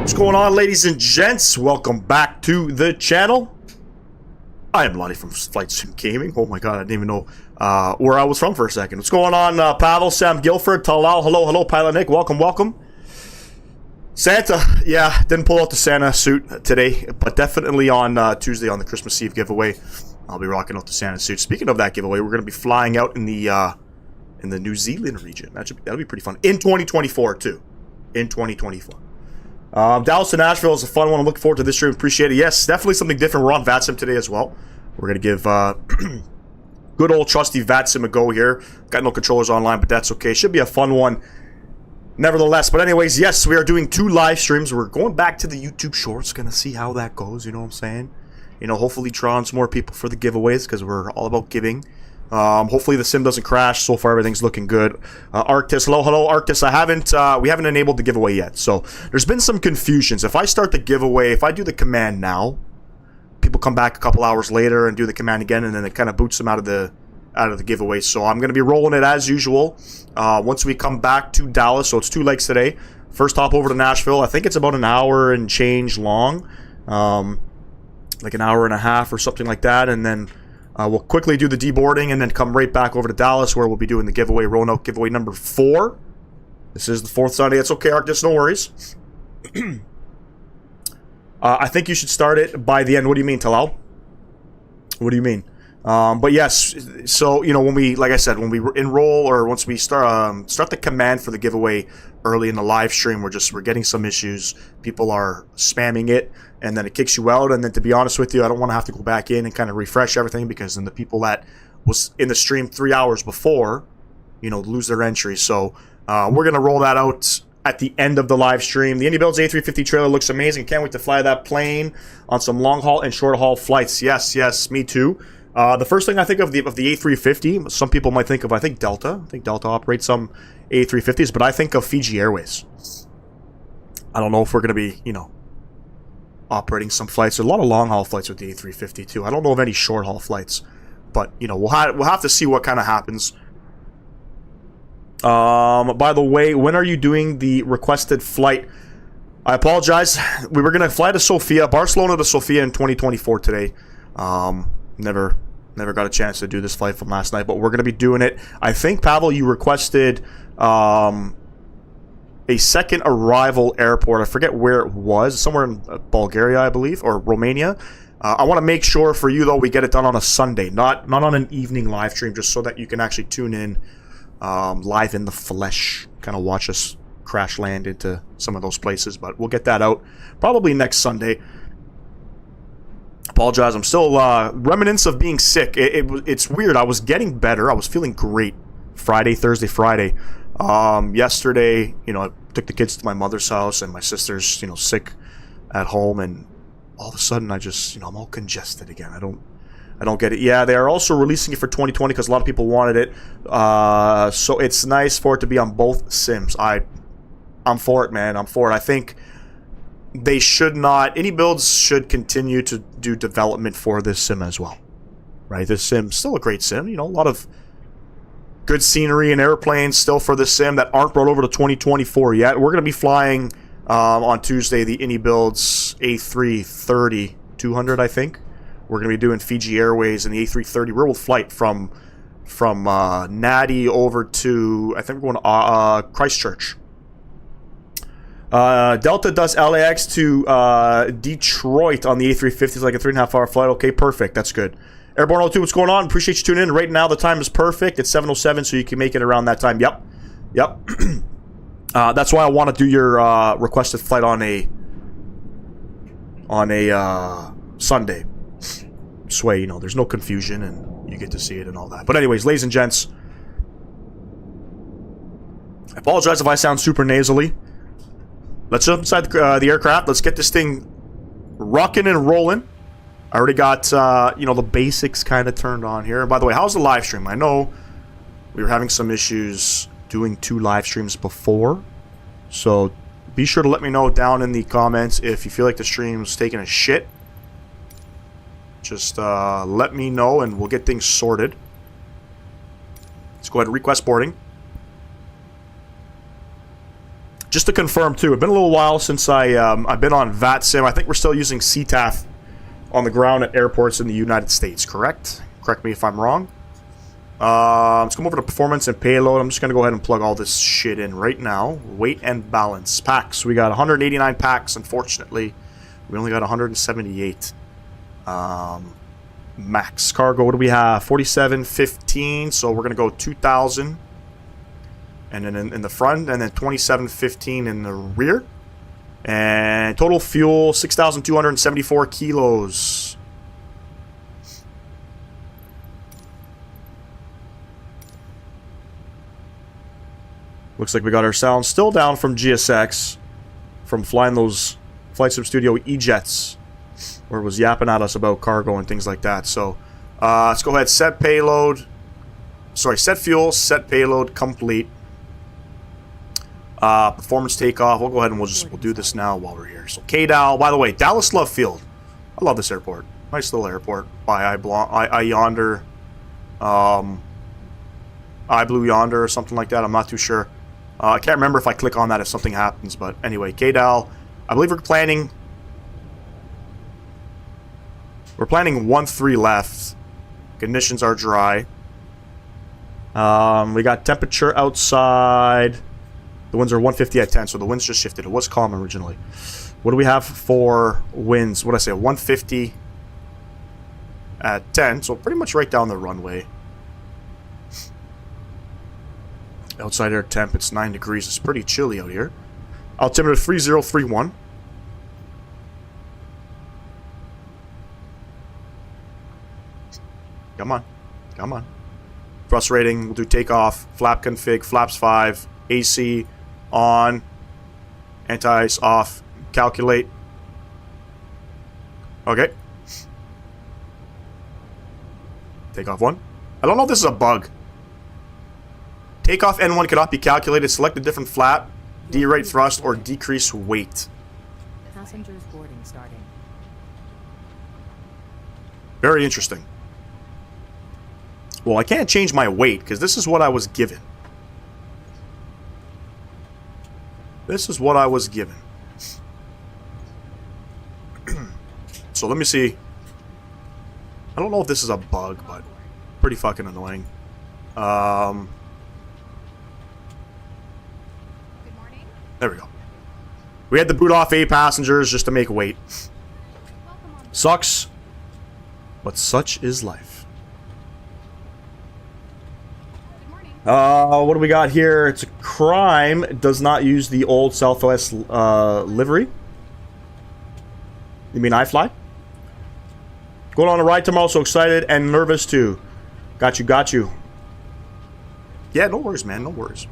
What's going on, ladies and gents? Welcome back to the channel. I am Lonnie from Flight Sim Gaming. Oh my god, I didn't even know where I was from for a second. What's going on, Pavel, Sam Guilford, Talal, hello, Pilot Nick, welcome. Santa, yeah, didn't pull out the Santa suit today, but definitely on Tuesday on the Christmas Eve giveaway, I'll be rocking out the Santa suit. Speaking of that giveaway, we're going to be flying out in the New Zealand region. That'll be pretty fun. In 2024, too. In 2024. Dallas to Nashville is a fun one. I'm looking forward to this stream. Appreciate it. Yes, definitely something different. We're on VATSIM today as well. We're going to give good old trusty VATSIM a go here. Got no controllers online, but that's okay. Should be a fun one nevertheless. But anyways, yes, we are doing 2 live streams. We're going back to the YouTube Shorts. Going to see how that goes. You know what I'm saying? You know, hopefully draw on some more people for the giveaways because we're all about giving. Hopefully the sim doesn't crash. So far everything's looking good. Arctis, hello Arctis. We haven't enabled the giveaway yet, so there's been some confusions. If I start the giveaway, if I do the command now, people come back a couple hours later and do the command again, and then it kind of boots them out of the giveaway. So I'm going to be rolling it as usual once we come back to Dallas. So it's 2 legs today. First hop over to Nashville. I think it's about an hour and change long, like an hour and a half or something like that, and then we'll quickly do the deboarding and then come right back over to Dallas where we'll be doing the giveaway, rolling out giveaway number 4. This is the 4th Sunday. It's okay, Arctis, no worries. I think you should start it by the end. What do you mean, Talal? What do you mean? But yes, so, you know, when we, like I said, when we enroll or once we start the command for the giveaway early in the live stream, we're getting some issues. People are spamming it, and then it kicks you out. And then, to be honest with you, I don't want to have to go back in and kind of refresh everything, because then the people that was in the stream 3 hours before, you know, lose their entry. So we're going to roll that out at the end of the live stream. The Indy Builds A350 trailer looks amazing. Can't wait to fly that plane on some long haul and short haul flights. Yes, me too. The first thing I think of the A350, some people might think of, I think Delta. I think Delta operates some A350s, but I think of Fiji Airways. I don't know if we're going to be, you know, operating some flights. There's a lot of long haul flights with the A350 too. I don't know of any short haul flights, but, you know, we'll have to see what kind of happens. By the way, when are you doing the requested flight? I apologize. We were going to fly to Sofia, Barcelona to Sofia in 2024 today. Never got a chance to do this flight from last night, but we're going to be doing it. I think, Pavel, you requested a second arrival airport. I forget where it was. Somewhere in Bulgaria, I believe, or Romania. I want to make sure for you, though, we get it done on a Sunday, not on an evening live stream, just so that you can actually tune in live in the flesh, kind of watch us crash land into some of those places. But we'll get that out probably next Sunday. Apologize, I'm still remnants of being sick. It's weird. I was getting better. I was feeling great Thursday, Friday. Yesterday, you know, I took the kids to my mother's house, and my sister's, you know, sick at home, and all of a sudden I just, you know, I'm all congested again. I don't get it. Yeah, they are also releasing it for 2020 because a lot of people wanted it. So it's nice for it to be on both sims. I'm for it, man. I'm for it. I think they should not, any builds should continue to do development for this sim as well, right? This sim's still a great sim, you know, a lot of good scenery and airplanes still for the sim that aren't brought over to 2024 yet. We're going to be flying on Tuesday the Indy Builds A330-200, I think. We're going to be doing Fiji Airways and the A330 real flight from Natty over to, I think we're going to Christchurch. Delta does LAX to Detroit on the A350. It's like a 3.5 hour flight. Okay, perfect. That's good. Airborne 02, what's going on? Appreciate you tuning in. Right now, the time is perfect. It's 7:07, so you can make it around that time. Yep. That's why I want to do your requested flight on a Sunday. This way, you know, there's no confusion, and you get to see it and all that. But anyways, ladies and gents, I apologize if I sound super nasally. Let's jump inside the aircraft. Let's get this thing rocking and rolling. I already got, you know, the basics kind of turned on here. And by the way, how's the live stream? I know we were having some issues doing 2 live streams before. So be sure to let me know down in the comments if you feel like the stream's taking a shit. Just let me know and we'll get things sorted. Let's go ahead and request boarding. Just to confirm too, it's been a little while since I've been on VATSIM. I think we're still using CTAF on the ground at airports in the United States, correct? Correct me if I'm wrong. Let's come over to performance and payload. I'm just going to go ahead and plug all this shit in right now. Weight and balance. Packs. We got 189 packs, unfortunately. We only got 178. Max cargo, what do we have? 4715, so we're going to go 2,000. And then in the front, and then 2715 in the rear. And total fuel, 6,274 kilos. Looks like we got our sound still down from GSX, from flying those Flight Sim Studio E-Jets, where it was yapping at us about cargo and things like that. So let's go ahead, set payload. Sorry, set fuel, set payload, complete. Performance takeoff. We'll go ahead and we'll do this now while we're here. So KDAL. By the way, Dallas Love Field. I love this airport. Nice little airport by I Yonder, I Blue Yonder or something like that. I'm not too sure. I can't remember if I click on that if something happens. But anyway, KDAL. I believe we're planning 1-3 left. Conditions are dry. We got temperature outside. The winds are 150 at 10, so the winds just shifted. It was calm originally. What do we have for winds? What did I say? 150 at 10, so pretty much right down the runway. Outside air temp, it's 9 degrees. It's pretty chilly out here. Altimeter 3031. Come on. Come on. Thrust rating, we'll do takeoff, flap config, flaps 5, AC on, anti-ice off, calculate. Okay. Takeoff 1. I don't know if this is a bug. Takeoff N1 cannot be calculated. Select a different flap, derate thrust, or decrease weight. Passengers boarding starting. Very interesting. Well, I can't change my weight because this is what I was given. This is what I was given. So let me see. I don't know if this is a bug, but pretty fucking annoying. Good morning. There we go. We had to boot off 8 passengers just to make weight. Sucks, but such is life. What do we got here? It's a crime. It does not use the old Southwest livery. You mean iFLY? Going on a ride tomorrow, so excited and nervous too. Got you, got you. Yeah, no worries, man, no worries.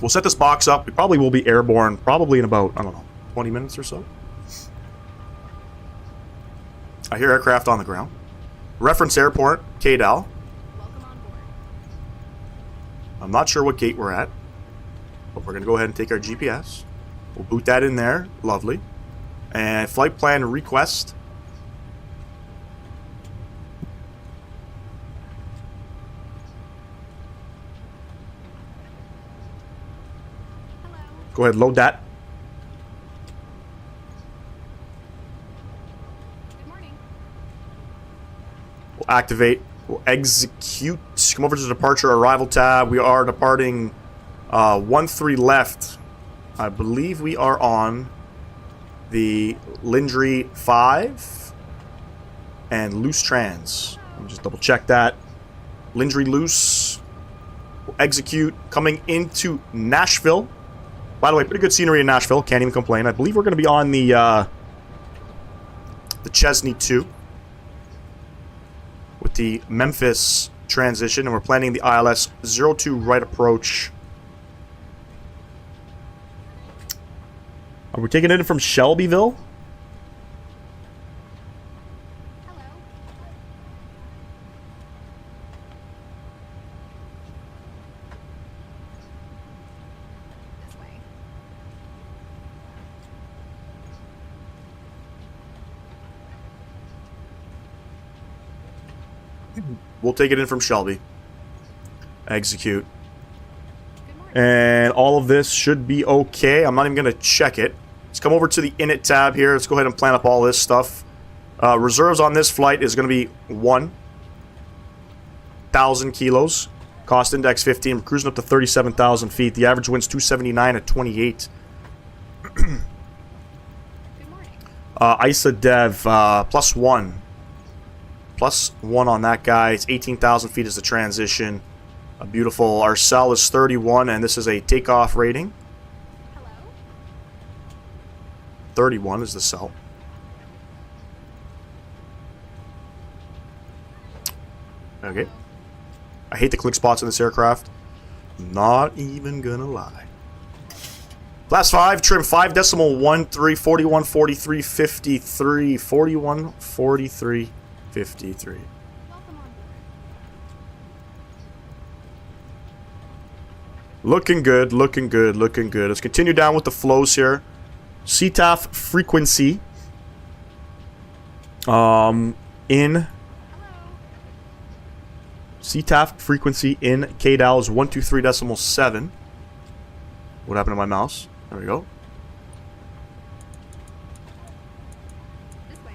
We'll set this box up. We probably will be airborne, probably in about, I don't know, 20 minutes or so. I hear aircraft on the ground. Reference airport, KDAL. I'm not sure what gate we're at, but we're going to go ahead and take our GPS. We'll boot that in there. Lovely. And flight plan request. Hello. Go ahead, load that. Good morning. We'll activate. We'll execute. Come over to the departure arrival tab. We are departing 1-3 left. I believe we are on the Lindry 5 and loose trans. Let me just double check that. Lindry loose. We'll execute. Coming into Nashville. By the way, pretty good scenery in Nashville. Can't even complain. I believe we're going to be on the Chesney 2. With the Memphis transition, and we're planning the ILS 02 right approach. Are we taking it in from Shelbyville? Hello. This way. We'll take it in from Shelby. Execute. Good And all of this should be okay. I'm not even going to check it. Let's come over to the init tab here. Let's go ahead and plan up all this stuff. Reserves on this flight is going to be 1,000 kilos. Cost index 15. We're cruising up to 37,000 feet. The average wind's 279 at 28. Good morning. ISA dev +1. +1 on that guy. It's 18,000 feet is the transition. Beautiful. Our cell is 31, and this is a takeoff rating. Hello. 31 is the cell. Okay. I hate the click spots in this aircraft. Not even gonna lie. Class 5, trim 5.13, 41, 43, 53, 41, 43, 53. Welcome on board. Looking good, looking good, looking good. Let's continue down with the flows here. CTAF frequency. In Hello. CTAF frequency in KDAL is 123.7. What happened to my mouse? There we go. This way.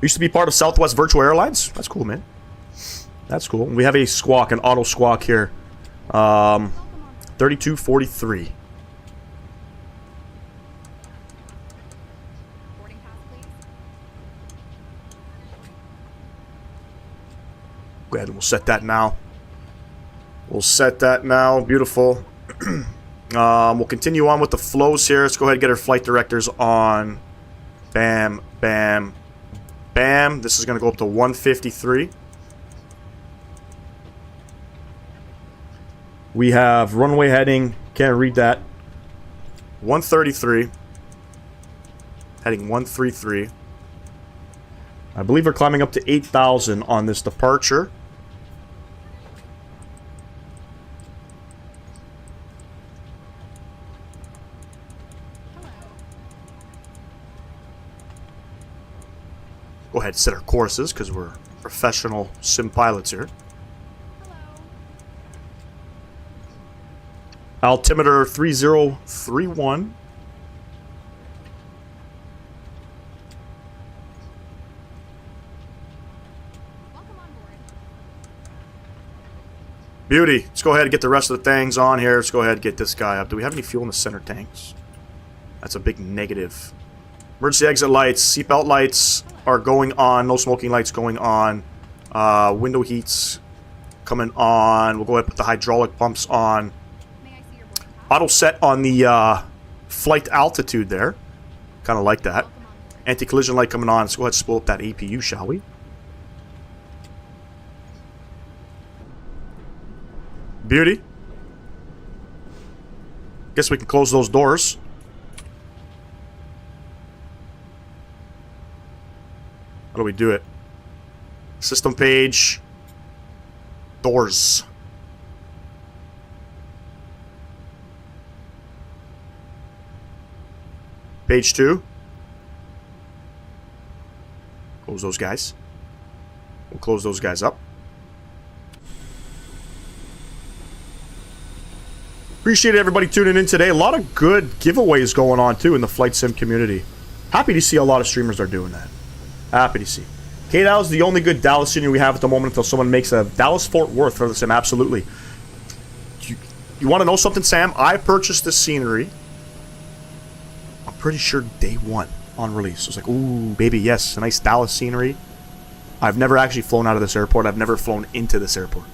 Used to be part of Southwest Virtual Airlines. That's cool, man. That's cool. We have a squawk, an auto squawk here. Welcome on board. 3243. Boarding pass, please. Go ahead and we'll set that now. We'll set that now. Beautiful. We'll continue on with the flows here. Let's go ahead and get our flight directors on. Bam, bam, bam. This is going to go up to 153. We have runway heading. Can't read that. 133. Heading 133. I believe we're climbing up to 8,000 on this departure. Hello. Go ahead and set our courses because we're professional sim pilots here. Hello. Altimeter 3031. Welcome on board. Beauty. Let's go ahead and get the rest of the things on here. Let's go ahead and get this guy up. Do we have any fuel in the center tanks? That's a big negative. Emergency exit lights. Seatbelt lights are going on. No smoking lights going on. Window heats coming on. We'll go ahead and put the hydraulic pumps on. May I see your boarding pass? Auto set on the flight altitude there. Kind of like that. Welcome on board. Anti-collision light coming on. Let's go ahead and spool up that APU, shall we? Beauty. Guess we can close those doors. How do we do it? System page. Doors. Page 2. Close those guys. We'll close those guys up. Appreciate everybody tuning in today. A lot of good giveaways going on too in the flight sim community. Happy to see a lot of streamers are doing that. Happy to see. KDAL is the only good Dallas scenery we have at the moment until someone makes a Dallas-Fort Worth for the sim. Absolutely. You want to know something, Sam? I purchased this scenery. I'm pretty sure day one on release. I was like, ooh, baby, yes, a nice Dallas scenery. I've never actually flown out of this airport. I've never flown into this airport.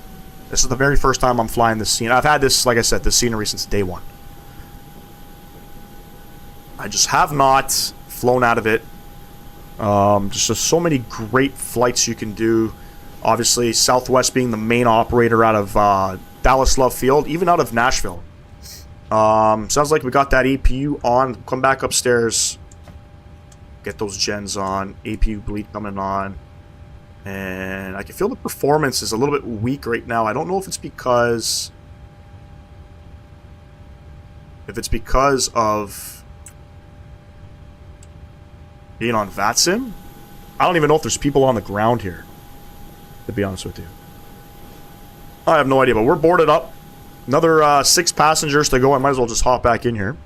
This is the very first time I'm flying this scene. I've had this, like I said, this scenery since day one. I just have not flown out of it. Just so many great flights you can do. Obviously, Southwest being the main operator out of Dallas Love Field, even out of Nashville. Sounds like we got that APU on. Come back upstairs. Get those gens on. APU bleed coming on. And I can feel the performance is a little bit weak right now. I don't know if it's because... of Being on VATSIM? I don't even know if there's people on the ground here, to be honest with you. I have no idea, but we're boarded up. Another 6 passengers to go. I might as well just hop back in here.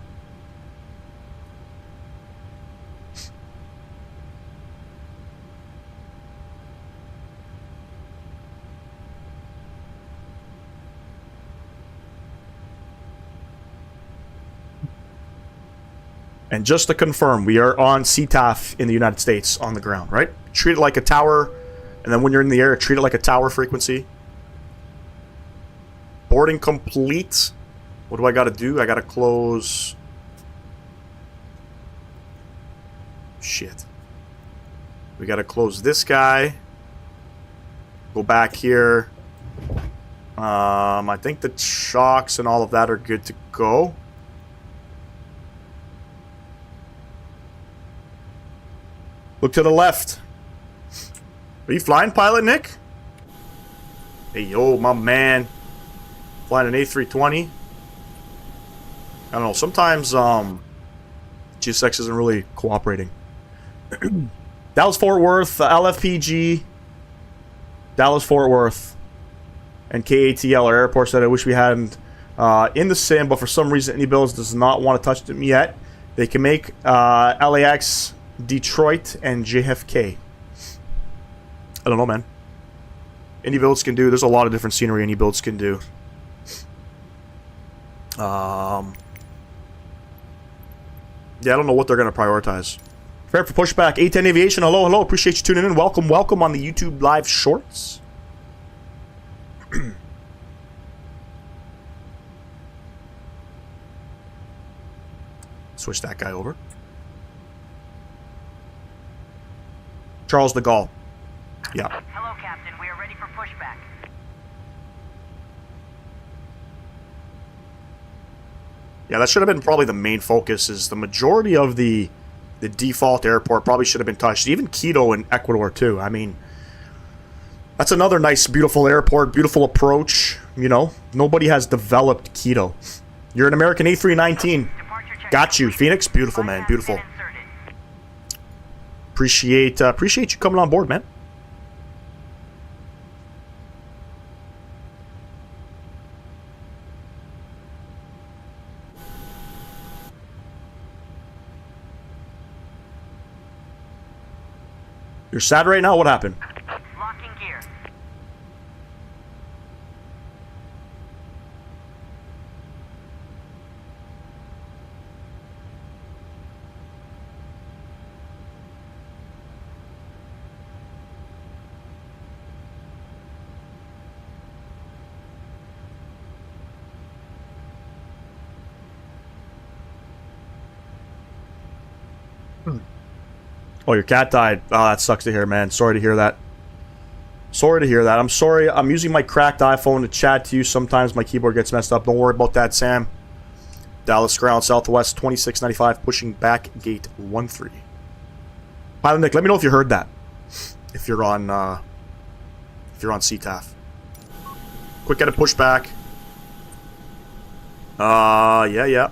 And just to confirm, we are on CTAF in the United States on the ground, right? Treat it like a tower, and then when you're in the air, treat it like a tower frequency. Boarding complete. What do I got to do? I got to close... Shit. We got to close this guy. Go back here. I think the shocks and all of that are good to go. Look to the left. Are you flying, pilot Nick? Hey, yo, my man. Flying an A320. I don't know. Sometimes, GSX isn't really cooperating. Dallas-Fort Worth, LFPG. Dallas-Fort Worth. And KATL, our airports that I wish we hadn't in the sim, but for some reason, any builds does not want to touch them yet. They can make LAX... Detroit and JFK. I don't know, man. Any builds can do. There's a lot of different scenery any builds can do. Yeah, I don't know what they're going to prioritize. Prepare for pushback. A10 Aviation. Hello, hello. Appreciate you tuning in. Welcome, welcome on the YouTube live shorts. Switch that guy over. Charles de Gaulle. Yeah. Hello, Captain. We are ready for pushback. Yeah, that should have been probably the main focus, is the majority of the default airport probably should have been touched. Even Quito in Ecuador, too. I mean, that's another nice, beautiful airport, beautiful approach. You know, nobody has developed Quito. You're an American A319. Got you. Phoenix, beautiful, man. Beautiful. Appreciate you coming on board, man. You're sad right now? What happened? Locking gear. Oh, your cat died. Oh, that sucks to hear, man. Sorry to hear that. Sorry to hear that. I'm sorry. I'm using my cracked iPhone to chat to you. Sometimes my keyboard gets messed up. Don't worry about that, Sam. Dallas ground, Southwest 2695, pushing back gate 13. Pilot Nick, let me know if you heard that. If you're on CTAF. Quick get a pushback. Yeah.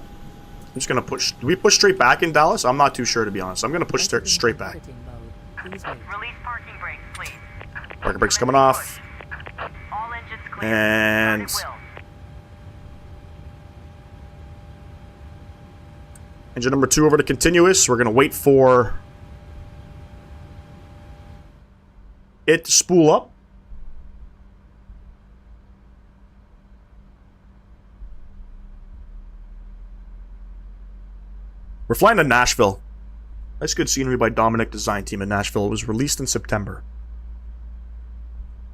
I'm just gonna push. Do we push straight back in Dallas? I'm not too sure, to be honest. I'm gonna push straight back. Release parking brakes, please. Parking brakes coming off. All engines clear. And Start at will. engine number 2 over to continuous. We're gonna wait for it to spool up. We're flying to Nashville. Nice good scenery by Dominic Design Team in Nashville. It was released in September.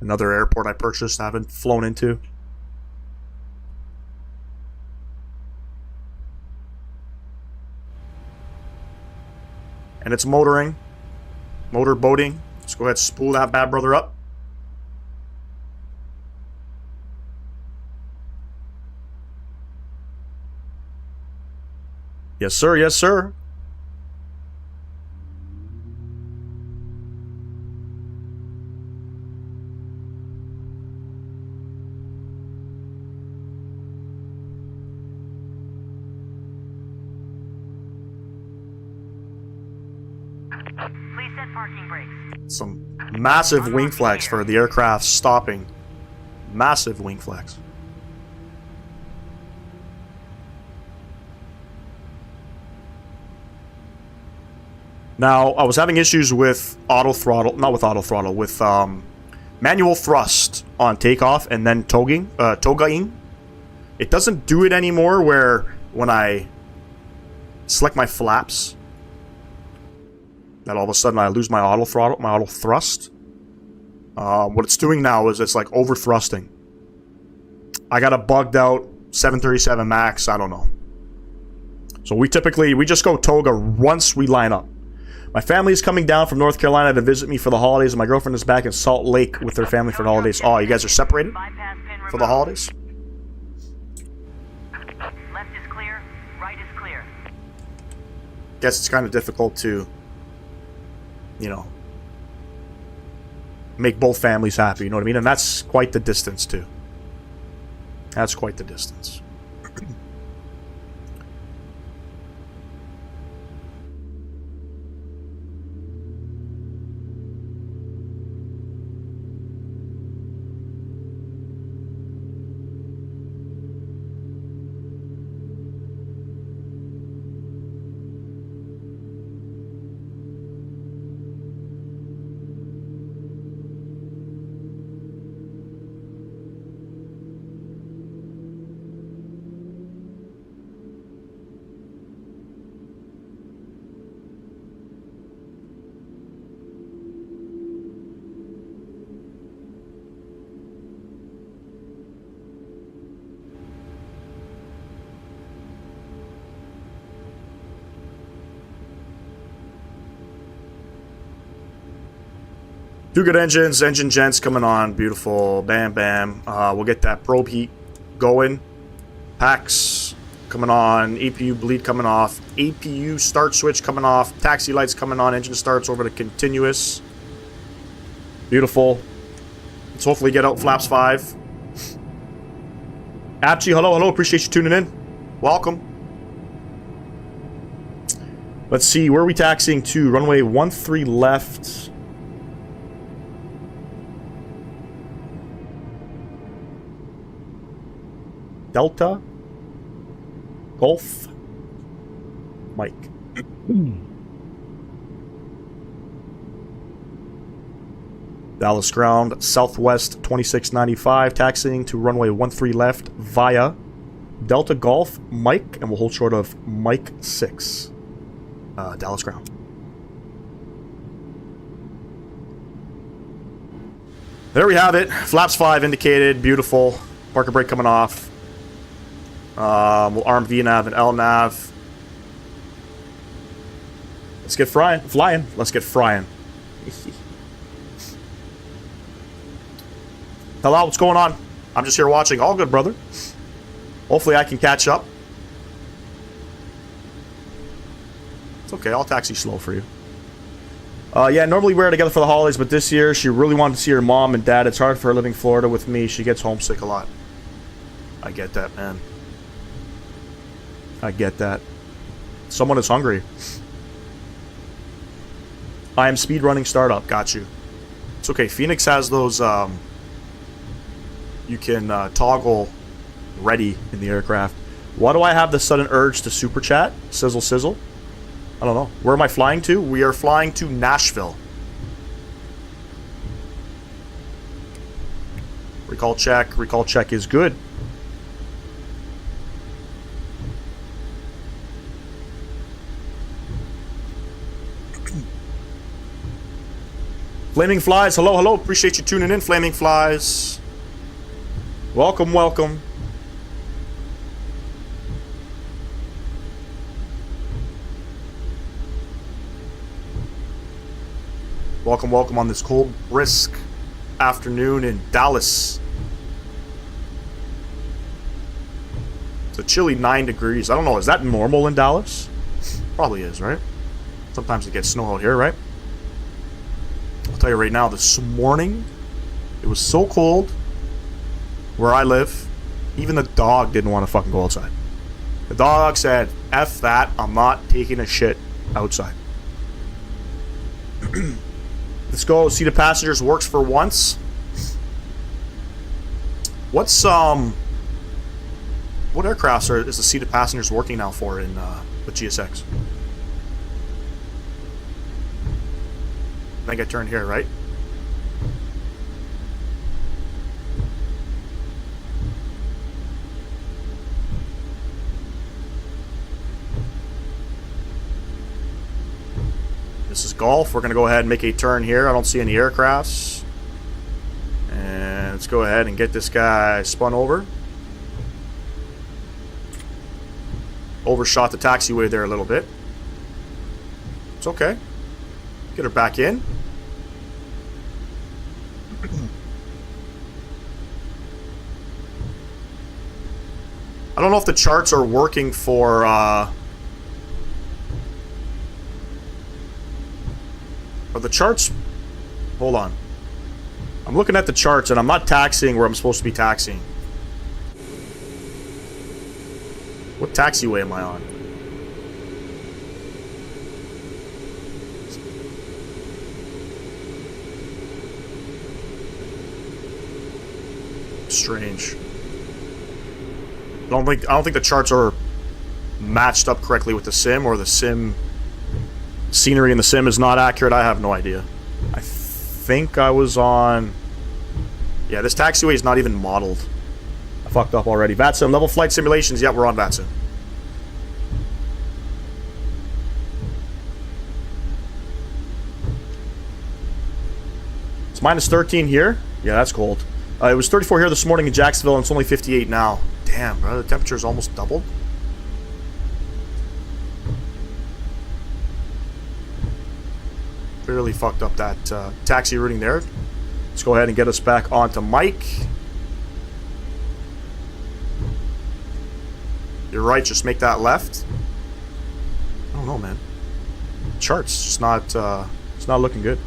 Another airport I purchased, I haven't flown into. And it's motoring. Motor boating. Let's go ahead and spool that bad brother up. Yes, sir. Yes, sir. parking brakes. Some massive wing flex for the aircraft stopping. Massive wing flex. Now, I was having issues with auto throttle, not with auto throttle, with manual thrust on takeoff and then togaing. It doesn't do it anymore where when I select my flaps, that all of a sudden I lose my auto throttle, my auto thrust. What it's doing now is it's like over thrusting. I got a bugged out 737 Max, I don't know. So we just go toga once we line up. My family is coming down from North Carolina to visit me for the holidays, and my girlfriend is back in Salt Lake with their family for the holidays. Oh, you guys are separated Bypass pin for the holidays? Left is clear, right is clear. Guess it's kind of difficult to, you know, make both families happy, you know what I mean? And that's quite the distance, too. That's quite the distance. Two good engines, engine gents coming on, beautiful, bam bam. We'll get that probe heat going. Packs coming on, APU bleed coming off, APU start switch coming off, taxi lights coming on, engine starts over to continuous. Beautiful. Let's hopefully get out flaps 5. Apchi, hello, appreciate you tuning in. Welcome. Let's see, where are we taxiing to? Runway 13 left. Delta Golf Mike. Dallas ground, Southwest 2695, taxiing to runway 13 left via Delta Golf Mike, and we'll hold short of Mike 6. Dallas ground. There we have it. Flaps 5 indicated. Beautiful. Parker brake coming off. We'll arm VNav and LNav. Let's get flying. Let's get frying. Hello, what's going on? I'm just here watching. All good, brother. Hopefully I can catch up. It's okay, I'll taxi slow for you. Yeah, normally we're together for the holidays, but this year she really wanted to see her mom and dad. It's hard for her living in Florida with me. She gets homesick a lot. I get that, man. I get that. Someone is hungry. I am speedrunning startup. Got you. It's okay. Phoenix has those, you can toggle ready in the aircraft. Why do I have the sudden urge to super chat? Sizzle, sizzle. I don't know. Where am I flying to? We are flying to Nashville. Recall check. Recall check is good. Flaming Flies, hello. Appreciate you tuning in, Flaming Flies. Welcome. Welcome on this cold, brisk afternoon in Dallas. It's a chilly 9 degrees. I don't know, is that normal in Dallas? Probably is, right? Sometimes it gets snow out here, right? I'll tell you right now, this morning, it was so cold where I live, even the dog didn't want to fucking go outside. The dog said, F that, I'm not taking a shit outside. Let's go. Seat of passengers works for once. What's what aircrafts is the seat of passengers working now for in with GSX? I think I turned here, right? This is golf. We're going to go ahead and make a turn here. I don't see any aircrafts. And let's go ahead and get this guy spun over. Overshot the taxiway there a little bit. It's okay. Get her back in. I don't know if the charts are working for Are the charts... Hold on. I'm looking at the charts and I'm not taxiing where I'm supposed to be taxiing. What taxiway am I on? Strange. I don't think the charts are matched up correctly with the sim, or the sim scenery in the sim is not accurate. I have no idea. I think I was on... Yeah, this taxiway is not even modeled. I fucked up already. VATSIM, level flight simulations. Yeah, we're on VATSIM. It's minus 13 here. Yeah, that's cold. It was 34 here this morning in Jacksonville, and it's only 58 now. Damn, bro, the temperature's almost doubled. Really fucked up that taxi routing there. Let's go ahead and get us back onto Mike. You're right, just make that left. I don't know, man. Charts just not it's not looking good.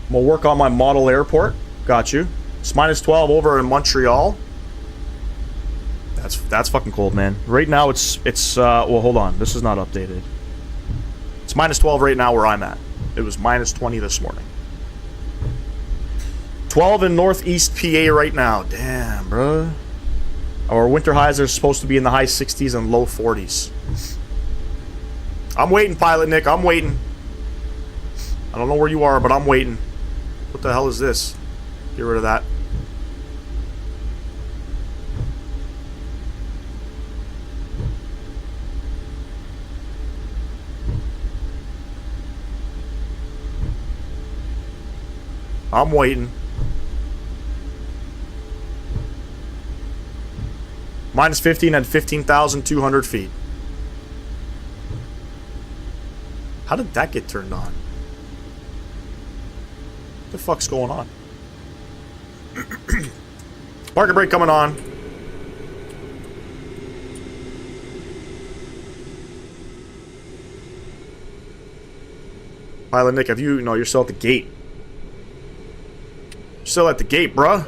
I'm gonna work on my model airport. Got you. It's minus 12 over in Montreal. That's fucking cold, man. Right now it's well, hold on. This is not updated. It's minus 12 right now where I'm at. It was minus 20 this morning. 12 in northeast PA right now. Damn, bro. Our winter highs are supposed to be in the high 60s and low 40s. I'm waiting, Pilot Nick. I'm waiting. I don't know where you are, but I'm waiting. What the hell is this? Get rid of that. I'm waiting. Minus 15 and 15,200 feet. How did that get turned on? What the fuck's going on? Market break coming on. Pilot Nick, have you... No, you're still at the gate. You're still at the gate, bruh.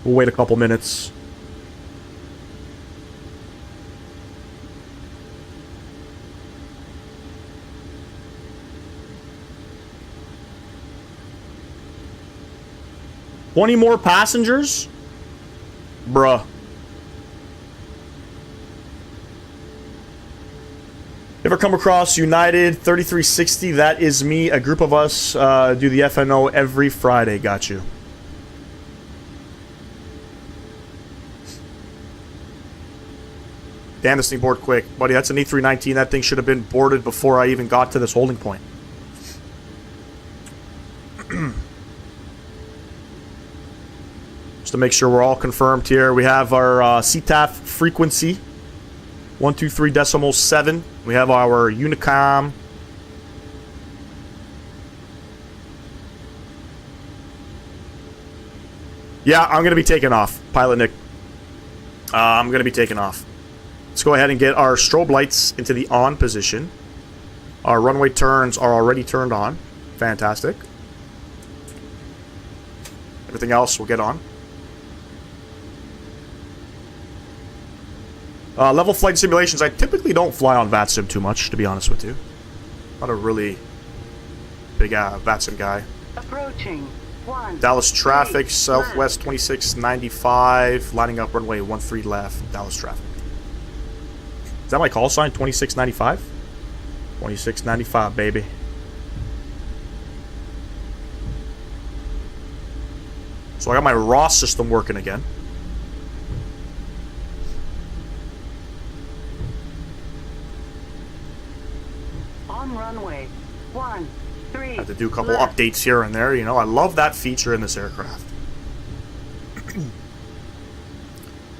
We'll wait a couple minutes. $20 more passengers? Bruh. Ever come across United 3360? That is me. A group of us do the FNO every Friday. Got you. Damn, this thing board quick. Buddy, that's an E319. That thing should have been boarded before I even got to this holding point. Just to make sure we're all confirmed here, we have our CTAF frequency, 123.7. We have our Unicom. Yeah, I'm going to be taking off, Pilot Nick. I'm going to be taking off. Let's go ahead and get our strobe lights into the on position. Our runway turns are already turned on. Fantastic. Everything else we'll get on. Level flight simulations, I typically don't fly on VATSIM too much, to be honest with you. Not a really big VATSIM guy. Approaching. Dallas traffic, southwest 2695, lining up runway 13 left, Dallas traffic. Is that my call sign, 2695? 2695, baby. So I got my raw system working again. On runway 13. I have to do a couple updates here and there, you know. I love that feature in this aircraft.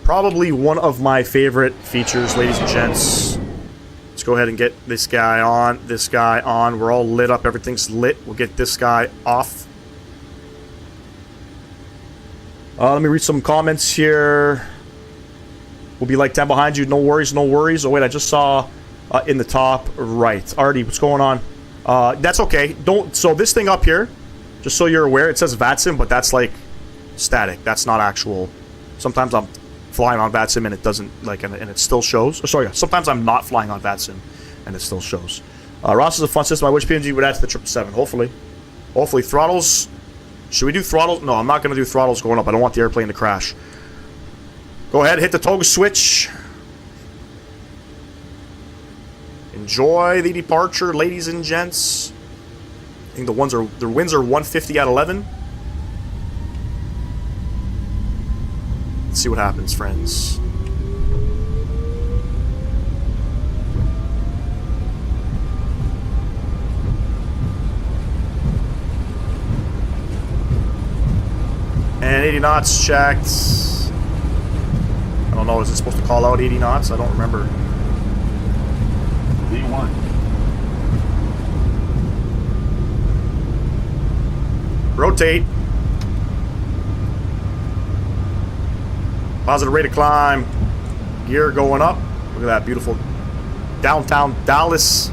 Probably one of my favorite features, ladies and gents. Let's go ahead and get this guy on, this guy on. We're all lit up, everything's lit. We'll get this guy off. Let me read some comments here. We'll be like 10 behind you, no worries, no worries. Oh wait, I just saw in the top right. Artie, what's going on? That's okay. Don't. So this thing up here, just so you're aware, it says VATSIM, but that's like static. That's not actual. Sometimes I'm flying on VATSIM and it doesn't like, and it still shows. Oh, sorry, sometimes I'm not flying on VATSIM and it still shows. Ross is a fun system. I wish PNG would add to the 777. Hopefully, hopefully throttles. Should we do throttles? No, I'm not going to do throttles going up. I don't want the airplane to crash. Go ahead, hit the toggle switch. Enjoy the departure, ladies and gents. I think the winds are 150 at 11. Let's see what happens, friends. And 80 knots checked. I don't know, is it supposed to call out 80 knots? I don't remember. V1. Rotate. Positive rate of climb. Gear going up. Look at that beautiful downtown Dallas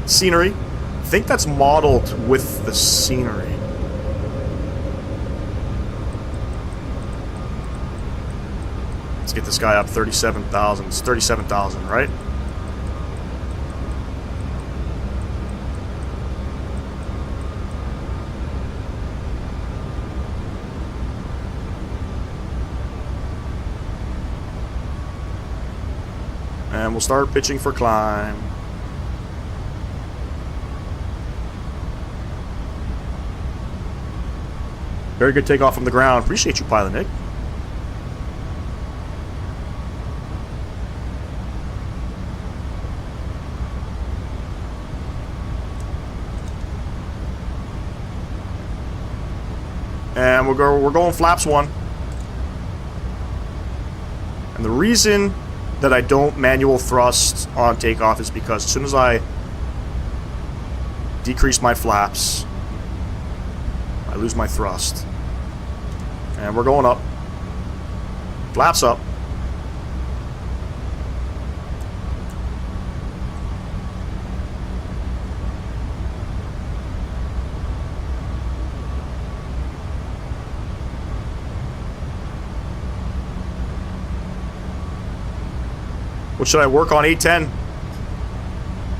scenery. I think that's modeled with the scenery. Let's get this guy up 37,000. It's 37,000, right? And we'll start pitching for climb. Very good takeoff from the ground. Appreciate you, Pilot Nick. And we're going flaps 1. And the reason that I don't manual thrust on takeoff is because as soon as I decrease my flaps, I lose my thrust. And we're going up. Flaps up. What should I work on? 810.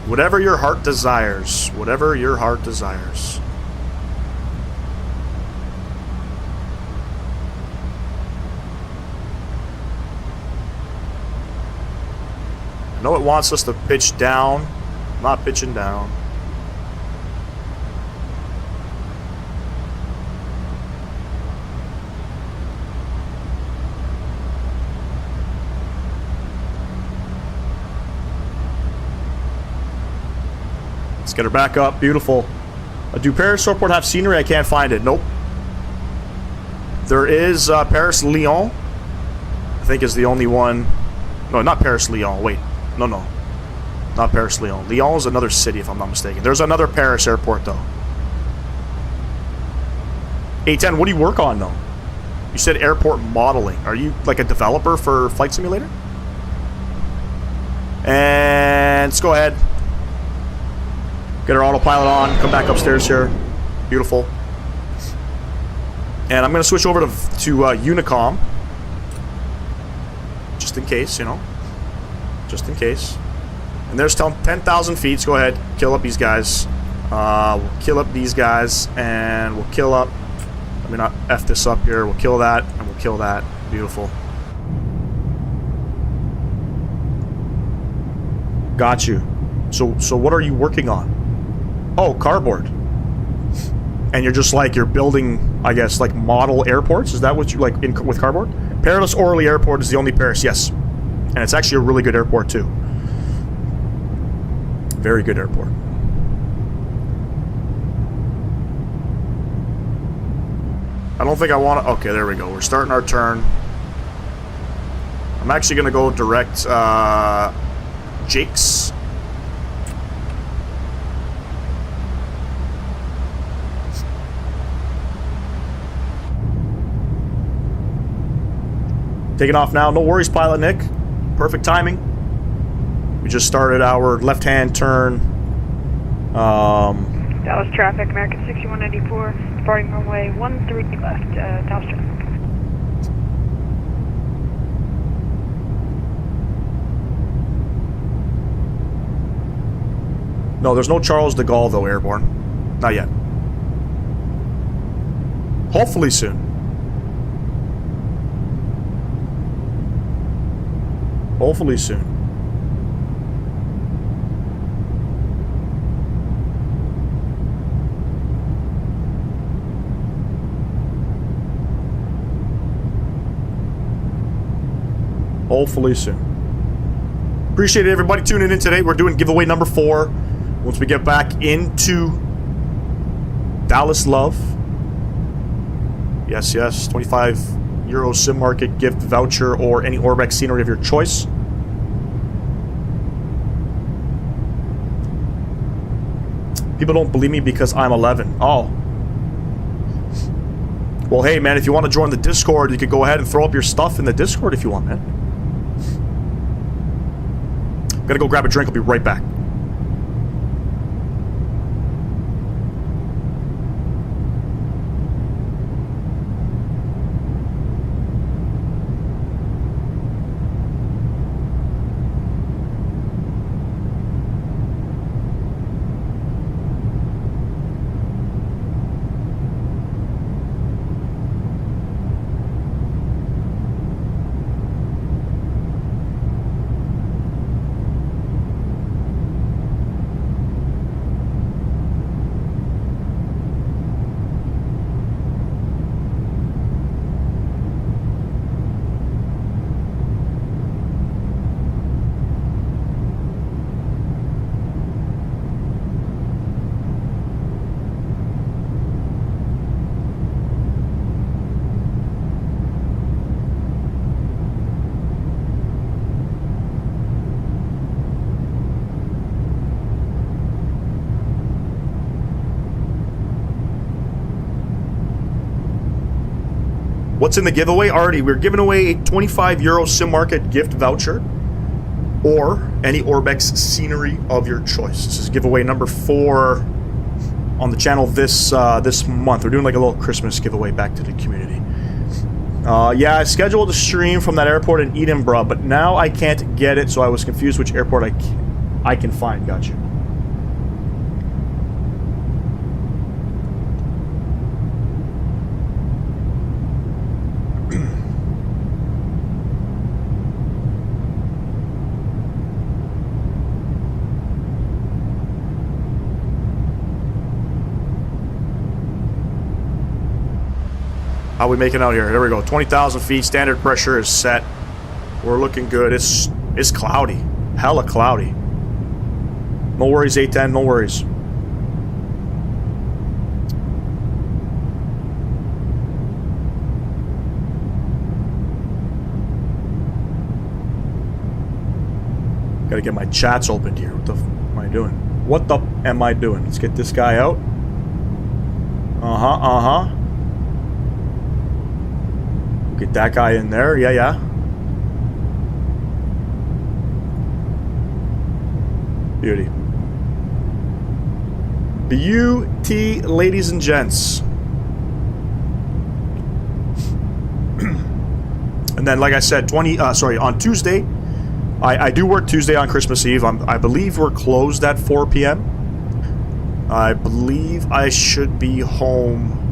Whatever your heart desires. Whatever your heart desires. I know it wants us to pitch down. I'm not pitching down. Let's get her back up. Beautiful. Do Paris Airport have scenery? I can't find it. Nope. There is Paris Lyon. I think is the only one. No, not Paris Lyon. Wait. No. Not Paris Lyon. Lyon is another city, if I'm not mistaken. There's another Paris airport, though. 810, what do you work on, though? You said airport modeling. Are you like a developer for Flight Simulator? And let's go ahead. Get our autopilot on. Come back upstairs here. Beautiful. And I'm going to switch over to Unicom. Just in case, you know. Just in case. And there's 10,000 feet. Let's go ahead. Kill up these guys. We'll kill up these guys. And we'll kill up... Let me not F this up here. We'll kill that. And we'll kill that. Beautiful. Got you. So what are you working on? Oh, cardboard. And you're just like, you're building, I guess, like model airports? Is that what you like with cardboard? Perilous Orly Airport is the only Paris, yes. And it's actually a really good airport, too. Very good airport. I don't think I want to... Okay, there we go. We're starting our turn. I'm actually going to go direct Jake's. Taking off now. No worries, Pilot Nick. Perfect timing. We just started our left-hand turn. Dallas traffic, American 6194, departing runway 13 left, Dallas traffic. No, there's no Charles de Gaulle, though, airborne. Not yet. Hopefully soon. Hopefully soon. Hopefully soon. Appreciate everybody tuning in today. We're doing giveaway number 4. Once we get back into Dallas Love. Yes, yes. 25 Euro Sim Market gift voucher or any Orbex scenery of your choice. People don't believe me because I'm 11. Oh. Well, hey, man, if you want to join the Discord, you could go ahead and throw up your stuff in the Discord if you want, man. Gotta go grab a drink. I'll be right back. What's in the giveaway? Already, we're giving away a 25 Euro Sim Market gift voucher or any Orbex scenery of your choice. This is giveaway number 4 on the channel this month. We're doing like a little Christmas giveaway back to the community. Yeah, I scheduled a stream from that airport in Edinburgh, but now I can't get it, so I was confused which airport I can find. Got you. How are we making out here? There we go. 20,000 feet. Standard pressure is set. We're looking good. It's cloudy. Hella cloudy. No worries, A10. No worries. Gotta get my chats opened here. What the f am I doing? What the am I doing? Let's get this guy out. Get that guy in there. Yeah, yeah. Beauty. Beauty, ladies and gents. And then, like I said, on Tuesday, I do work Tuesday on Christmas Eve. I believe we're closed at 4 p.m. I believe I should be home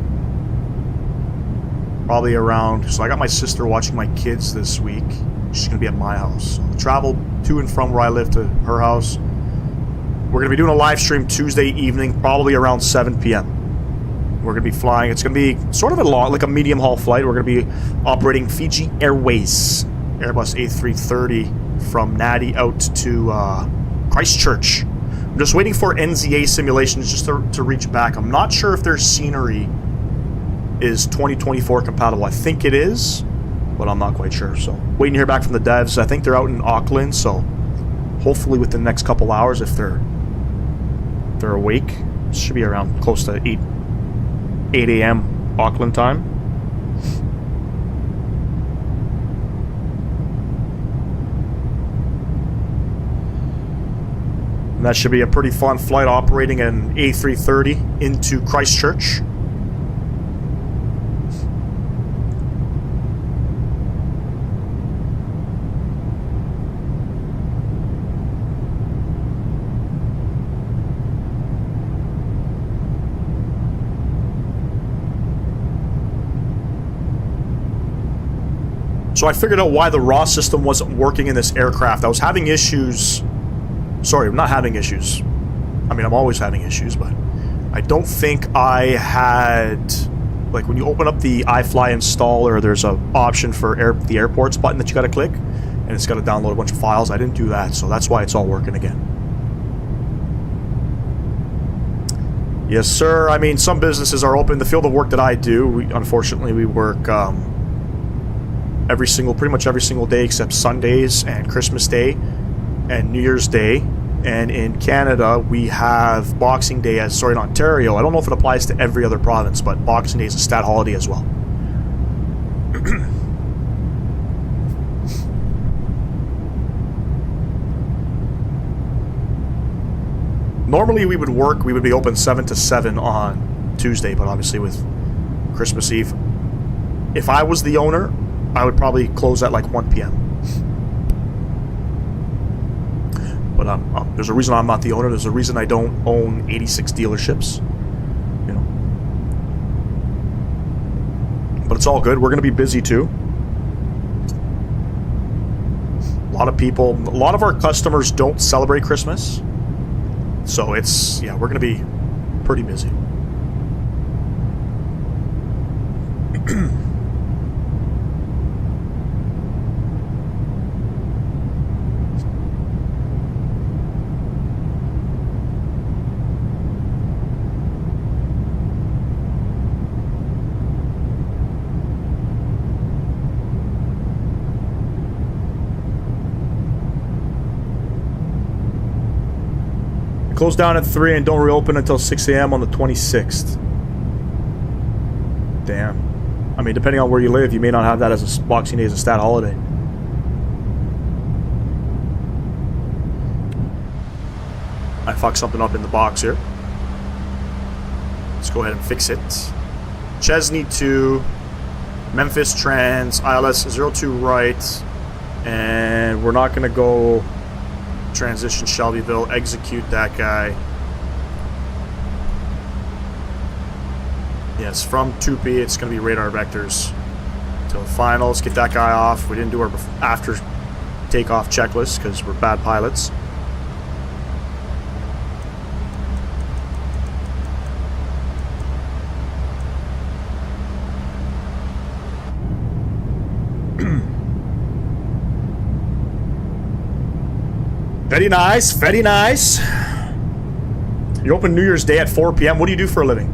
probably around... So I got my sister watching my kids this week. She's going to be at my house. So I'll travel to and from where I live to her house. We're going to be doing a live stream Tuesday evening, probably around 7 p.m. We're going to be flying. It's going to be sort of like a medium haul flight. We're going to be operating Fiji Airways, Airbus A330 from Nadi out to Christchurch. I'm just waiting for NZA simulations just to reach back. I'm not sure if their scenery is 2024 compatible. I think it is, but I'm not quite sure. So waiting to hear back from the devs. I think they're out in Auckland, so hopefully within the next couple hours, if they're awake, should be around close to 8 a.m. Auckland time. And that should be a pretty fun flight operating an A330 into Christchurch. So I figured out why the RAW system wasn't working in this aircraft. I was having issues. Sorry, I'm not having issues. I mean, I'm always having issues, but I don't think I had... Like, when you open up the iFLY installer, there's an option for the airports button that you got to click, and it's got to download a bunch of files. I didn't do that, so that's why it's all working again. Yes, sir. I mean, some businesses are open. The field of work that I do, unfortunately, we work... pretty much every single day except Sundays and Christmas Day and New Year's Day. And in Canada, we have Boxing Day in Ontario. I don't know if it applies to every other province, but Boxing Day is a stat holiday as well. Normally we would be open 7 to 7 on Tuesday, but obviously with Christmas Eve, if I was the owner, I would probably close at like 1 p.m. But there's a reason I'm not the owner. There's a reason I don't own 86 dealerships. You know. But it's all good. We're going to be busy too. A lot of our customers don't celebrate Christmas. So it's, yeah, we're going to be pretty busy. Close down at 3 and don't reopen until 6 a.m. on the 26th. Damn. I mean, depending on where you live, you may not have that as a Boxing Day as a stat holiday. I fucked something up in the box here. Let's go ahead and fix it. Chesney 2, Memphis Trans, ILS 02 right, and we're not going to go transition Shelbyville, execute that guy. Yes, from 2P, it's going to be radar vectors till finals. Get that guy off. We didn't do our after takeoff checklist because we're bad pilots. Very nice, very nice. You open New Year's Day at 4 p.m. What do you do for a living?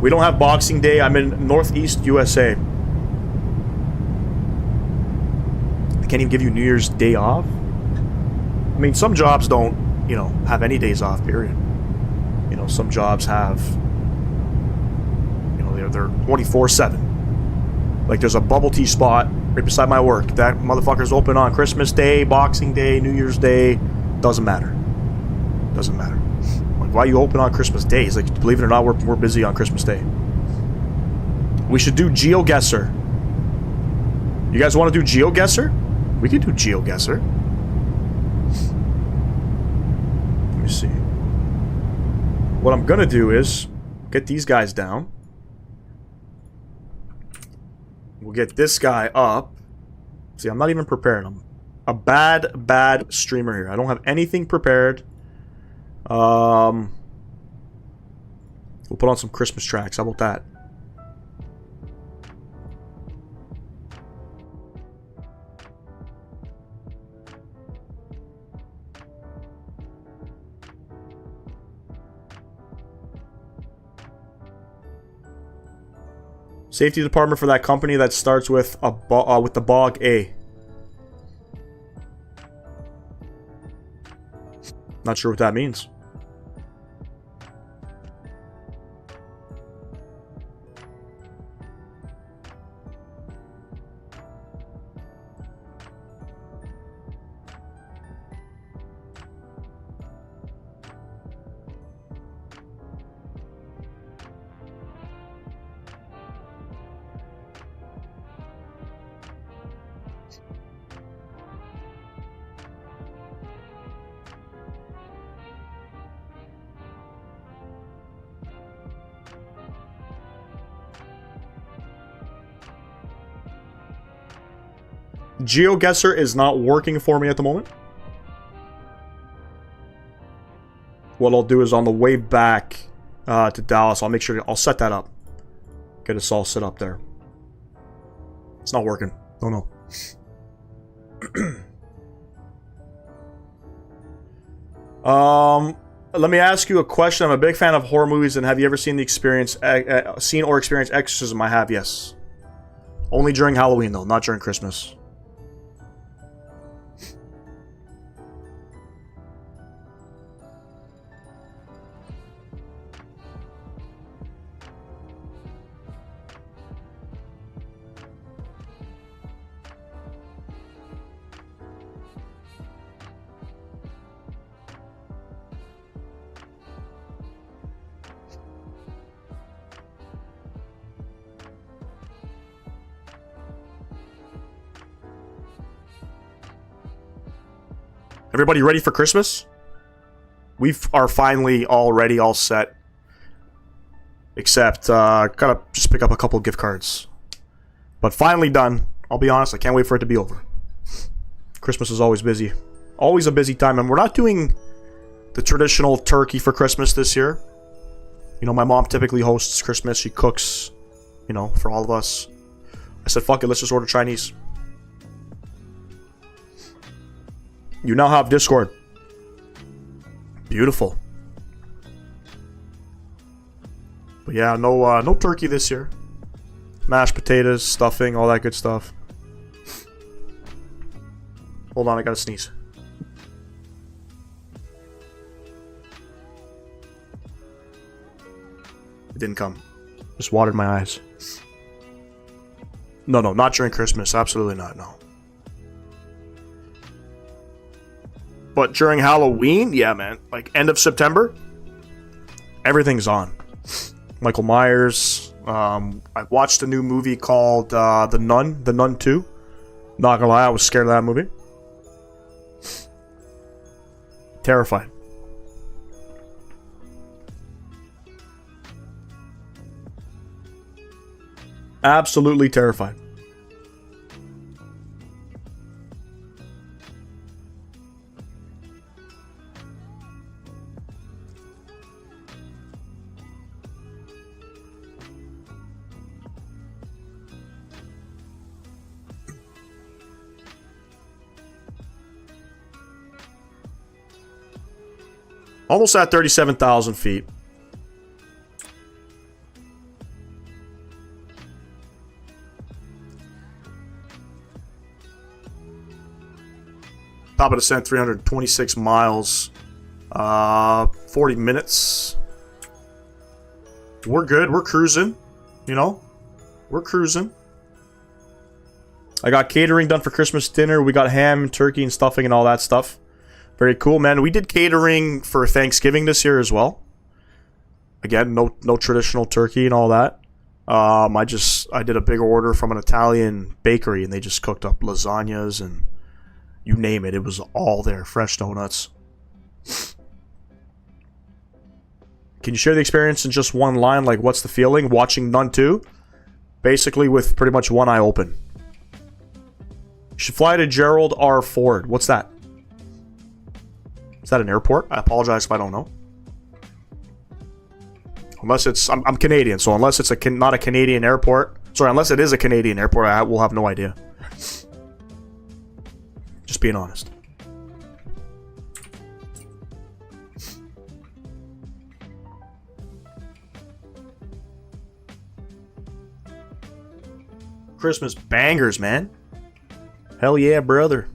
We don't have Boxing Day. I'm in Northeast USA. They can't even give you New Year's Day off. I mean, some jobs don't, you know, have any days off, period. You know, some jobs have, you know, they're 24/7. Like, there's a bubble tea spot right beside my work. That motherfucker's open on Christmas Day, Boxing Day, New Year's Day. Doesn't matter. Doesn't matter. Like, why are you open on Christmas Day? He's like, believe it or not, we're busy on Christmas Day. We should do GeoGuessr. You guys want to do GeoGuessr? We could do GeoGuessr. Let me see. What I'm gonna do is get these guys down. We'll get this guy up. See, I'm not even prepared. I'm a bad streamer here. I don't have anything prepared. We'll put on some Christmas tracks. How about that? Safety department for that company that starts with a with the bog A. Not sure what that means. GeoGuessr is not working for me at the moment. What I'll do is on the way back to Dallas, I'll make sure I'll set that up. Get us all set up there. It's not working. Oh no. Let me ask you a question. I'm a big fan of horror movies, and have you ever seen or experienced exorcism? I have, yes. Only during Halloween though, not during Christmas. Everybody ready for Christmas? We are finally all ready, all set. Except, gotta just pick up a couple gift cards. But finally done. I'll be honest, I can't wait for it to be over. Christmas is always busy. Always a busy time, and we're not doing the traditional turkey for Christmas this year. You know, my mom typically hosts Christmas. She cooks, you know, for all of us. I said, fuck it, let's just order Chinese. You now have Discord. Beautiful. But yeah, no turkey this year. Mashed potatoes, stuffing, all that good stuff. Hold on, I gotta sneeze. It didn't come. Just watered my eyes. No, not during Christmas. Absolutely not, no. But during Halloween, yeah, man. Like, end of September, everything's on. Michael Myers. I watched a new movie called The Nun 2. Not gonna lie, I was scared of that movie. Terrified. Absolutely terrified. Almost at 37,000 feet. Top of descent, 326 miles. 40 minutes. We're good. We're cruising. You know? We're cruising. I got catering done for Christmas dinner. We got ham, turkey, and stuffing and all that stuff. Very cool, man. We did catering for Thanksgiving this year as well. Again, no traditional turkey and all that. I did a big order from an Italian bakery, and they just cooked up lasagnas and you name it. It was all there. Fresh donuts. Can you share the experience in just one line? Like, what's the feeling watching Nun 2? Basically, with pretty much one eye open. You should fly to Gerald R. Ford. What's that? Is that an airport? I apologize if I don't know. Unless it's... I'm Canadian, so unless it's not a Canadian airport... Sorry, unless it is a Canadian airport, I will have no idea. Just being honest. Christmas bangers, man. Hell yeah, brother.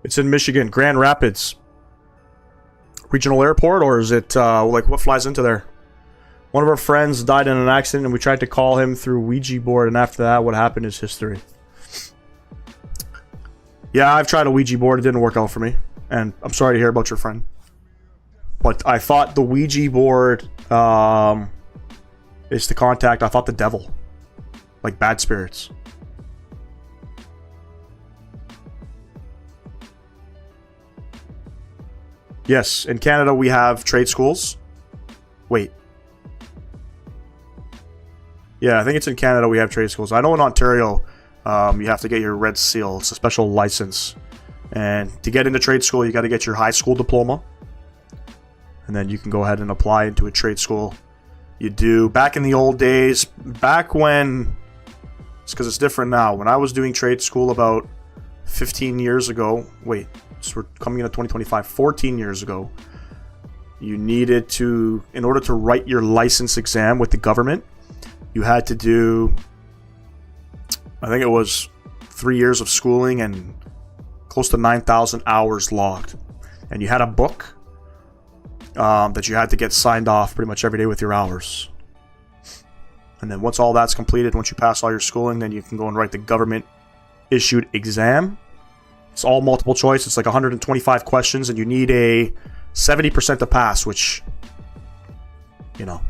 It's in Michigan, Grand Rapids. Regional airport, or is it, like, what flies into there? One of our friends died in an accident, and we tried to call him through Ouija board, and after that, what happened is history. Yeah, I've tried a Ouija board. It didn't work out for me. And I'm sorry to hear about your friend. But I thought the Ouija board is to contact, I thought, the devil. Like bad spirits. Yes, in Canada we have trade schools. Wait. Yeah, I think it's in Canada we have trade schools. I know in Ontario, you have to get your red seal. It's a special license. And to get into trade school, you got to get your high school diploma. And then you can go ahead and apply into a trade school. You do, back in the old days, back when, it's because it's different now. When I was doing trade school about 15 years ago, wait, so we're coming into 2025, 14 years ago, you needed to, in order to write your license exam with the government, you had to do, I think it was 3 years of schooling and close to 9,000 hours logged. And you had a book that you had to get signed off pretty much every day with your hours. And then once all that's completed, once you pass all your schooling, then you can go and write the government issued exam. It's all multiple choice. It's like 125 questions, and you need a 70% to pass, which, you know,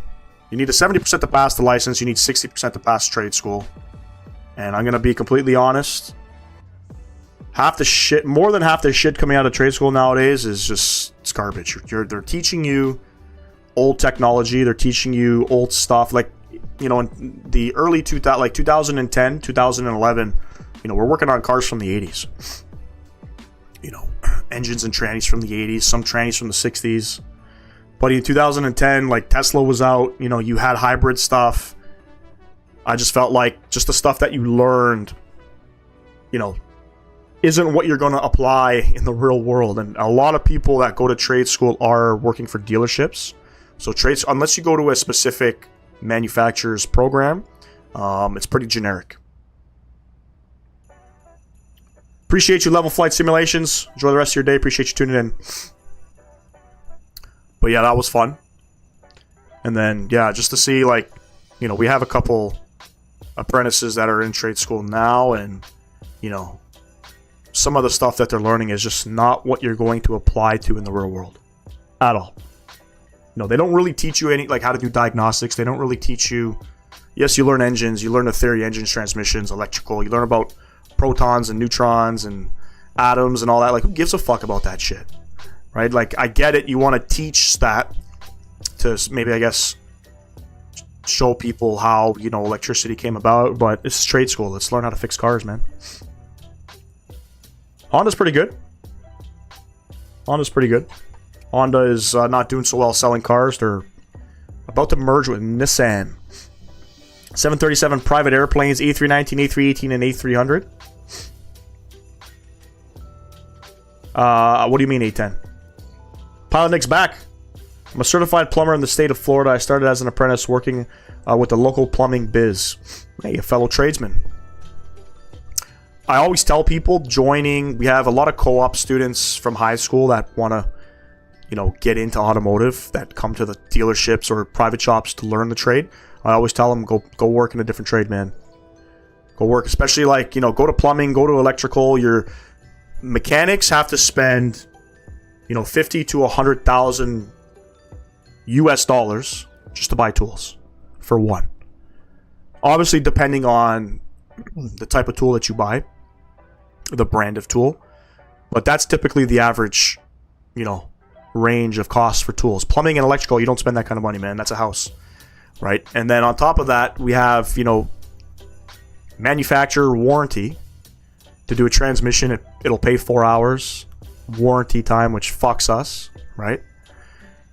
you need a 70% to pass the license. You need 60% to pass trade school. And I'm going to be completely honest. Half the shit, more than half the shit coming out of trade school nowadays is just, it's garbage. They're teaching you old technology. They're teaching you old stuff. Like, you know, in the early 2010, 2011, you know, we're working on cars from the 80s. You know, engines and trannies from the 80s, some trannies from the 60s. But in 2010, like, Tesla was out. You know, you had hybrid stuff. I just felt like just the stuff that you learned, you know, isn't what you're going to apply in the real world. And a lot of people that go to trade school are working for dealerships. So trades, unless you go to a specific manufacturer's program. It's pretty generic. Appreciate you, Level Flight Simulations. Enjoy the rest of your day. Appreciate you tuning in. But yeah, that was fun. And then, yeah, just to see, like, you know, we have a couple apprentices that are in trade school now, and, you know, some of the stuff that they're learning is just not what you're going to apply to in the real world at all. No, they don't really teach you any, like, how to do diagnostics. They don't really teach you. Yes, you learn engines, you learn the theory, engines, transmissions, electrical. You learn about protons and neutrons and atoms and all that. Like, who gives a fuck about that shit? Right? Like, I get it. You want to teach that to maybe, I guess, show people how, you know, electricity came about, but it's trade school. Let's learn how to fix cars, man. Honda's pretty good. Honda is not doing so well selling cars. They're about to merge with Nissan. 737 private airplanes, A319, A318, and A300. What do you mean A10? Pilot Nick's back. I'm a certified plumber in the state of Florida. I started as an apprentice working with the local plumbing biz. Hey, a fellow tradesman. I always tell people joining, we have a lot of co-op students from high school that want to, you know, get into automotive, that come to the dealerships or private shops to learn the trade. I always tell them, go work in a different trade, man. Go work, especially, like, you know, go to plumbing, go to electrical. Your mechanics have to spend, you know, 50 to 100,000 US dollars just to buy tools for one. Obviously, depending on the type of tool that you buy, the brand of tool, but that's typically the average, you know, range of costs for tools. Plumbing and electrical, you don't spend that kind of money, man. That's a house, right? And then on top of that, we have, you know, manufacturer warranty. To do a transmission, it'll pay 4 hours warranty time, which fucks us, right?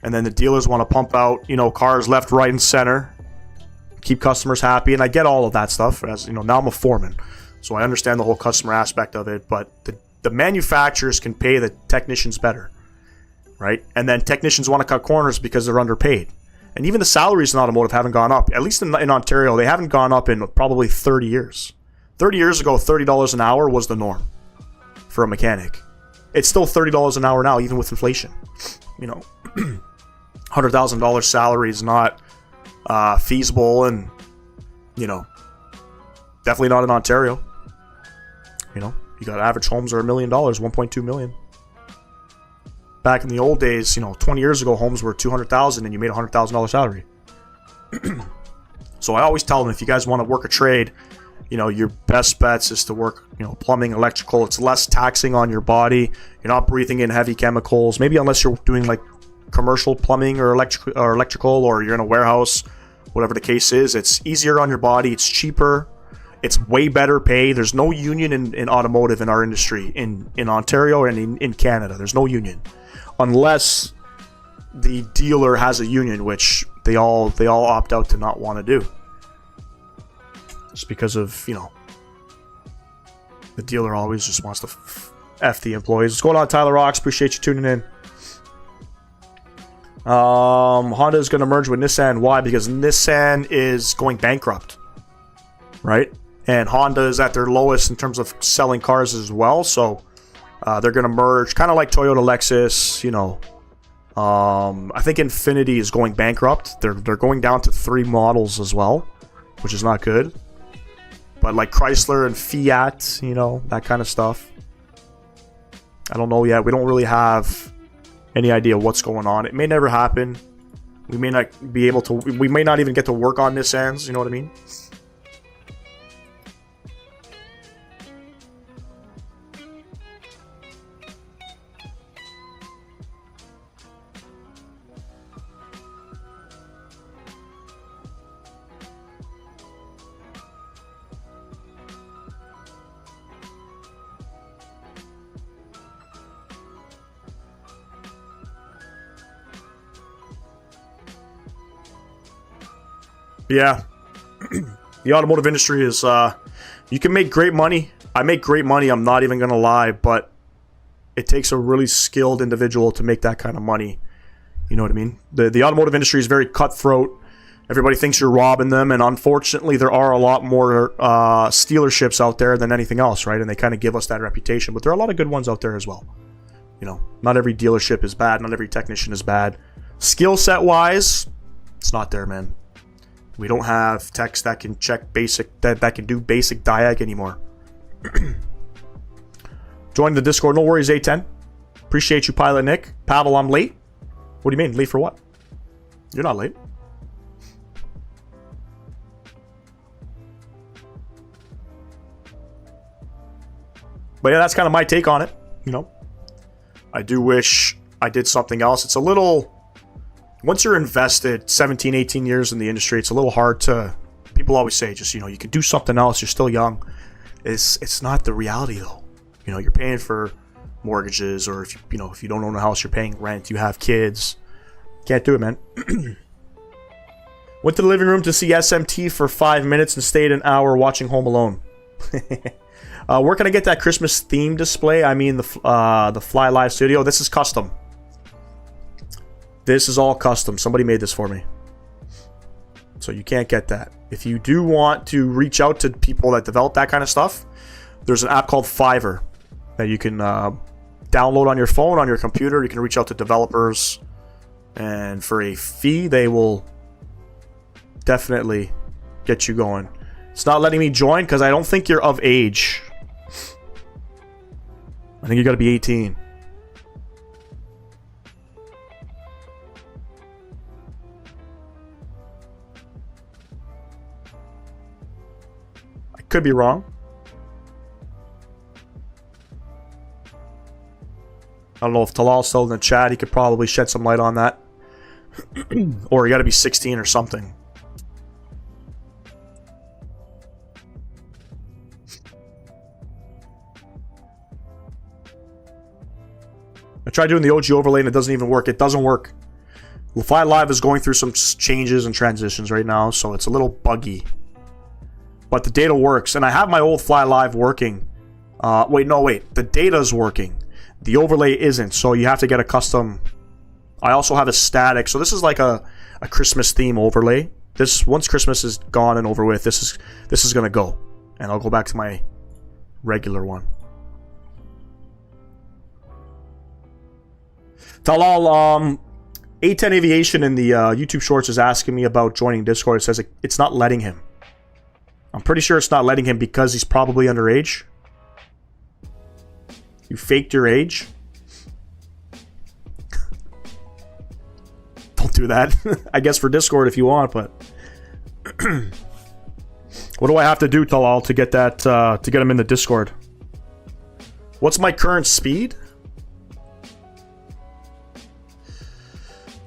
And then the dealers want to pump out, you know, cars left, right, and center, keep customers happy. And I get all of that stuff. As you know, now I'm a foreman, so I understand the whole customer aspect of it. But the manufacturers can pay the technicians better, right? And then technicians want to cut corners because they're underpaid. And even the salaries in automotive haven't gone up. At least in Ontario, they haven't gone up in probably 30 years. 30 years ago, $30 an hour was the norm for a mechanic. It's still $30 an hour now, even with inflation. You know, $100,000 salary is not feasible, and, you know, definitely not in Ontario. You know, you got average homes are $1 million, 1.2 million. Back in the old days, you know, 20 years ago, homes were $200,000 and you made a $100,000 salary. So I always tell them, if you guys want to work a trade, you know, your best bets is to work, you know, plumbing, electrical. It's less taxing on your body. You're not breathing in heavy chemicals. Maybe unless you're doing like commercial plumbing or electrical, or you're in a warehouse, whatever the case is. It's easier on your body. It's cheaper. It's way better pay. There's no union in automotive in our industry in Ontario and in Canada. There's no union unless the dealer has a union, which they all opt out to not want to do. Just because of, you know, the dealer always just wants to F the employees. What's going on, Tyler Rocks? Appreciate you tuning in. Honda is going to merge with Nissan. Why? Because Nissan is going bankrupt, right? And Honda is at their lowest in terms of selling cars as well. So they're going to merge, kind of like Toyota, Lexus. You know, I think Infiniti is going bankrupt. They're going down to 3 models as well, which is not good. But like Chrysler and Fiat, you know, that kind of stuff. I don't know yet. We don't really have any idea what's going on. It may never happen. We may not be able to. We may not even get to work on Nissans. You know what I mean? Yeah, the automotive industry is, you can make great money. I make great money, I'm not even going to lie, but it takes a really skilled individual to make that kind of money. You know what I mean? The automotive industry is very cutthroat. Everybody thinks you're robbing them, and unfortunately, there are a lot more stealerships out there than anything else, right? And they kind of give us that reputation, but there are a lot of good ones out there as well. You know, not every dealership is bad, not every technician is bad. Skill set wise, it's not there, man. We don't have techs that can check basic, that can do basic diag anymore. Join the Discord. No worries, A10. Appreciate you, Pilot Nick. Pavel, I'm late. What do you mean? Late for what? You're not late. But yeah, that's kind of my take on it, you know. I do wish I did something else. It's a little... Once you're invested 17, 18 years in the industry, it's a little hard to... People always say, just, you know, you can do something else. You're still young. It's not the reality, though. You know, you're paying for mortgages, or if you know, if you don't own a house, you're paying rent. You have kids. Can't do it, man. Went to the living room to see SMT for 5 minutes and stayed an hour watching Home Alone. Where can I get that Christmas theme display? I mean the Fly Live Studio. This is custom. This is all custom. Somebody made this for me. So you can't get that. If you do want to reach out to people that develop that kind of stuff, there's an app called Fiverr that you can download on your phone, on your computer. You can reach out to developers, and for a fee, they will definitely get you going. It's not letting me join because I don't think you're of age. I think you got to be 18. I could be wrong. I don't know if Talal's still in the chat. He could probably shed some light on that. Or you got to be 16 or something. I tried doing the OG overlay and it doesn't even work. It doesn't work. Fly Live is going through some changes and transitions right now, so it's a little buggy. But the data works, and I have my old Fly Live working. Wait. The data's working. The overlay isn't, so you have to get a custom... I also have a static, so this is like a Christmas theme overlay. This, once Christmas is gone and over with, this is gonna go. And I'll go back to my regular one. Talal, A10 Aviation in the YouTube Shorts is asking me about joining Discord. It says it's not letting him. I'm pretty sure it's not letting him because he's probably underage. You faked your age. Don't do that. I guess for Discord if you want, but... What do I have to do, Talal, to get that, to get him in the Discord? What's my current speed?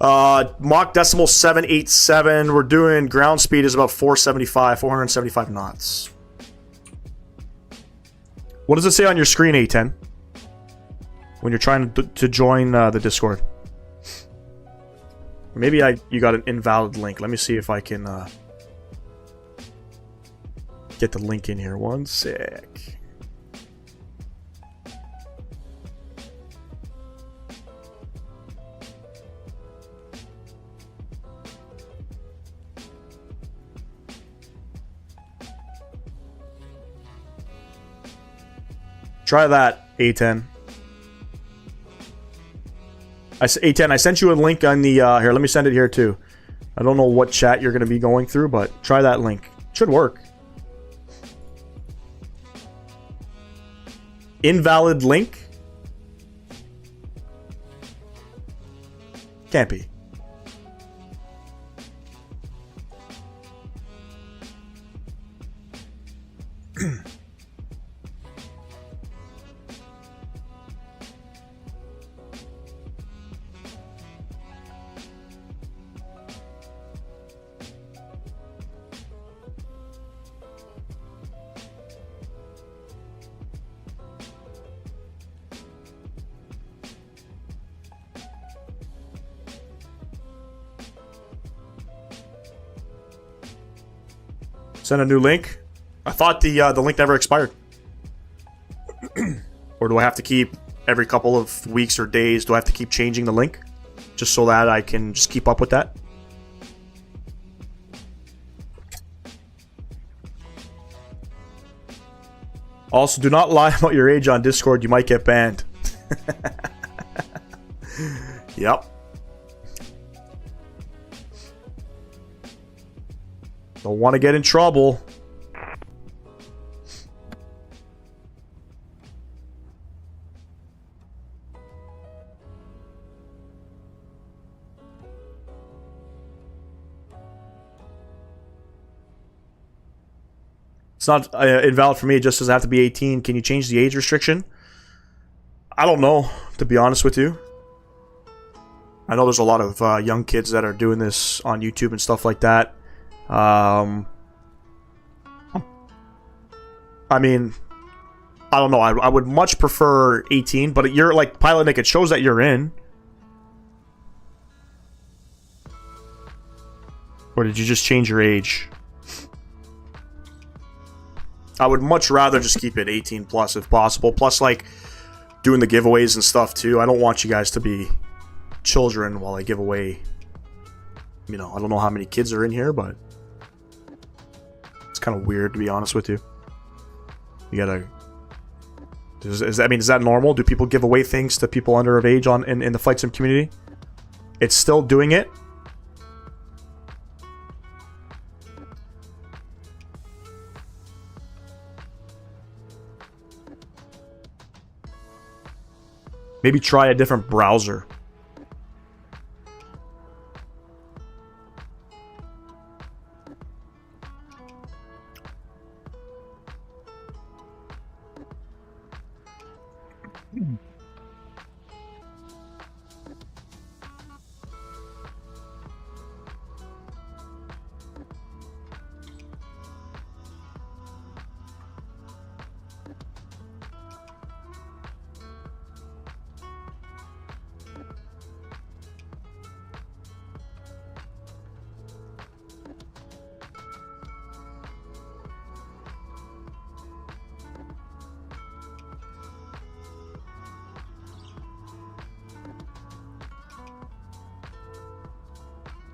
Mach decimal 787. We're doing ground speed is about 475 knots. What does it say on your screen, A10? When you're trying to join the Discord. Maybe you got an invalid link. Let me see if I can get the link in here. One sec. Try that, A10. A10, I sent you a link on the... here, let me send it here too. I don't know what chat you're going to be going through, but try that link. It should work. Invalid link? Can't be. Send a new link. I thought the link never expired. Or do I have to keep every couple of weeks or days? Do I have to keep changing the link just so that I can just keep up with that? Also, do not lie about your age on Discord. You might get banned. Yep. Don't want to get in trouble. It's not invalid for me. It just doesn't have to be 18. Can you change the age restriction? I don't know, to be honest with you. I know there's a lot of young kids that are doing this on YouTube and stuff like that. I mean, I don't know. I would much prefer 18, but you're like Pilot Nick. It shows that you're in. Or did you just change your age? I would much rather just keep it 18 plus if possible. Plus, like, doing the giveaways and stuff too. I don't want you guys to be children while I give away. You know, I don't know how many kids are in here, but it's kind of weird, to be honest with you. You gotta. Is that normal? Do people give away things to people under of age in the flight sim community? It's still doing it. Maybe try a different browser.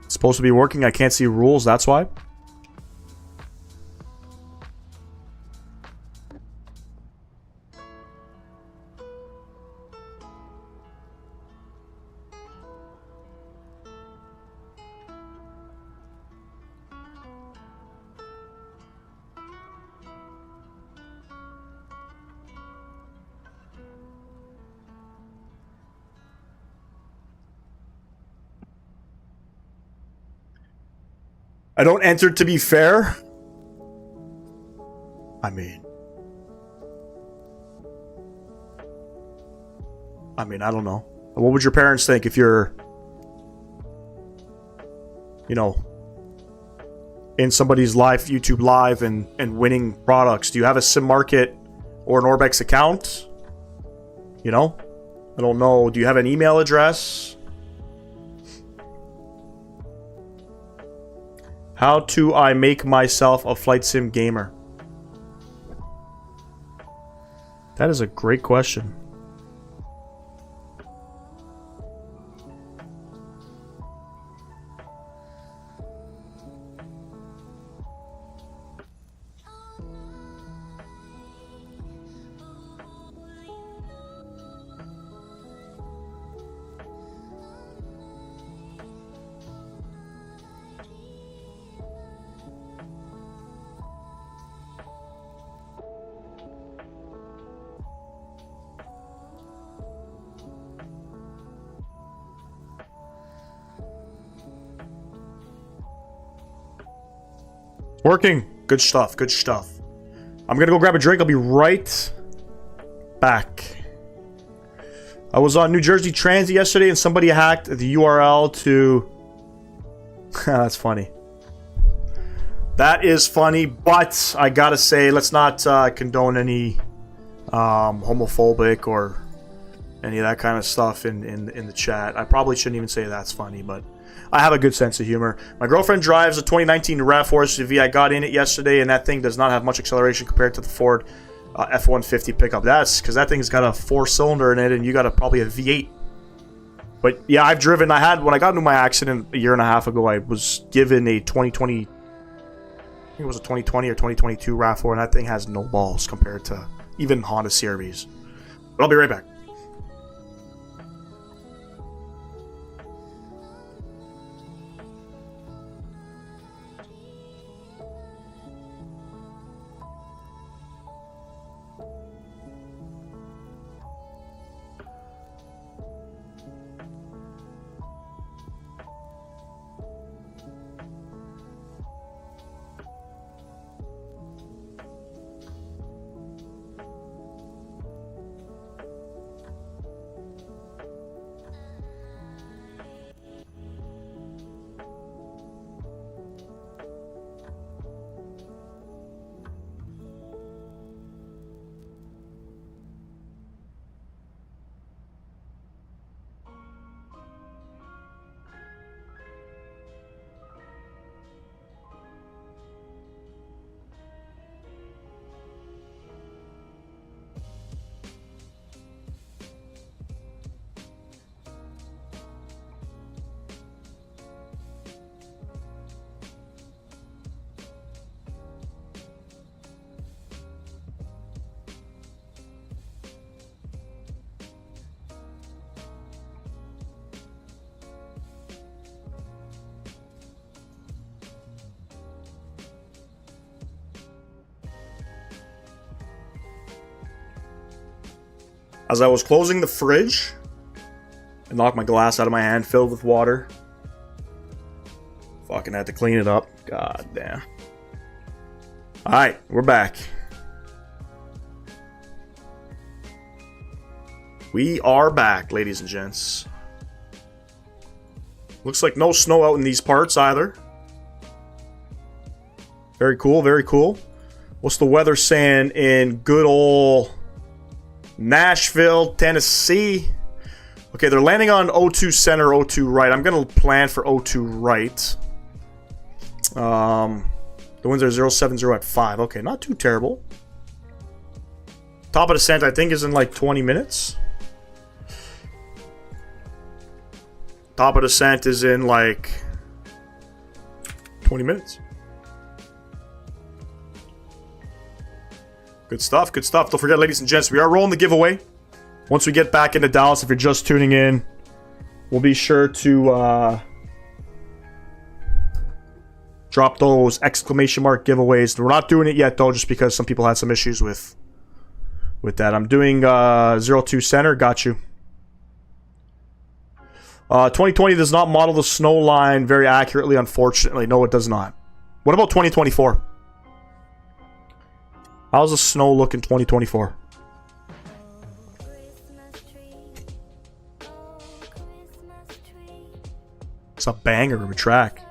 Supposed to be working. I can't see rules. That's why. I don't enter to be fair. I mean, I don't know. What would your parents think if you're, you know, in somebody's live, YouTube live and winning products? Do you have a Sim Market or an Orbex account? You know? I don't know. Do you have an email address? How do I make myself a flight sim gamer? That is a great question. Working. Good stuff. Good stuff. I'm gonna go grab a drink. I'll be right back. I was on New Jersey Transit yesterday and somebody hacked the URL to... That's funny. That is funny, but I gotta say, let's not condone any homophobic or any of that kind of stuff in the chat. I probably shouldn't even say that's funny, but I have a good sense of humor. My girlfriend drives a 2019 RAV4 SUV. I got in it yesterday, and that thing does not have much acceleration compared to the Ford F-150 pickup. That's because that thing's got a 4-cylinder in it, and you got probably a V8. But yeah, I've driven. When I got into my accident a year and a half ago, I was given a 2020. I think it was a 2020 or 2022 RAV4, and that thing has no balls compared to even Honda CRVs. But I'll be right back. As I was closing the fridge, I knocked my glass out of my hand, filled with water. Fucking had to clean it up. God damn. Alright, we're back. We are back, ladies and gents. Looks like no snow out in these parts either. Very cool, very cool. What's the weather saying in good old Nashville, Tennessee? Okay, they're landing on O2 center, O2 right. I'm going to plan for O2 right. The winds are 070 at 5. Okay, not too terrible. Top of descent, I think, is in like 20 minutes. Top of descent is in like 20 minutes. Good stuff, good stuff. Don't forget, ladies and gents, we are rolling the giveaway. Once we get back into Dallas, if you're just tuning in, we'll be sure to drop those exclamation mark giveaways. We're not doing it yet, though, just because some people had some issues with that. I'm doing 02 center. Got you. 2020 does not model the snow line very accurately, unfortunately. No, it does not. What about 2024? How's the snow look in 2024? It's a banger of a track.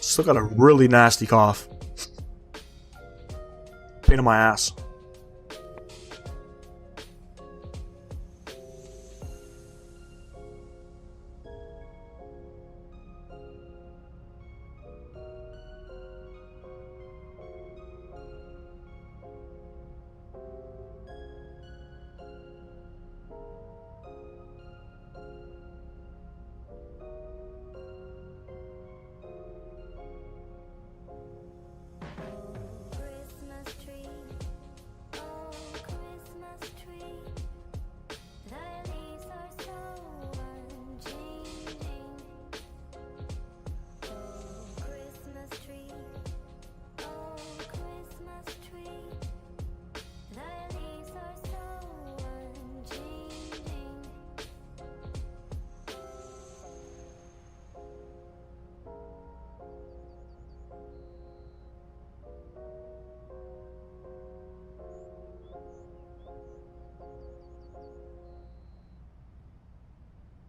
Still got a really nasty cough. Pain in my ass.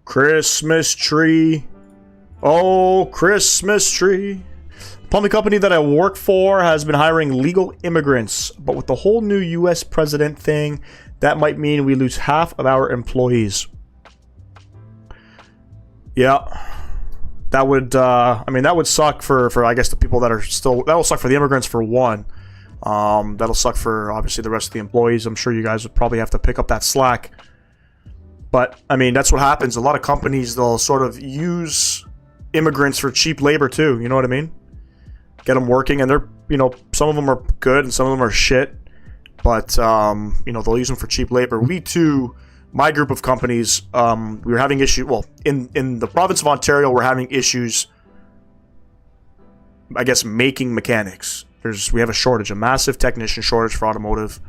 Christmas tree. Oh, Christmas tree. The plumbing company that I work for has been hiring legal immigrants, but with the whole new U.S. president thing, that might mean we lose half of our employees. Yeah. That would, I mean, that would suck for I guess, the people that are still... That'll suck for the immigrants, for one. That'll suck for, obviously, the rest of the employees. I'm sure you guys would probably have to pick up that slack. But, I mean, that's what happens. A lot of companies, they'll sort of use immigrants for cheap labor, too. You know what I mean? Get them working, and they're, you know, some of them are good, and some of them are shit. But, you know, they'll use them for cheap labor. We, too... My group of companies, we were having issues. Well, in the province of Ontario, we're having issues, I guess, making mechanics. We have a shortage, a massive technician shortage for automotive.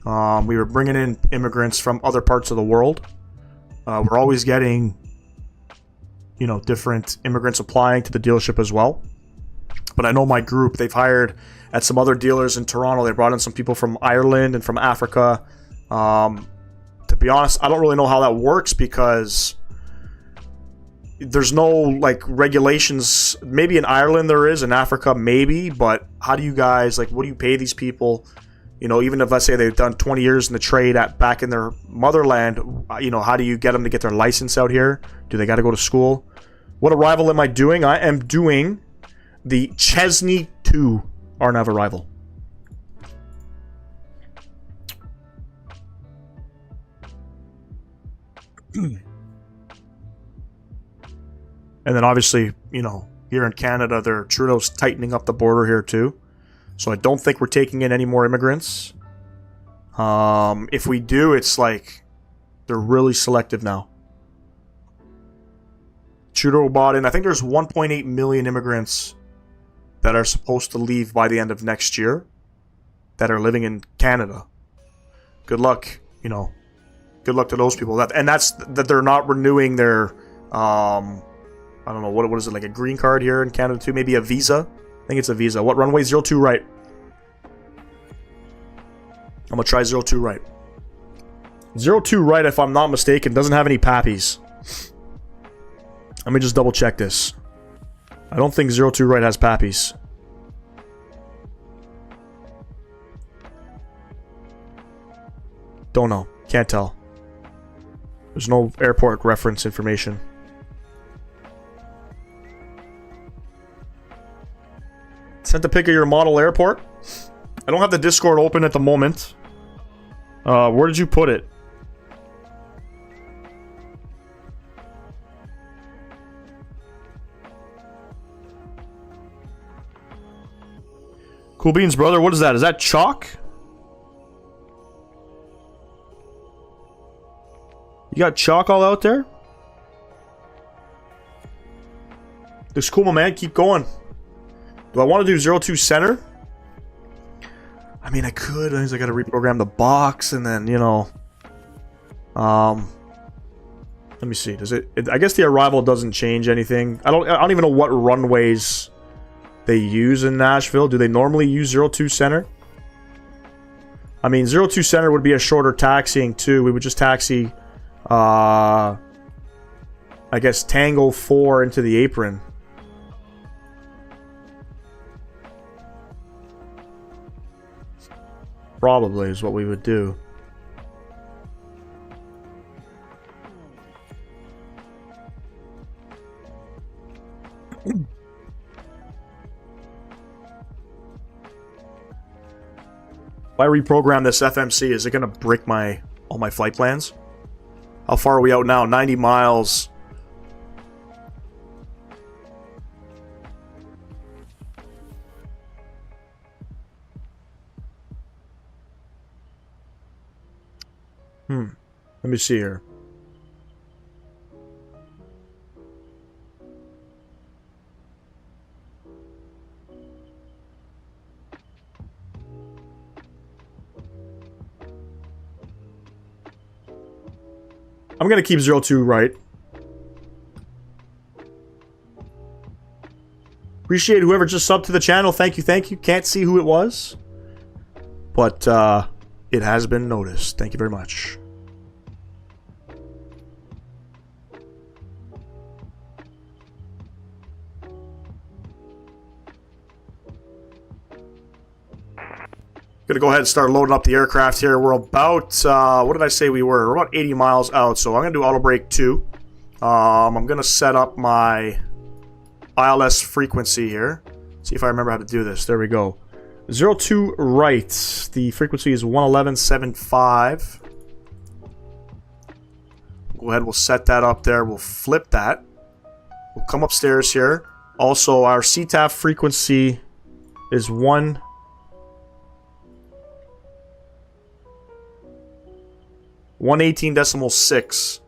We were bringing in immigrants from other parts of the world. We're always getting, you know, different immigrants applying to the dealership as well. But I know my group, they've hired at some other dealers in Toronto. They brought in some people from Ireland and from Africa. To be honest, I don't really know how that works because there's no, like, regulations. Maybe in Ireland there is, in Africa maybe, but how do you guys, like, what do you pay these people? You know, even if, let's say, they've done 20 years in the trade back in their motherland, you know, how do you get them to get their license out here? Do they got to go to school? What arrival am I doing? I am doing the Chesney 2 RNAV arrival. And then obviously, you know, here in Canada, Trudeau's tightening up the border here too. So I don't think we're taking in any more immigrants. If we do, it's like they're really selective now. Trudeau bought in, I think there's 1.8 million immigrants that are supposed to leave by the end of next year that are living in Canada. Good luck, you know. Good luck to those people. That's that they're not renewing their, I don't know, what is it, like a green card here in Canada too? Maybe a visa? I think it's a visa. What runway? 02 right. I'm going to try 02 right. 02 right, if I'm not mistaken, doesn't have any pappies. Let me just double check this. I don't think 02 right has pappies. Don't know. Can't tell. There's no airport reference information. Sent a pic of your model airport. I don't have the Discord open at the moment. Where did you put it? Cool beans, brother. What is that? Is that chalk? You got chalk all out there? Looks cool, my man. Keep going. Do I want to do 02 center? I mean, I could. I gotta reprogram the box and then, you know. Let me see. Does it I guess the arrival doesn't change anything. I don't even know what runways they use in Nashville. Do they normally use 02 center? I mean, 02 center would be a shorter taxiing too. We would just taxi, I guess, Tango 4 into the apron. Probably is what we would do. If I reprogram this FMC, is it going to break all my flight plans? How far are we out now? 90 miles. Let me see here. I'm going to keep 02 right. Appreciate whoever just subbed to the channel. Thank you, thank you. Can't see who it was, but it has been noticed. Thank you very much. Gonna go ahead and start loading up the aircraft here. We're about, what did I say we were? We're about 80 miles out, so I'm gonna do auto brake 2. I'm gonna set up my ILS frequency here. See if I remember how to do this. There we go. 02 right. The frequency is 111.75. Go ahead, we'll set that up there. We'll flip that. We'll come upstairs here. Also, our CTAF frequency is 118.6.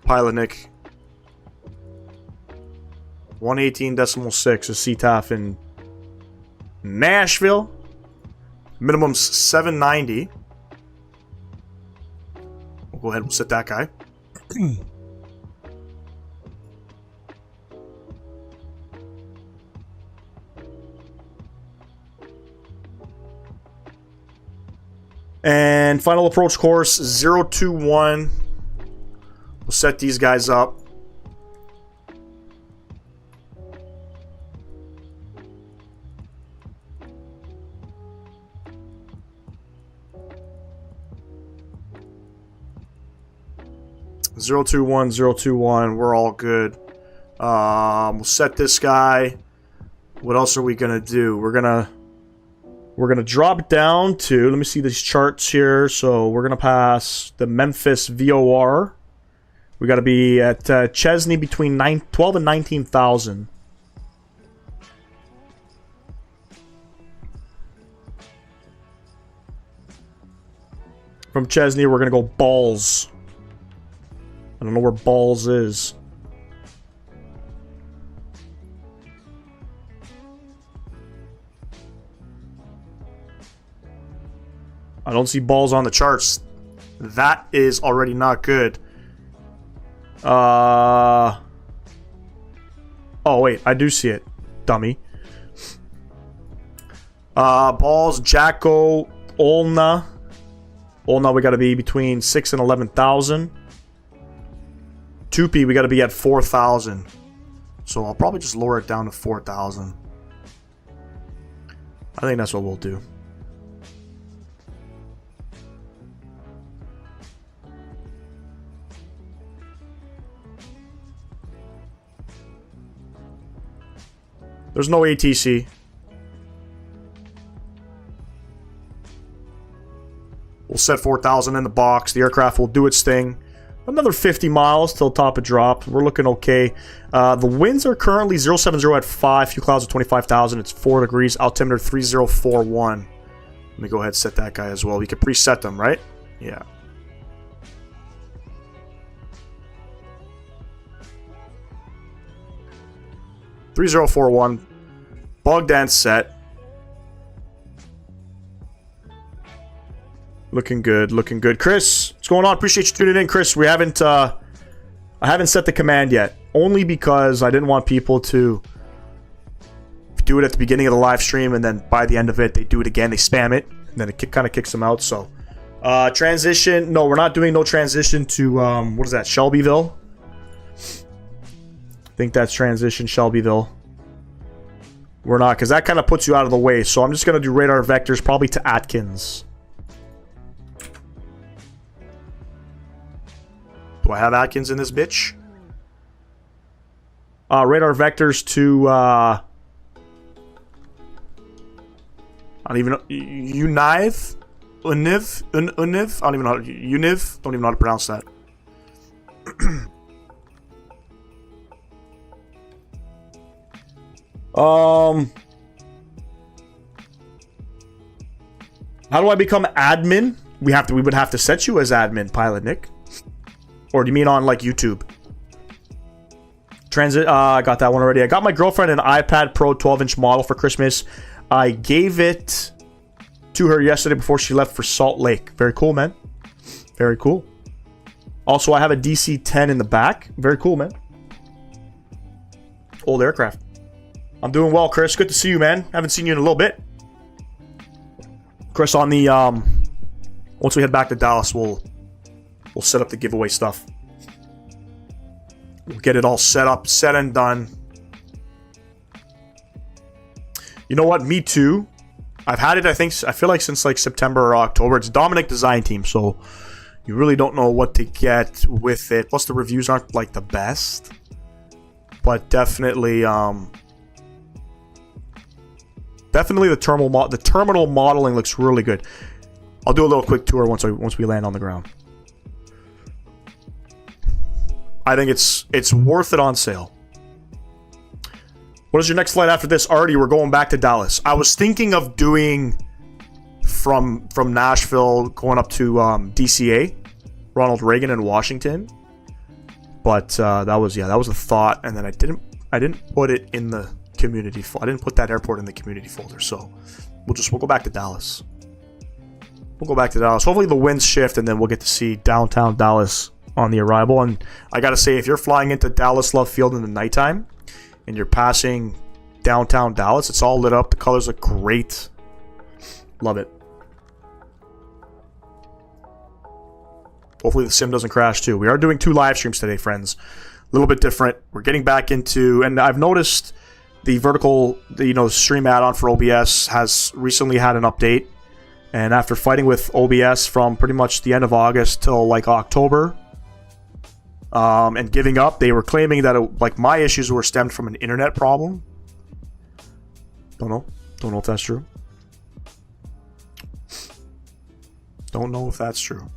Pilot Nick. 118.6 is CTAF in Nashville. Minimum's 790. We'll go ahead and we'll set that guy. And final approach course 021. We'll set these guys up. Zero 021, we're all good. We'll set this guy. What else are we gonna do? We're gonna drop down to, let me see these charts here. So we're gonna pass the Memphis VOR. We gotta be at Chesney between 12 and 19,000. From Chesney, we're gonna go Balls. I don't know where Balls is. I don't see Balls on the charts. That is already not good. Oh wait, I do see it. Dummy. Balls, Jacko, Olna. Olna, we gotta be between 6 and 11,000. Tupi, we got to be at 4,000. So I'll probably just lower it down to 4,000. I think that's what we'll do. There's no ATC. We'll set 4,000 in the box. The aircraft will do its thing. Another 50 miles till top of drop. We're looking okay. The winds are currently 070 at 5. Few clouds at 25,000. It's 4 degrees. Altimeter 3041. Let me go ahead and set that guy as well. We can preset them, right? Yeah. .3041. Bogdan set. Looking good, looking good. Chris, what's going on? Appreciate you tuning in, Chris. We haven't, I haven't set the command yet. Only because I didn't want people to do it at the beginning of the live stream, and then by the end of it, they do it again. They spam it, and then it kind of kicks them out. So, transition. No, we're not doing no transition to, what is that, Shelbyville? I think that's transition Shelbyville. We're not, because that kind of puts you out of the way. So I'm just going to do radar vectors probably to Atkins. Do I have Atkins in this bitch? Radar vectors to, I don't even know, Univ? Univ? Univ? I don't even know, Univ? Don't even know how to pronounce that. How do I become admin? We would have to set you as admin, Pilot Nick. Or do you mean on like YouTube? Transit, I got that one already. I got my girlfriend an iPad Pro 12-inch model for Christmas. I gave it to her yesterday before she left for Salt Lake. Very cool, man. Very cool. Also, I have a DC-10 in the back. Very cool, man. Old aircraft. I'm doing well, Chris. Good to see you, man. Haven't seen you in a little bit. Chris, on the once we head back to Dallas, we'll set up the giveaway stuff. We'll get it all set up, set and done. You know what? Me too. I've had it, I feel like since like September or October. It's Dominic Design Team, so you really don't know what to get with it. Plus the reviews aren't like the best. But definitely definitely the terminal modeling looks really good. I'll do a little quick tour once we land on the ground. I think it's worth it on sale. What is your next flight after this? Already, we're going back to Dallas. I was thinking of doing from Nashville going up to DCA, Ronald Reagan in Washington, but that was a thought, and then I didn't put it in the community. I didn't put that airport in the community folder, so we'll go back to Dallas. We'll go back to Dallas. Hopefully the winds shift, and then we'll get to see downtown Dallas on the arrival. And I gotta say, if you're flying into Dallas Love Field in the nighttime, and you're passing downtown Dallas, it's all lit up. The colors look great. Love it. Hopefully the sim doesn't crash too. We are doing 2 live streams today, friends. A little bit different. We're getting back into, and I've noticed the vertical, stream add-on for OBS has recently had an update. And after fighting with OBS from pretty much the end of August till like October, and giving up, they were claiming that my issues were stemmed from an internet problem. Don't know if that's true. Don't know if that's true.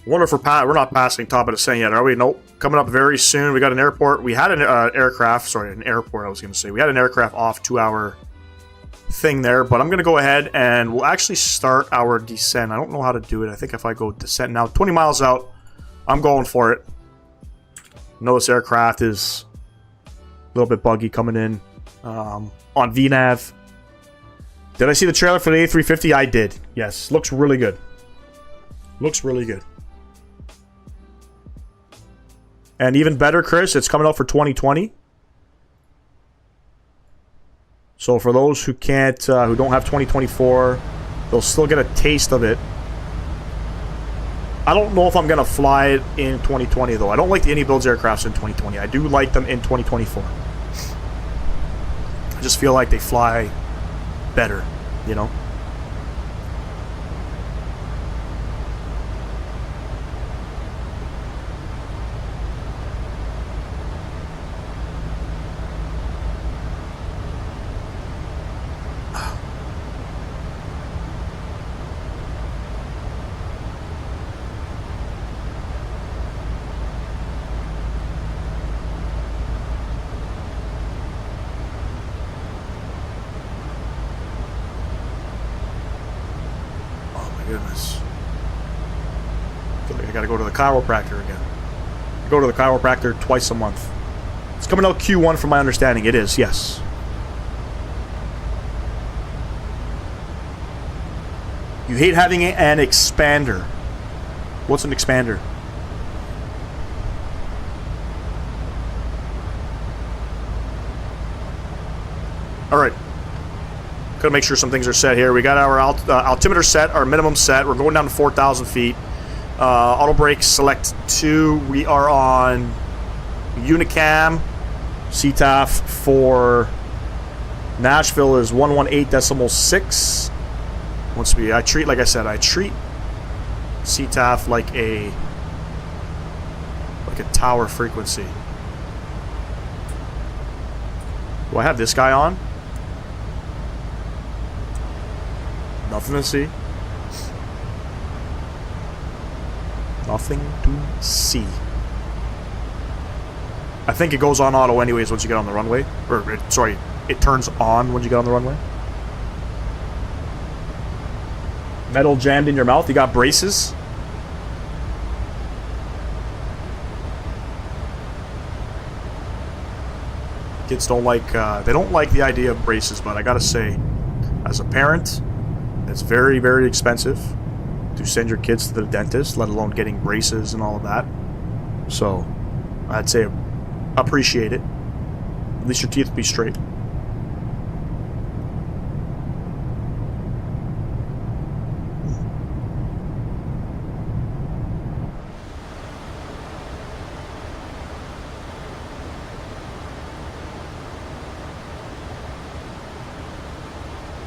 Wonder if we're not passing top of the Seine yet, are we? Nope. Coming up very soon. We got an airport. We had an aircraft. Sorry, an airport. I was going to say we had an aircraft off 2-hour thing there, but I'm going to go ahead and we'll actually start our descent. I don't know how to do it. I think if I go descent now, 20 miles out, I'm going for it. I know this aircraft is a little bit buggy coming in on VNAV. Did I see the trailer for the A350? I did. Yes, looks really good. Looks really good. And even better, Chris, it's coming out for 2020. So for those who can't, who don't have 2024, they'll still get a taste of it. I don't know if I'm gonna fly it in 2020 though. I don't like the Any Builds aircrafts in 2020. I do like them in 2024. I just feel like they fly better, you know. Goodness. I feel like I gotta go to the chiropractor again. I go to the chiropractor twice a month. It's coming out Q1 from my understanding. It is, yes. You hate having an expander. What's an expander? Alright. Gotta make sure some things are set here. We got our altimeter set, our minimum set. We're going down to 4,000 feet. Auto brake select 2. We are on Unicam. CTAF for Nashville is 118.6. Like I said, I treat CTAF like a tower frequency. Do I have this guy on? Nothing to see. Nothing to see. I think it goes on auto anyways once you get on the runway. Or, sorry, it turns on when you get on the runway. Metal jammed in your mouth. You got braces. Kids don't like, they don't like the idea of braces, but I gotta say, as a parent, it's very, very expensive to send your kids to the dentist, let alone getting braces and all of that. So, I'd say appreciate it. At least your teeth will be straight.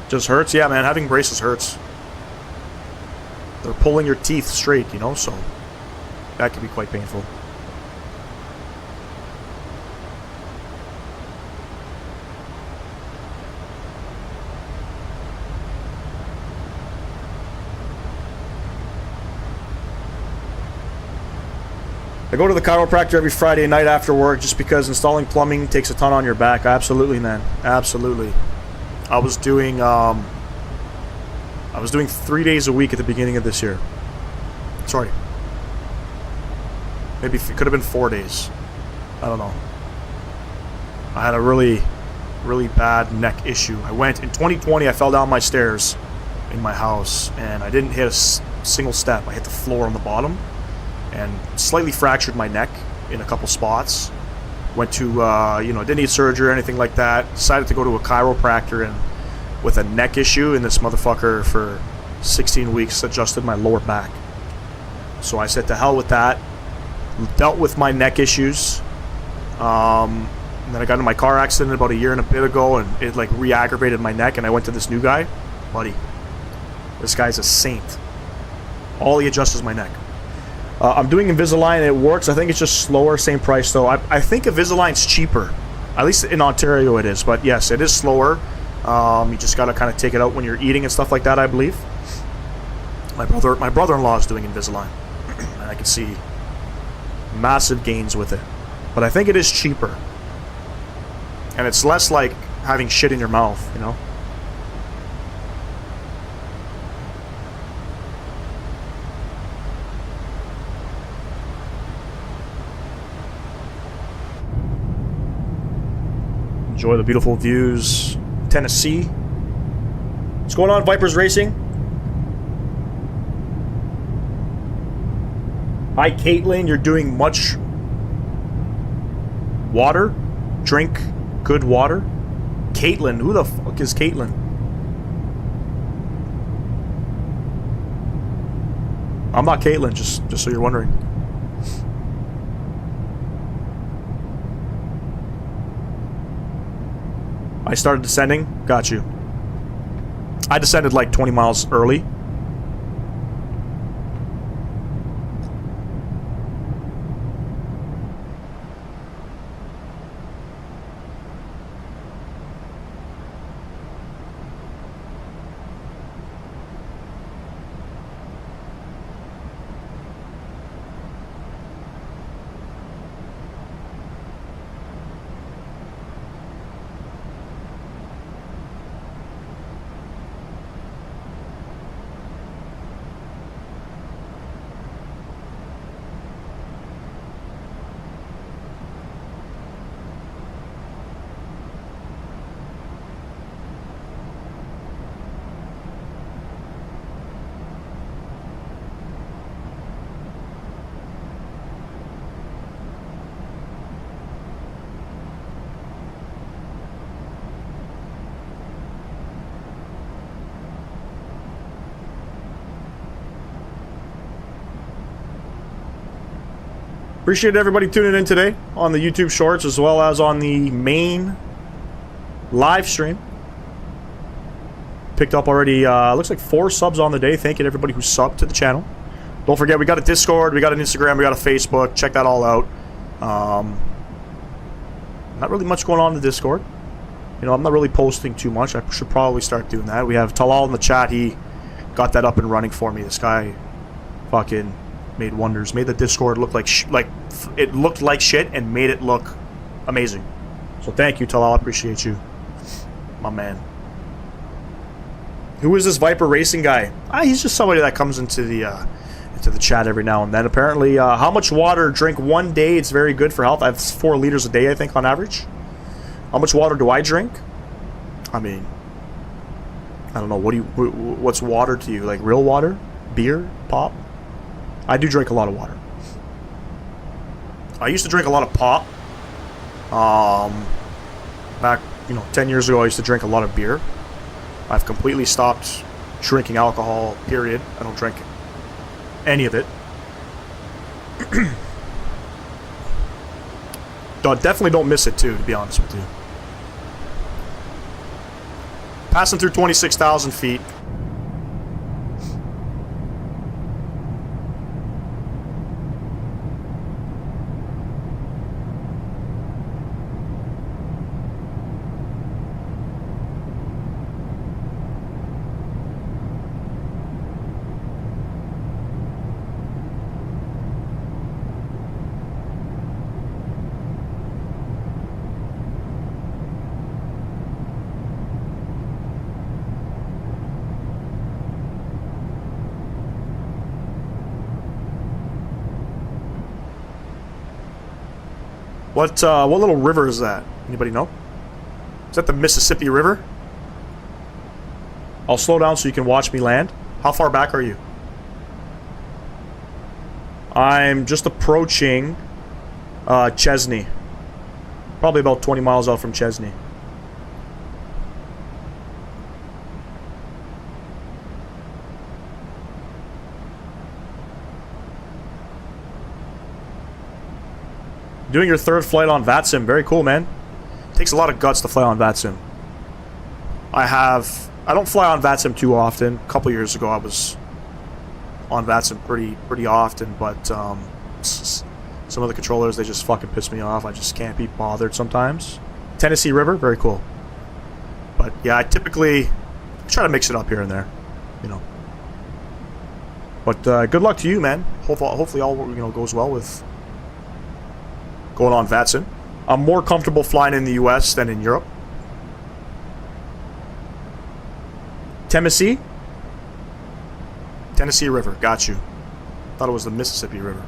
Just hurts? Yeah, man, having braces hurts. They're pulling your teeth straight, you know, so that can be quite painful. I go to the chiropractor every Friday night after work just because installing plumbing takes a ton on your back. Absolutely, man. Absolutely. I was doing 3 days a week at the beginning of this year. Sorry. Maybe it could have been 4 days. I don't know. I had a really, really bad neck issue. I went in 2020. I fell down my stairs in my house, and I didn't hit a single step. I hit the floor on the bottom, and slightly fractured my neck in a couple spots. Went to, didn't need surgery or anything like that. Decided to go to a chiropractor, and with a neck issue, and this motherfucker for 16 weeks adjusted my lower back. So I said to hell with that. Dealt with my neck issues. And then I got in my car accident about a year and a bit ago, and it like re-aggravated my neck, and I went to this new guy. Buddy, this guy's a saint. All he adjusts is my neck. I'm doing Invisalign, and it works. I think it's just slower, same price though. I think Invisalign's cheaper. At least in Ontario it is, but yes, it is slower. You just gotta kind of take it out when you're eating and stuff like that, I believe. My brother-in-law is doing Invisalign, and I can see massive gains with it. But I think it is cheaper, and it's less like having shit in your mouth, you know. Enjoy the beautiful views. Tennessee. What's going on, Vipers Racing? Hi, Caitlin. You're doing much water? Drink good water? Caitlin? Who the fuck is Caitlin? I'm not Caitlin, just so you're wondering. I started descending. Got you. I descended like 20 miles early. Appreciate everybody tuning in today on the YouTube Shorts as well as on the main live stream. Picked up already, looks like 4 subs on the day. Thank you to everybody who subbed to the channel. Don't forget, we got a Discord, we got an Instagram, we got a Facebook. Check that all out. Not really much going on in the Discord. You know, I'm not really posting too much. I should probably start doing that. We have Talal in the chat. He got that up and running for me. This guy fucking made wonders. Made the Discord look like it looked like shit and made it look amazing. So thank you, Talal. I appreciate you, my man. Who is this Viper Racing guy? He's just somebody that comes into the chat every now and then. Apparently, how much water drink one day? It's very good for health. I have 4 liters a day, I think, on average. How much water do I drink? I mean, I don't know. What's water to you? Like real water? Beer? Pop? I do drink a lot of water. I used to drink a lot of pop. Back, 10 years ago, I used to drink a lot of beer. I've completely stopped drinking alcohol, period. I don't drink any of it. Definitely don't miss it, too, to be honest with you. Passing through 26,000 feet. What little river is that? Anybody know? Is that the Mississippi River? I'll slow down so you can watch me land. How far back are you? I'm just approaching Chesney. Probably about 20 miles out from Chesney. Doing your 3rd flight on VATSIM. Very cool, man. Takes a lot of guts to fly on VATSIM. I don't fly on VATSIM too often. A couple years ago I was on VATSIM pretty often, but some of the controllers, they just fucking piss me off. I just can't be bothered sometimes. Tennessee River, very cool. But yeah, I typically try to mix it up here and there, But good luck to you, man. Hopefully all goes well with going on VATSIM. I'm more comfortable flying in the US than in Europe. Tennessee River, got you. Thought it was the Mississippi River.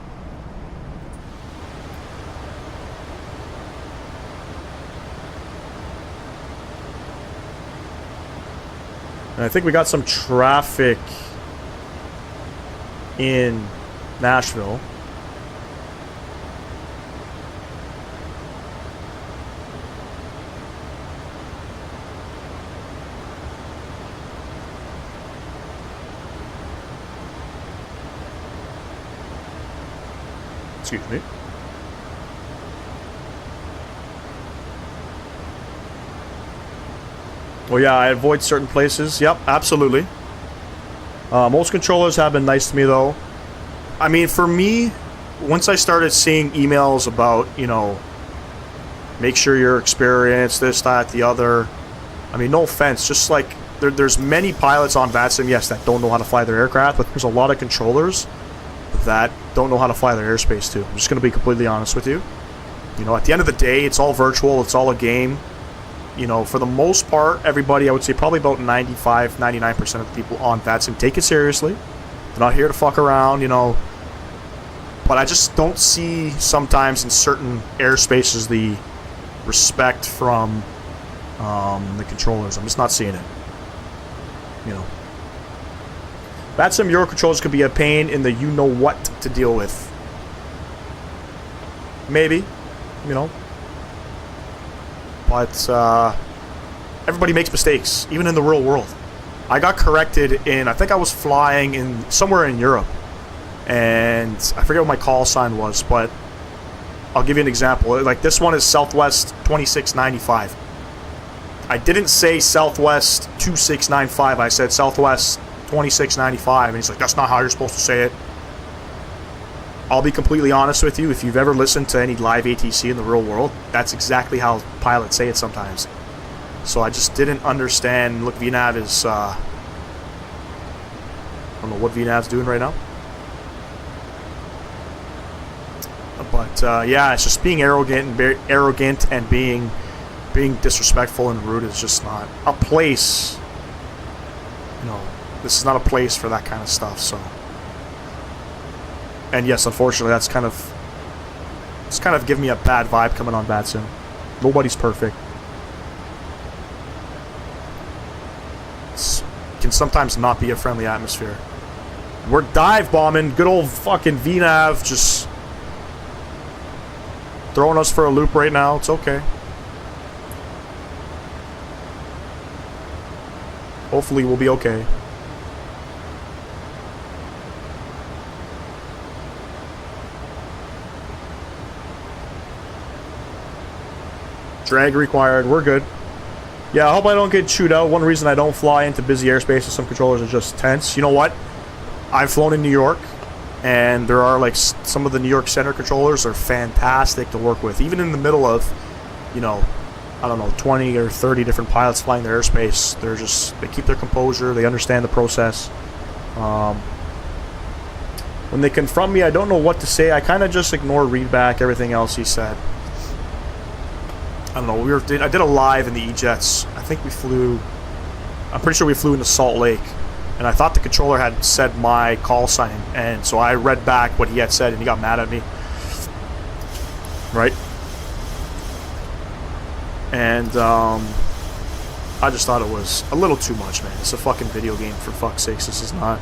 And I think we got some traffic in Nashville. Excuse me. Oh yeah, I avoid certain places. Yep, absolutely. Most controllers have been nice to me, though. I mean, for me, once I started seeing emails about, make sure you're experienced, this, that, the other. I mean, no offense, just like, there's many pilots on VATSIM, yes, that don't know how to fly their aircraft, but there's a lot of controllers that don't know how to fly their airspace too. I'm just going to be completely honest with you. At the end of the day, it's all virtual, it's all a game. For the most part, everybody, I would say probably about 95, 99% of the people on VATSIM take it seriously. They're not here to fuck around, But I just don't see sometimes in certain airspaces the respect from the controllers. I'm just not seeing it. VATSIM Euro controllers could be a pain in the you-know-what to deal with. Maybe, But everybody makes mistakes, even in the real world. I got corrected I think I was flying somewhere in Europe. And I forget what my call sign was, but I'll give you an example. Like, this one is Southwest 2695. I didn't say Southwest 2695. I said Southwest 2695, and he's like, that's not how you're supposed to say it. I'll be completely honest with you. If you've ever listened to any live ATC in the real world, that's exactly how pilots say it sometimes. So I just didn't understand. Look, VNAV is, I don't know what VNAV's doing right now. But yeah, it's just being arrogant and being disrespectful and rude is just not a place. You know, this is not a place for that kind of stuff. So, and yes, unfortunately, it's kind of giving me a bad vibe coming on VATSIM. Nobody's perfect. It can sometimes not be a friendly atmosphere. We're dive bombing. Good old fucking VNav just throwing us for a loop right now. It's okay. Hopefully we'll be okay. Drag required. We're good. Yeah, I hope I don't get chewed out. One reason I don't fly into busy airspace is some controllers are just tense. You know what? I've flown in New York, and there are like some of the New York Center controllers are fantastic to work with. Even in the middle of, you know, I don't know, 20 or 30 different pilots flying their airspace, they keep their composure, they understand the process. When they confront me, I don't know what to say. I kind of just ignore, read back everything else he said. I don't know, I did a live in the E-Jets. I think I'm pretty sure we flew into Salt Lake. And I thought the controller had said my call sign. And so I read back what he had said and he got mad at me. Right? And I just thought it was a little too much, man. It's a fucking video game, for fuck's sakes. This is not...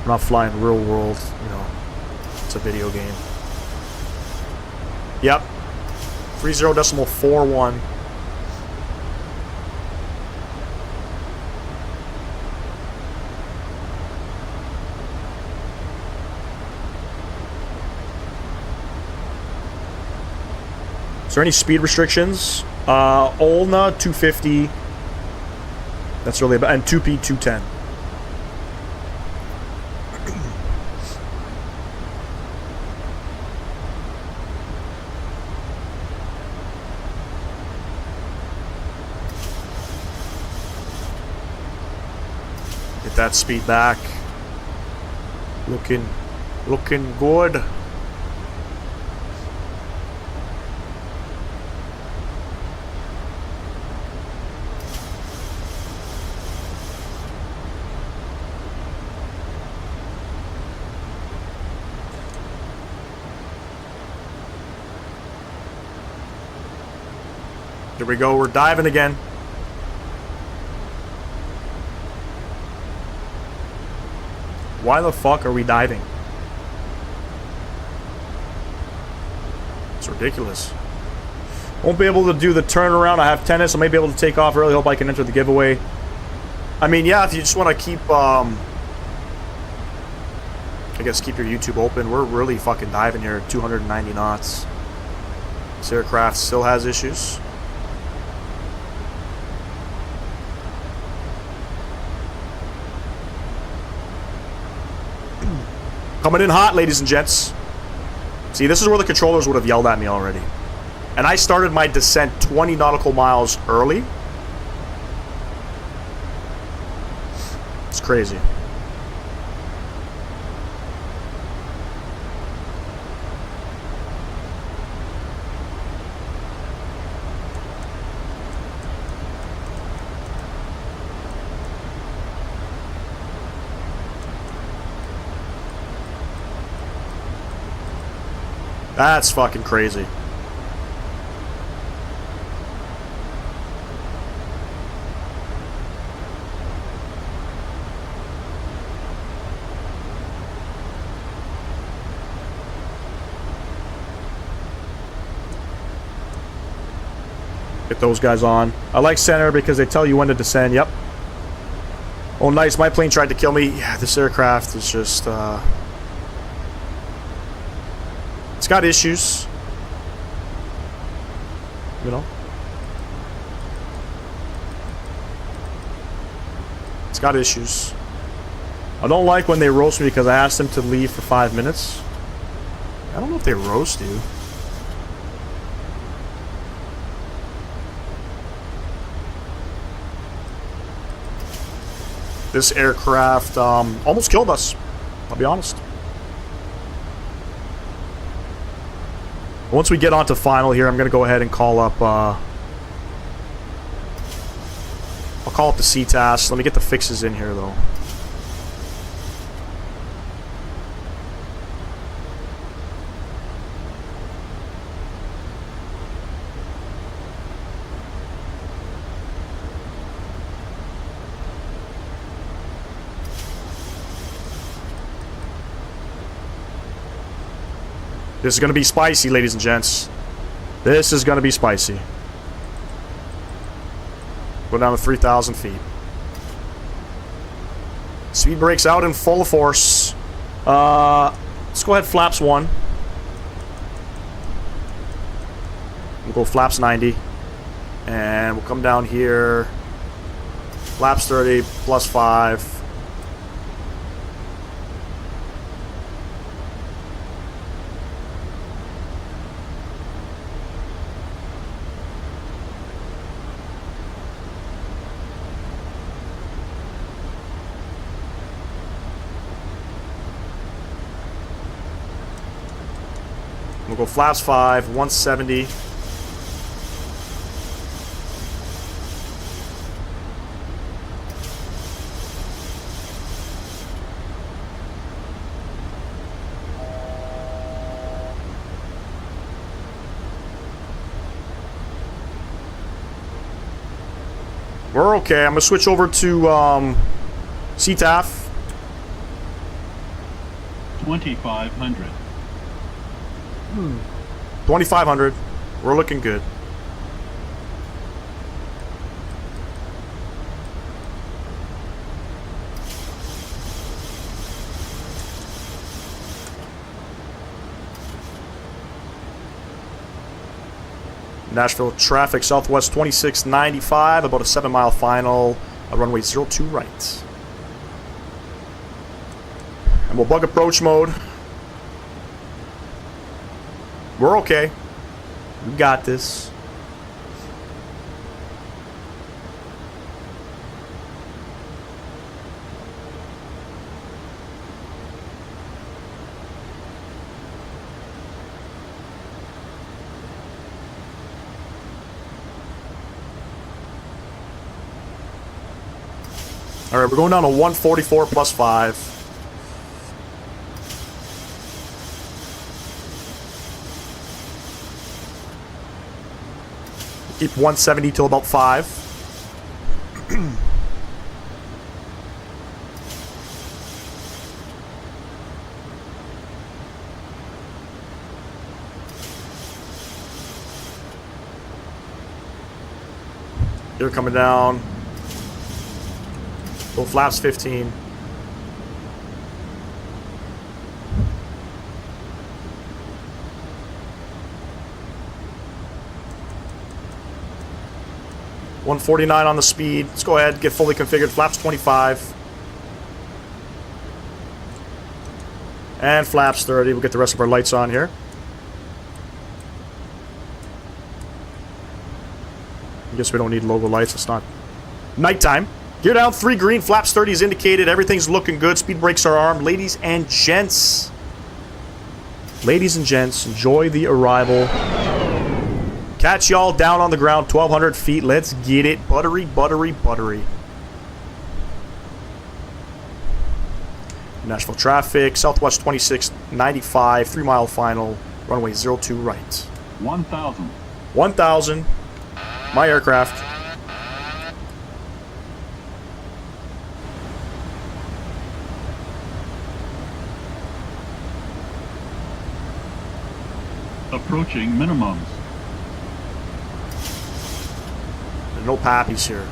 I'm not flying real world, you know. It's a video game. Yep. 30.41. Is there any speed restrictions? Olna 250. That's really about, and 2P 210. Get that speed back. Looking good. Here we go, we're diving again. Why the fuck are we diving? It's ridiculous. Won't be able to do the turnaround. I have tennis. I may be able to take off early. Hope I can enter the giveaway. I mean, yeah, if you just want to keep, I guess keep your YouTube open. We're really fucking diving here at 290 knots. This aircraft still has issues. Coming in hot, ladies and gents. See, this is where the controllers would have yelled at me already. And I started my descent 20 nautical miles early. It's crazy. That's fucking crazy. Get those guys on. I like center because they tell you when to descend. Yep. Oh, nice. My plane tried to kill me. Yeah, this aircraft is just... It's got issues, you know. It's got issues. I don't like when they roast me because I asked them to leave for 5 minutes. I don't know if they roast you. This aircraft almost killed us, I'll be honest. Once we get onto final here, I'm going to go ahead and call up, I'll call up the CTAS. Let me get the fixes in here, though. This is going to be spicy, ladies and gents. This is going to be spicy. Go down to 3,000 feet. Speed brakes out in full force. Let's go ahead, flaps 1. We'll go flaps 90. And we'll come down here. Flaps 30, plus 5. We'll go flaps 5, 170. We're okay. I'm going to switch over to CTAF. 2,500. 2,500. We're looking good. Nashville traffic, southwest 2695, about a 7-mile final, runway 02 right. And we'll bug approach mode. We're okay. We got this. All right, we're going down to 144 plus 5. Keep 170 till about 5. They're coming down. Go flaps 15. $149 on the speed. Let's go ahead, get fully configured. Flaps 25. And flaps 30. We'll get the rest of our lights on here. I guess we don't need logo lights. It's not nighttime. Gear down, 3 green. Flaps 30 is indicated. Everything's looking good. Speed brakes are armed. Ladies and gents. Ladies and gents, enjoy the arrival. Catch y'all down on the ground, 1,200 feet. Let's get it. Buttery, buttery, buttery. Nashville traffic, southwest 2695, 3-mile final, runway 02 right. 1,000. 1,000. My aircraft. Approaching minimums. There's no pappies here.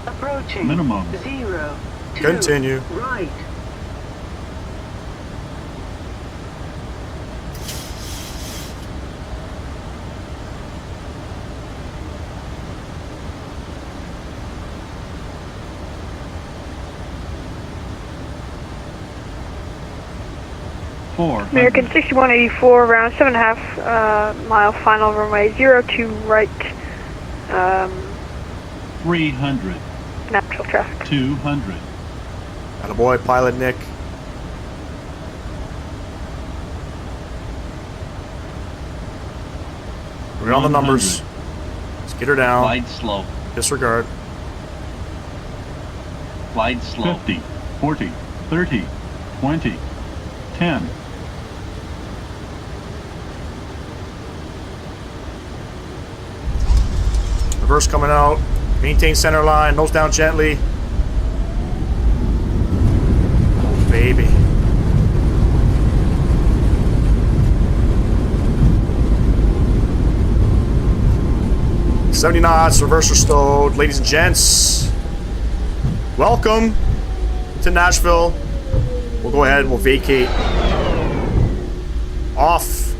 Approaching. Minimum. 0, 2, Continue. right. American 6184, around 7.5 mile final, runway 02 right. 300. Nashville traffic. 200. Attaboy, Pilot Nick. We're on the numbers. 100. Let's get her down. Glide slow. Disregard. Glide slow. 50, 40, 30, 20, 10. Reverse coming out. Maintain center line. Nose down gently. Oh, baby. $70 knots. Reverser stowed. Ladies and gents, welcome to Nashville. We'll go ahead and we'll vacate off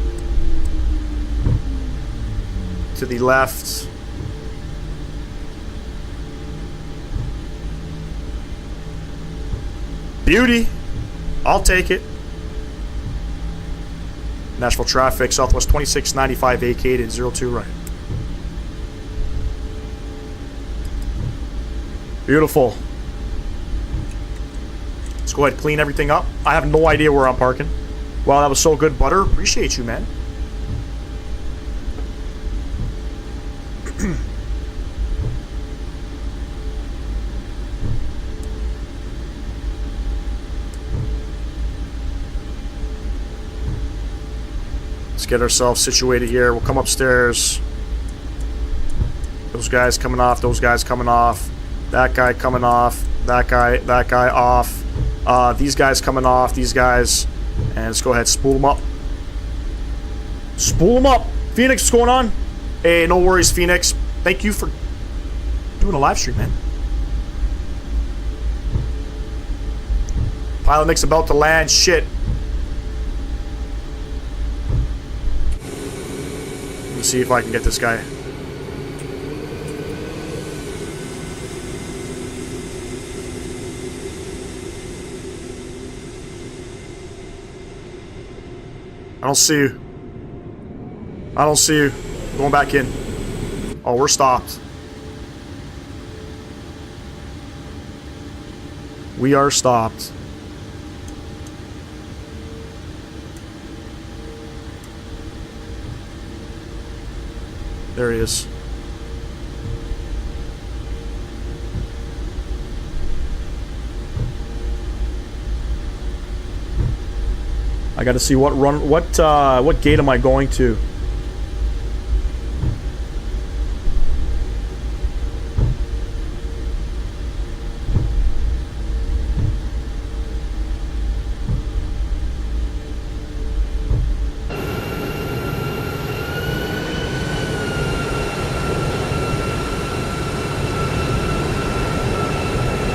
to the left. Beauty. I'll take it. Nashville traffic, Southwest 2695 vacated, 02 right. Beautiful. Let's go ahead and clean everything up. I have no idea where I'm parking. Wow, that was so good, Butter. Appreciate you, man. Let's get ourselves situated here. We'll come upstairs. Those guys coming off. Those guys coming off. That guy coming off. That guy off. These guys coming off. These guys. And let's go ahead and spool them up. Spool them up. Phoenix, what's going on? Hey, no worries, Phoenix. Thank you for doing a live stream, man. Pilot Nick's about to land. Shit. Let's see if I can get this guy. I don't see you. I don't see you. I'm going back in. Oh, we're stopped. We are stopped. There he is. I got to see what run, what gate am I going to?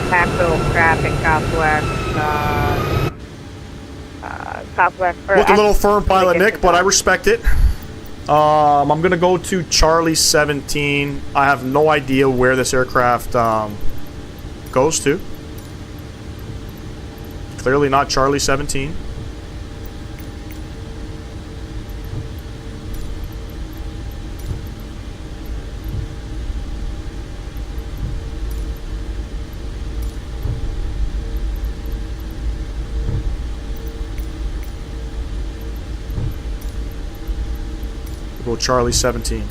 Nashville traffic, southwest, southwest. Look a little firm, Pilot Nick, but I respect it. I'm gonna go to Charlie 17. I have no idea where this aircraft goes to. Clearly not Charlie 17. Go Charlie 17.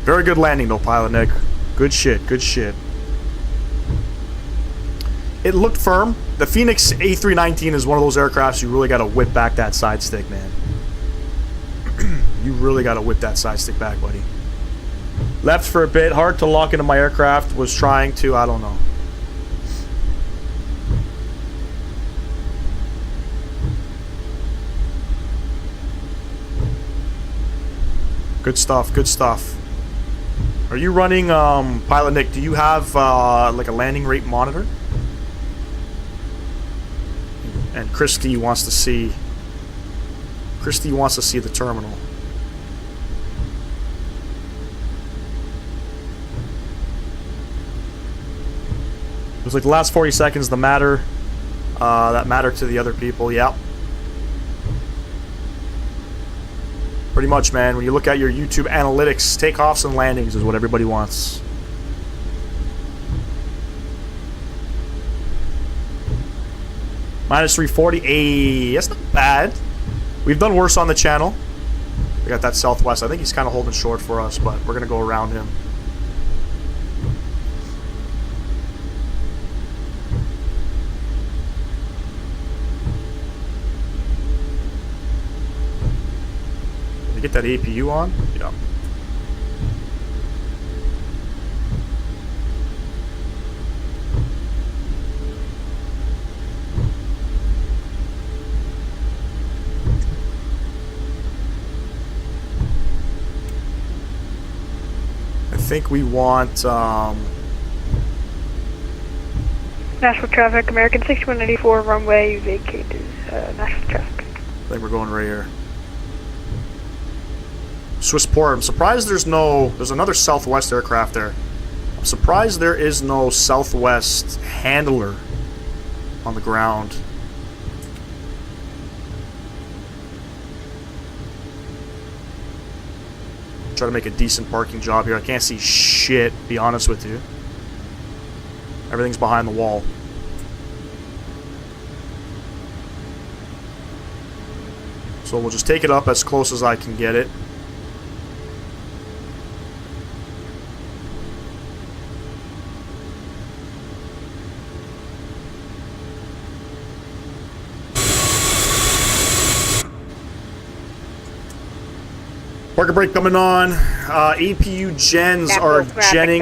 Very good landing though, Pilot Nick. Good shit, good shit. It looked firm. The Phoenix A319 is one of those aircrafts you really gotta whip back that side stick, man. You really gotta whip that side stick back, buddy. Left for a bit, hard to lock into my aircraft, was trying to, I don't know. Good stuff, good stuff. Are you running, Pilot Nick, do you have like a landing rate monitor? And Christy wants to see the terminal. It was like the last 40 seconds that matter to the other people. Yep. Pretty much, man. When you look at your YouTube analytics, takeoffs and landings is what everybody wants. Minus 340. Hey, that's not bad. We've done worse on the channel. We got that Southwest. I think he's kind of holding short for us, but we're going to go around him. Did you get that APU on? Yeah. I think we want Nashville traffic, American 6184, runway vacated, Nashville traffic. I think we're going right here. Swissport. I'm surprised there's another Southwest aircraft there. I'm surprised there is no Southwest handler on the ground. Try to make a decent parking job here. I can't see shit, to be honest with you. Everything's behind the wall. So we'll just take it up as close as I can get it. Parker brake coming on. APU gens are genning.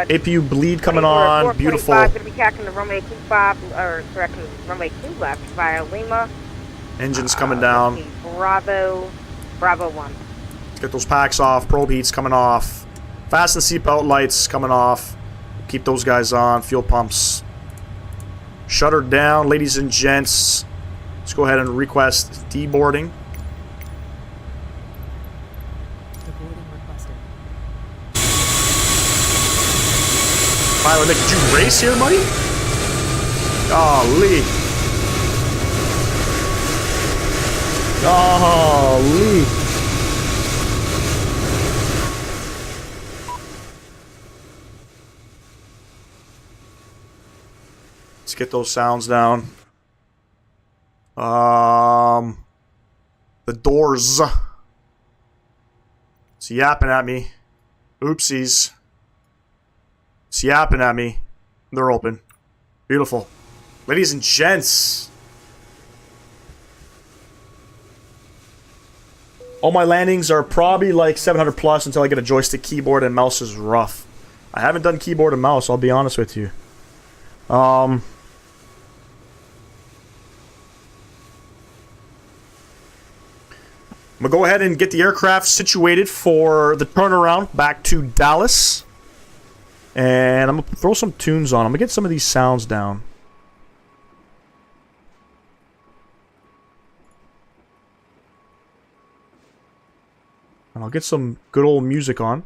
APU bleed coming on. Beautiful. Going to be tracking the runway 25, or correctly, runway 2 left via Lima. Engines coming down. Bravo 1. Let's get those packs off. Probe heats coming off. Fasten seatbelt lights coming off. Keep those guys on. Fuel pumps. Shutter down, ladies and gents. Let's go ahead and request deboarding. Pilot Nick, did you race here, buddy? Golly. Golly. Let's get those sounds down. The doors. It's yapping at me. Oopsies. It's yapping at me. They're open. Beautiful. Ladies and gents. All my landings are probably like 700 plus until I get a joystick, keyboard, and mouse is rough. I haven't done keyboard and mouse, I'll be honest with you. I'm gonna go ahead and get the aircraft situated for the turnaround back to Dallas. And I'm gonna throw some tunes on. I'm gonna get some of these sounds down. And I'll get some good old music on.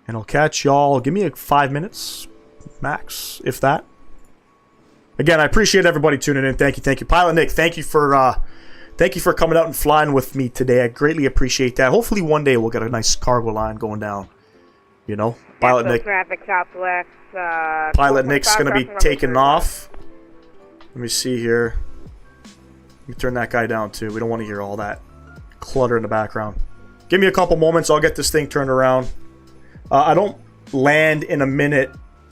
And I'll catch y'all. Give me like 5 minutes max, if that. Again, I appreciate everybody tuning in. Thank you. Pilot Nick, thank you for coming out and flying with me today. I greatly appreciate that. Hopefully one day we'll get a nice cargo line going down. You know, Pilot Nick. Traffic Southwest. Pilot Nick's gonna be taking off. Let me see here. Let me turn that guy down too. We don't want to hear all that clutter in the background. Give me a couple moments. I'll get this thing turned around. I don't land in a minute.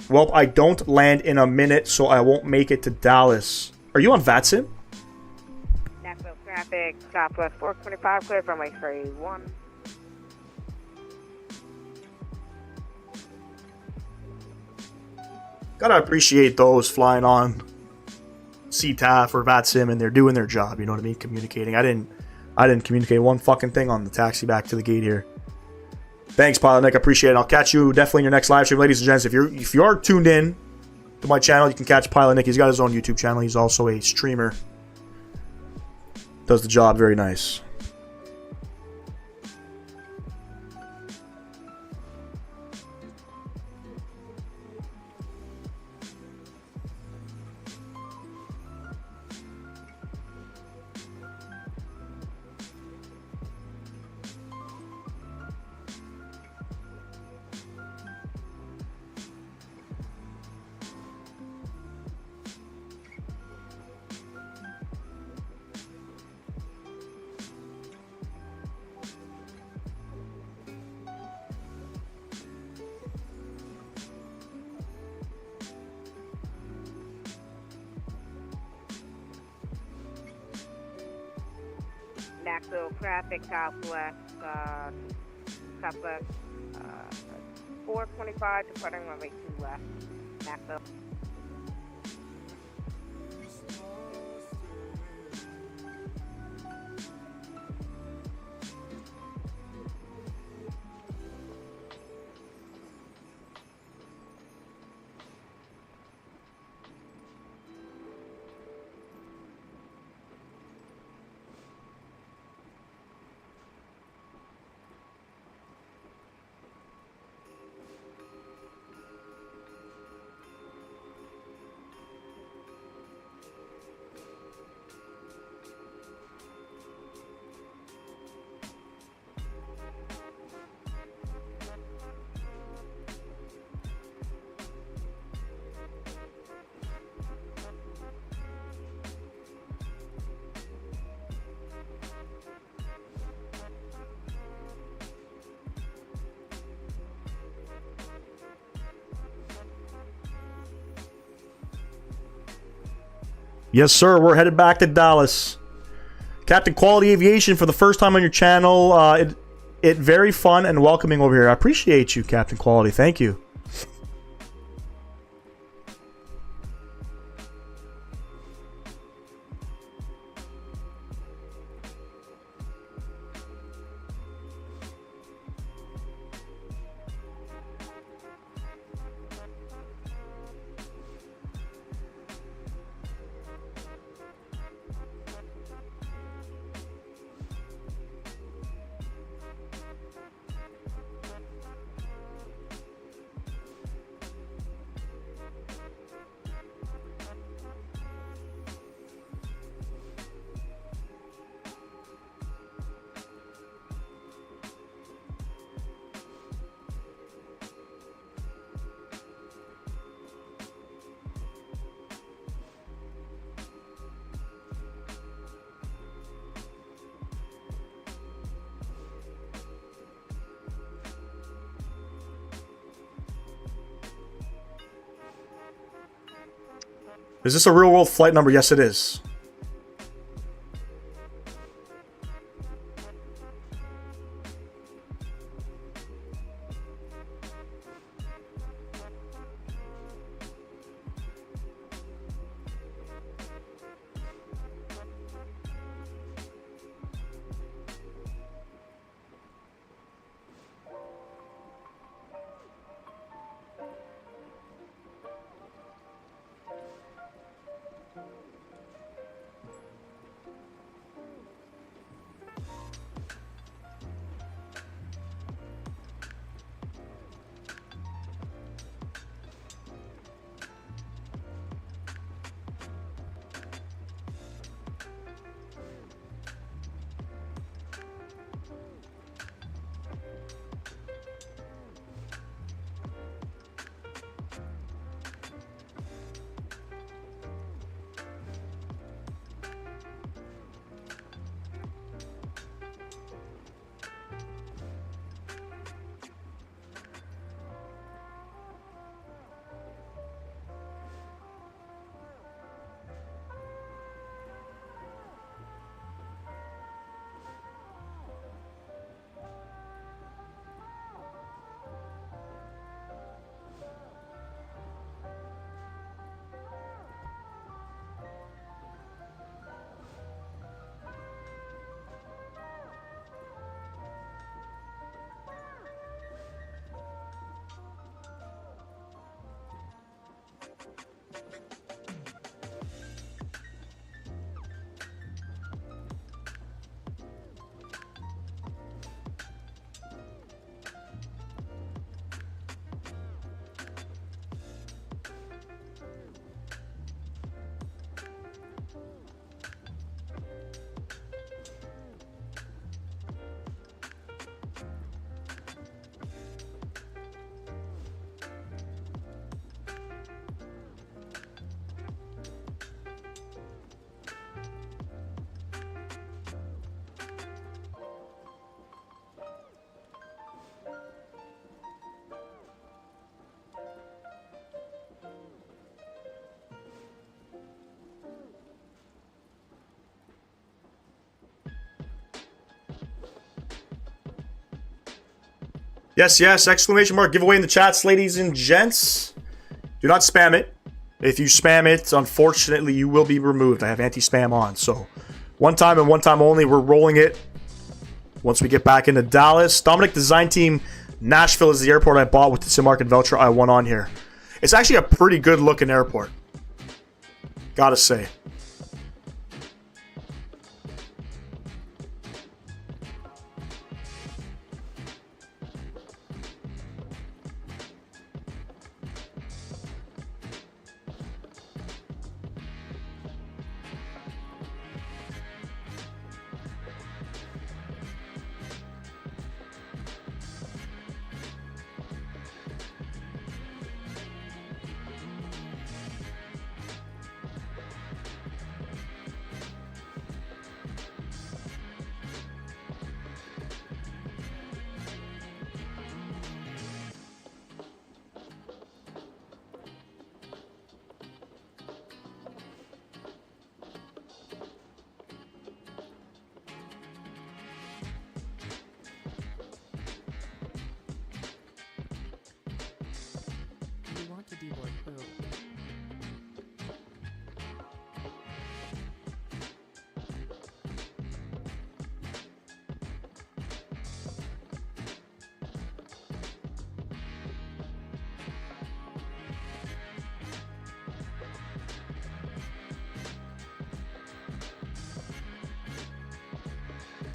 Well, I don't land in a minute, so I won't make it to Dallas. Are you on VATSIM? Nashville traffic, Southwest 425, clear from runway 31. Gotta appreciate those flying on CTAF or VATSIM and they're doing their job, you know what I mean? Communicating. I didn't communicate one fucking thing on the taxi back to the gate here. Thanks, Pilot Nick. I appreciate it. I'll catch you definitely in your next live stream, ladies and gents. If you are tuned in to my channel, you can catch Pilot Nick. He's got his own YouTube channel. He's also a streamer. Does the job very nice. Nashville traffic, southwest, 425, departing runway 2 left, Nashville. Yes, sir. We're headed back to Dallas. Captain Quality Aviation for the first time on your channel. It very fun and welcoming over here. I appreciate you, Captain Quality. Thank you. Is this a real world flight number? Yes, it is. Yes, yes, exclamation mark giveaway in the chats, ladies and gents. Do not spam it. If you spam it, unfortunately, you will be removed. I have anti-spam on, so one time and one time only. We're rolling it once we get back into Dallas. Dominic Design Team Nashville is the airport I bought with the SIM market voucher I won on here. It's actually a pretty good looking airport, gotta say.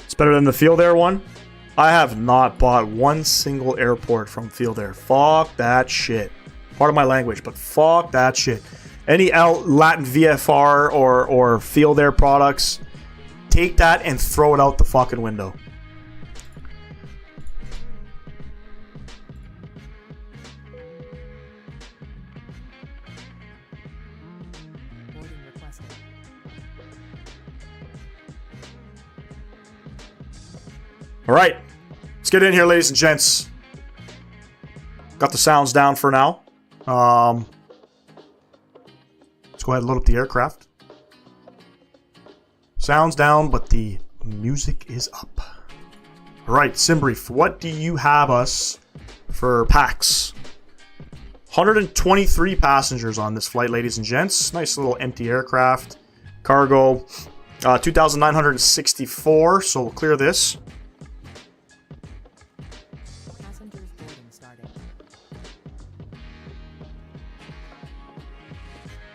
It's better than the Field Air one. I have not bought one single airport from Field Air. Fuck that shit. Part of my language, but fuck that shit. Any Latin VFR or Field Air products, take that and throw it out the fucking window. All right, let's get in here, ladies and gents. Got the sounds down for now. Let's go ahead and load up the aircraft. Sounds down, but the music is up. All right, Simbrief, what do you have us for packs? 123 passengers on this flight, ladies and gents. Nice little empty aircraft. Cargo, 2,964, so we'll clear this.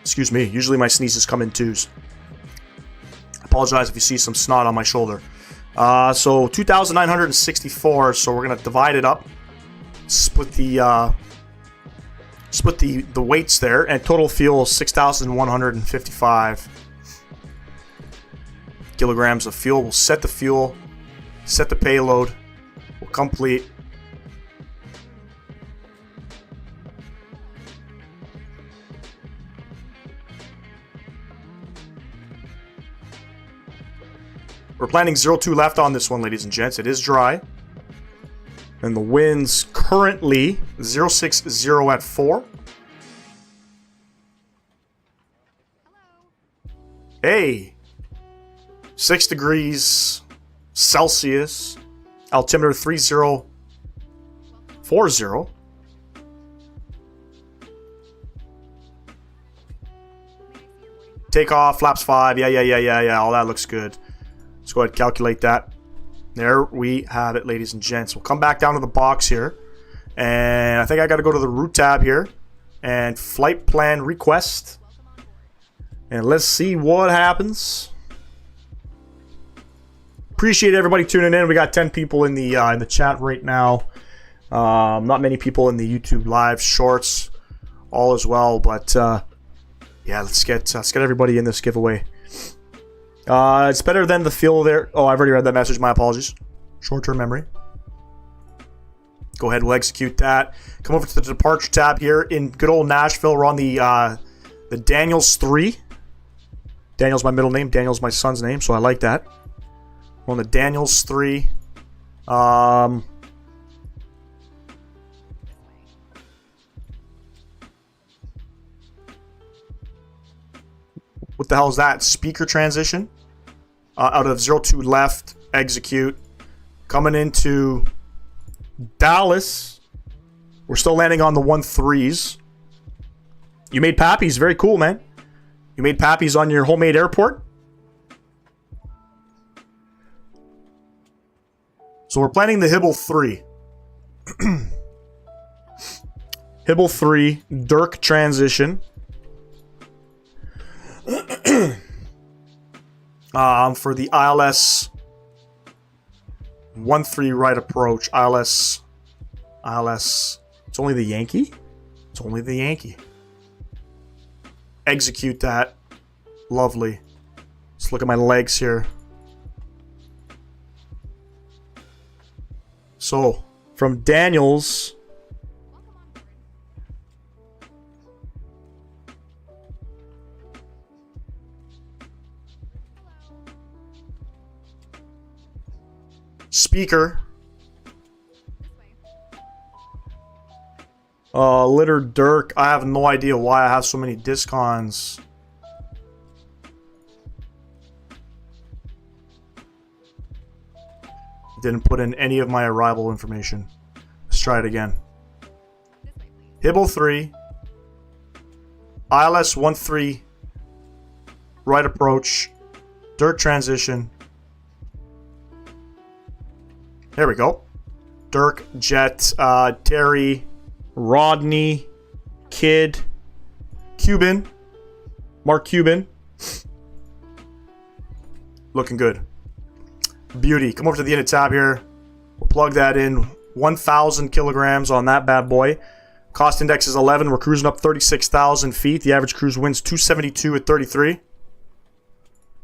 Excuse me, usually my sneezes come in twos. I apologize if you see some snot on my shoulder. So 2,964, so we're going to divide it up. Split the weights there, and total fuel 6,155 kilograms of fuel. We'll set the fuel, set the payload, we'll complete. We're planning 02 left on this one, ladies and gents. It is dry. And the wind's currently 060 at 4. Hey! 6 degrees Celsius. Altimeter 3040. Takeoff, flaps 5. Yeah. All that looks good. Let's go ahead and calculate that. There we have it, ladies and gents. We'll come back down to the box here. And I think I got to go to the route tab here. And flight plan request. And let's see what happens. Appreciate everybody tuning in. We got 10 people in the chat right now. Not many people in the YouTube live shorts. All as well. But yeah, let's get everybody in this giveaway. It's better than the Field Air. Oh, I've already read that message. My apologies. Short-term memory. Go ahead. We'll execute that. Come over to the departure tab here in good old Nashville. We're on the Daniels 3. Daniel's my middle name. Daniel's my son's name, so I like that. We're on the Daniels 3. What the hell is that? Speaker transition. Out of 02 left, execute. Coming into Dallas. We're still landing on the 1-3s. You made Pappies. Very cool, man. You made Pappies on your homemade airport. So we're planning the Hibble 3. Hibble 3, Dirk transition. For the ILS 1-3 right approach. ILS. It's only the Yankee? It's only the Yankee. Execute that. Lovely. Let's look at my legs here. So, from Daniels. Speaker. Litter Dirk. I have no idea why I have so many discons. Didn't put in any of my arrival information. Let's try it again. Hibble 3. ILS 1-3. Right approach. Dirk transition. There we go. Dirk, Jet, Terry, Rodney, Kid, Cuban, Mark Cuban. Looking good. Beauty. Come over to the unit tab here. We'll plug that in. 1,000 kilograms on that bad boy. Cost index is 11. We're cruising up 36,000 feet. The average cruise wind's 272 at 33.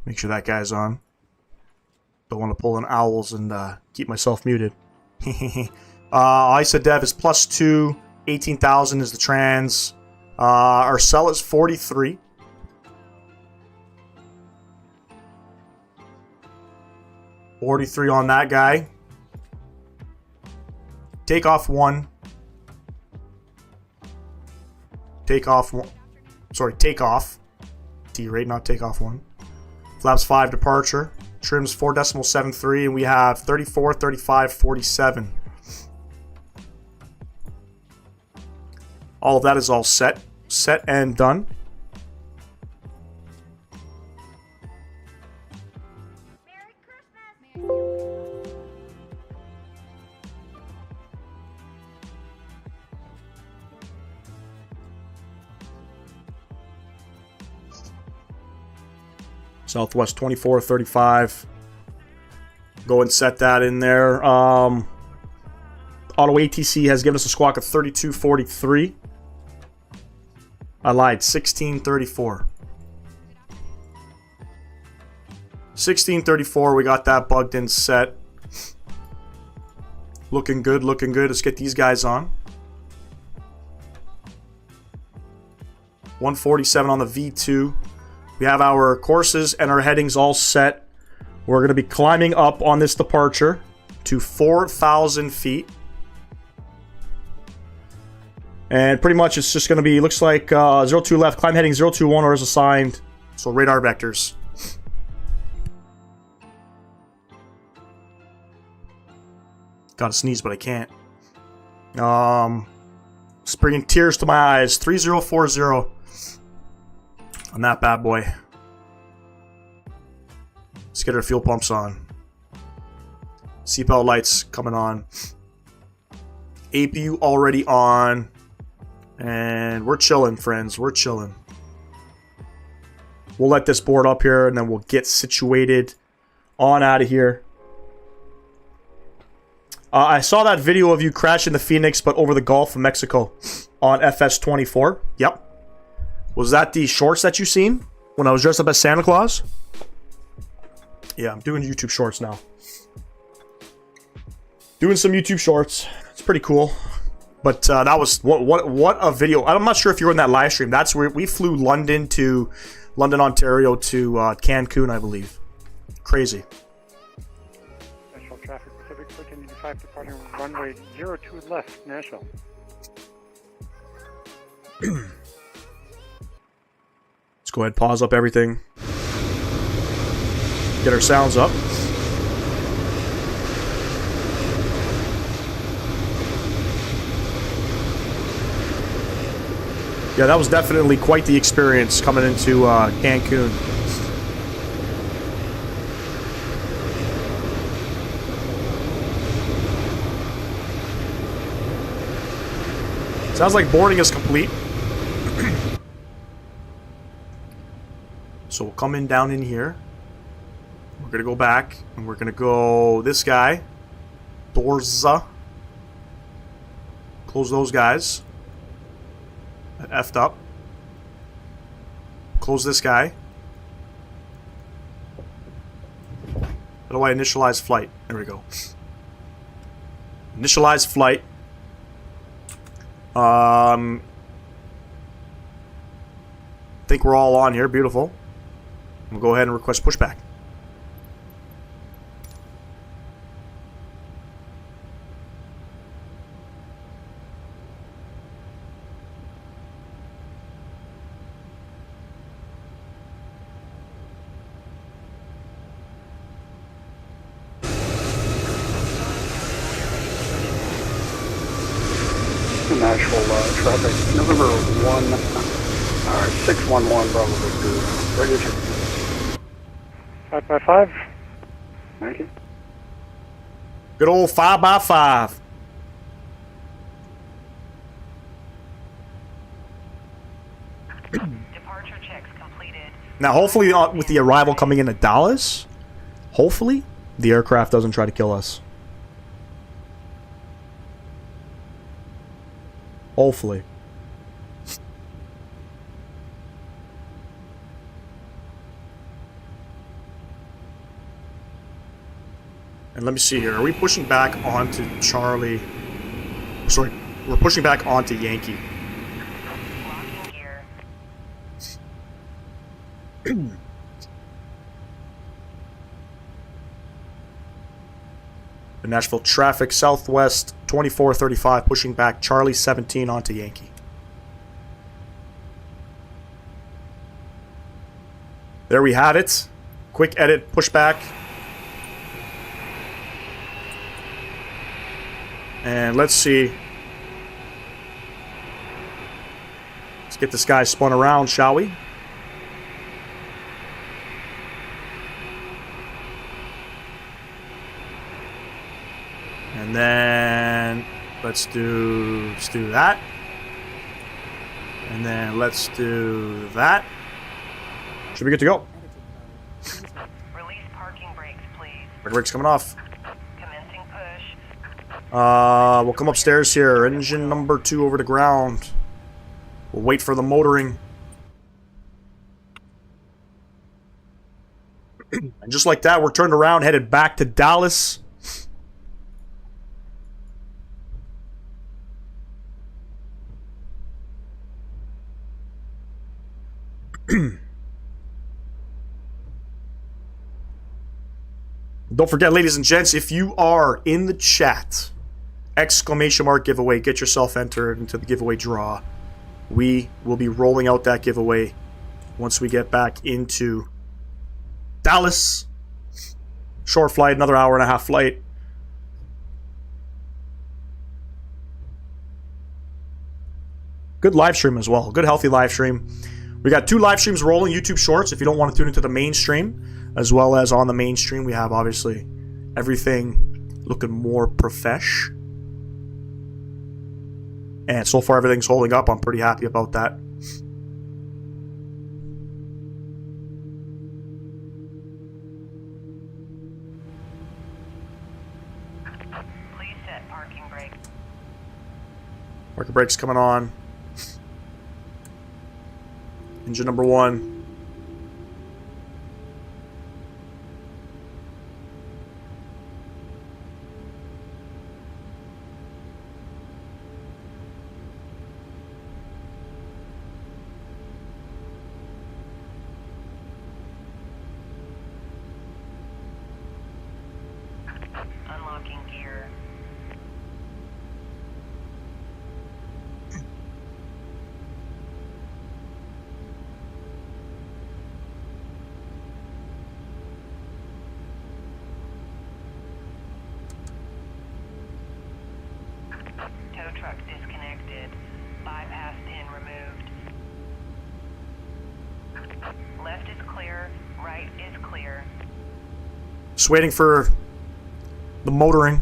Make sure that guy's on. Don't want to pull in owls and keep myself muted. ISA dev is +2. 18,000 is the trans. Our cell is 43. .43 on that guy. Takeoff 1. Takeoff 1. Sorry, takeoff. T-rate, not takeoff 1. Flaps 5 departure. Trims 4.73, and we have 34, 35, 47. All of that is all set. Set and done. Southwest 2435. Go and set that in there. Auto ATC has given us a squawk of 3243. I lied. 1634. 1634. We got that bugged in set. Looking good. Looking good. Let's get these guys on. 147 on the V2. We have our courses and our headings all set. We're going to be climbing up on this departure to 4,000 feet. And pretty much it's just going to be, looks like 02 left, climb heading 021 or as assigned. So radar vectors. Gotta sneeze, but I can't. It's bringing tears to my eyes. 3040. On that bad boy. Let's get our fuel pumps on. Seatbelt lights coming on. APU already on. And we're chilling, friends. We're chilling. We'll let this board up here and then we'll get situated on out of here. I saw that video of you crashing the Phoenix but over the Gulf of Mexico on FS24. Yep. Was that the shorts that you seen when I was dressed up as Santa Claus? Yeah, I'm doing YouTube shorts now. Doing some YouTube shorts. It's pretty cool. But that was what a video. I'm not sure if you were in that live stream. That's where we flew London, Ontario to Cancun, I believe. Crazy. Nashville traffic Pacific 1485 departing runway 02 left, Nashville. Let's go ahead and pause up everything. Get our sounds up. Yeah, that was definitely quite the experience coming into Cancun. Sounds like boarding is complete. So we'll come in down in here. We're gonna go back and we're gonna go this guy. Dorza. Close those guys. That effed up. Close this guy. How do I initialize flight? There we go. Initialize flight. I think we're all on here. Beautiful. We'll go ahead and request pushback. Nashville traffic, November 611 Bravo Victor. Ready to 555. Thank you. Good old 5x5. Departure checks completed. Now, hopefully, with the arrival coming into Dallas, hopefully, the aircraft doesn't try to kill us. Hopefully. And let me see here. Are we pushing back onto Charlie? Sorry, we're pushing back onto Yankee. Locking gear. The Nashville traffic southwest 2435 pushing back Charlie 17 onto Yankee. There we had it. Quick edit, pushback. And let's see. Let's get this guy spun around, shall we? And then let's do that. And then let's do that. Should be good to go. Release parking brakes, please. Brakes coming off. Commencing push. We'll come upstairs here. Engine number 2 over the ground. We'll wait for the motoring. And just like that, we're turned around, headed back to Dallas. Don't forget, ladies and gents, if you are in the chat, exclamation mark giveaway, get yourself entered into the giveaway draw. We will be rolling out that giveaway once we get back into Dallas. Short flight, another hour and a half flight. Good live stream as well. Good healthy live stream. We got 2 live streams rolling, YouTube Shorts, if you don't want to tune into the main stream, as well as on the main stream, we have, obviously, everything looking more profesh. And so far, everything's holding up. I'm pretty happy about that. Please set parking brake. Marker brakes coming on. Engine number 1. Unlocking gear. Tow truck disconnected. Bypass pin removed. Left is clear, right is clear. Just waiting for the motoring.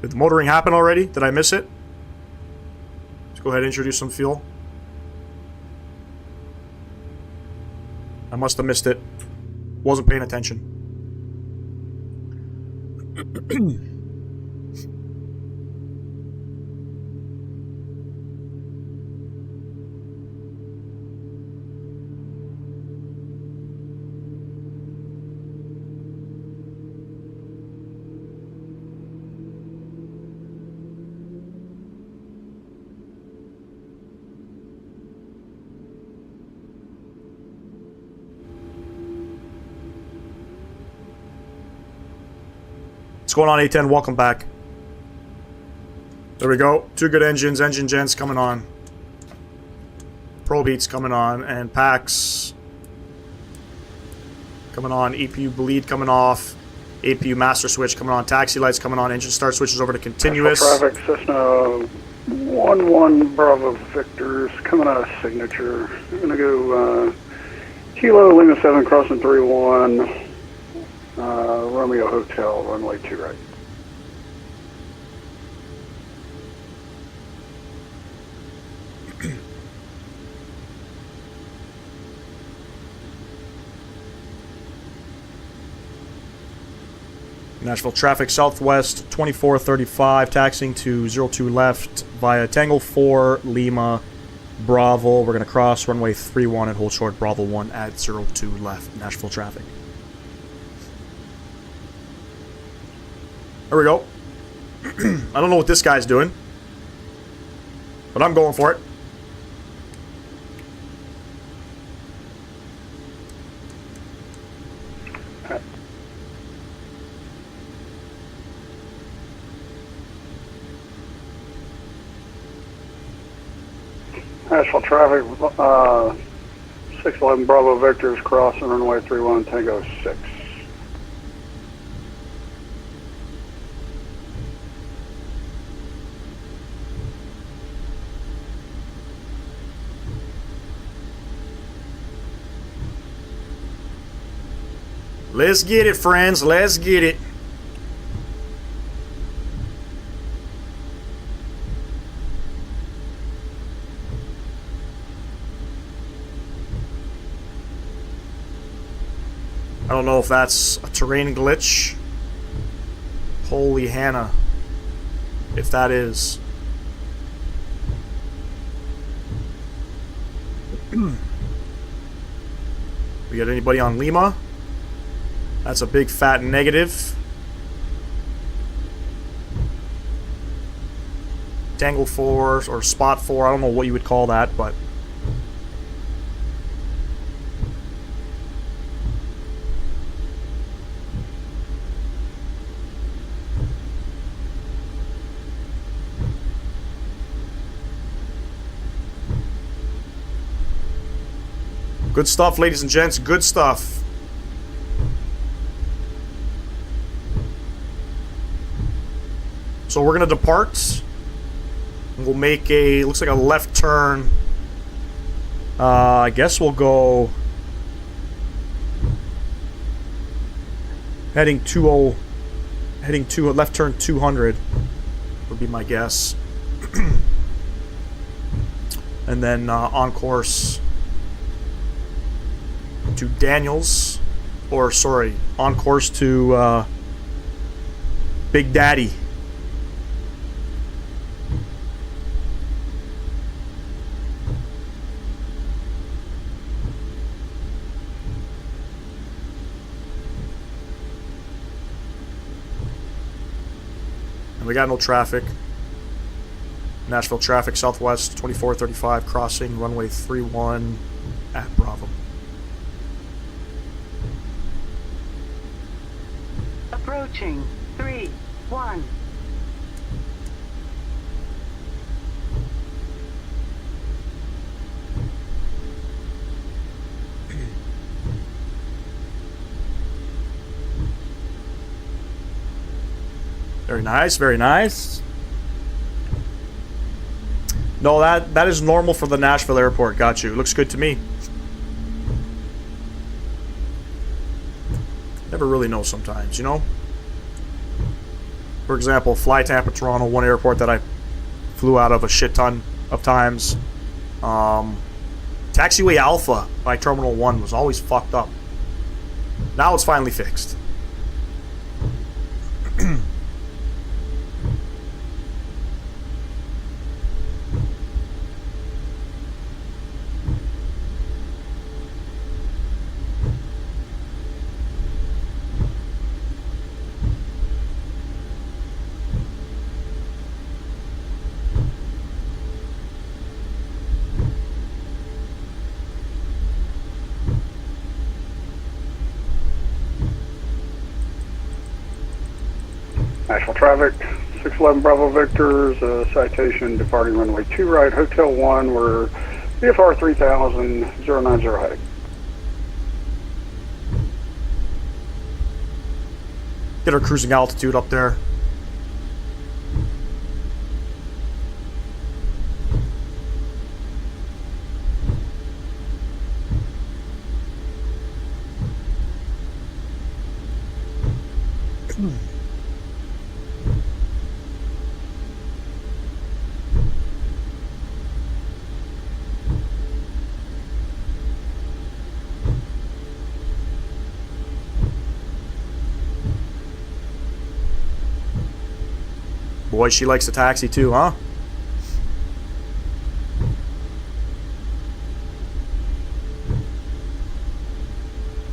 Did the motoring happen already? Did I miss it? Let's go ahead and introduce some fuel. I must have missed it. Wasn't paying attention. What's going on, A10? Welcome back. There we go. Two good engines. Engine gens coming on. Probe heats coming on. And packs coming on. EPU bleed coming off. APU master switch coming on. Taxi lights coming on. Engine start switches over to continuous. Traffic, Cessna 1-1 Bravo Victor's coming out of signature. I'm going to go Kilo Lima 7 crossing 3-1. Romeo Hotel, runway 2 right. Nashville traffic southwest 2435, taxiing to 02 left via Tango 4 Lima Bravo. We're going to cross runway 31 and hold short Bravo 1 at 02 left. Nashville traffic. There we go. I don't know what this guy's doing, but I'm going for it. Nashville traffic, 611 Bravo Victor's crossing runway 31 Tango 6. Let's get it, friends. Let's get it. I don't know if that's a terrain glitch. Holy Hannah. If that is. We got anybody on Lima? That's a big fat negative. Tangle 4 or Spot 4, I don't know what you would call that, but good stuff, ladies and gents, good stuff. So we're gonna depart. We'll make a, looks like a left turn. I guess we'll go heading to left turn 200 would be my guess. And then on course to Daniels, or sorry, on course to Big Daddy. We got no traffic. Nashville traffic, southwest 2435, crossing runway 31 at Bravo. Approaching 3-1. Very nice, very nice. No, that is normal for the Nashville airport. Got you. Looks good to me. Never really know sometimes, you know? For example, Fly Tampa Toronto, one airport that I flew out of a shit ton of times. Taxiway Alpha by Terminal 1 was always fucked up. Now it's finally fixed. Nashville traffic, 611 Bravo Victors, citation departing runway 2 right, Hotel 1, we're VFR 3000, 090 heading. Get our cruising altitude up there. Boy, she likes the taxi too, huh?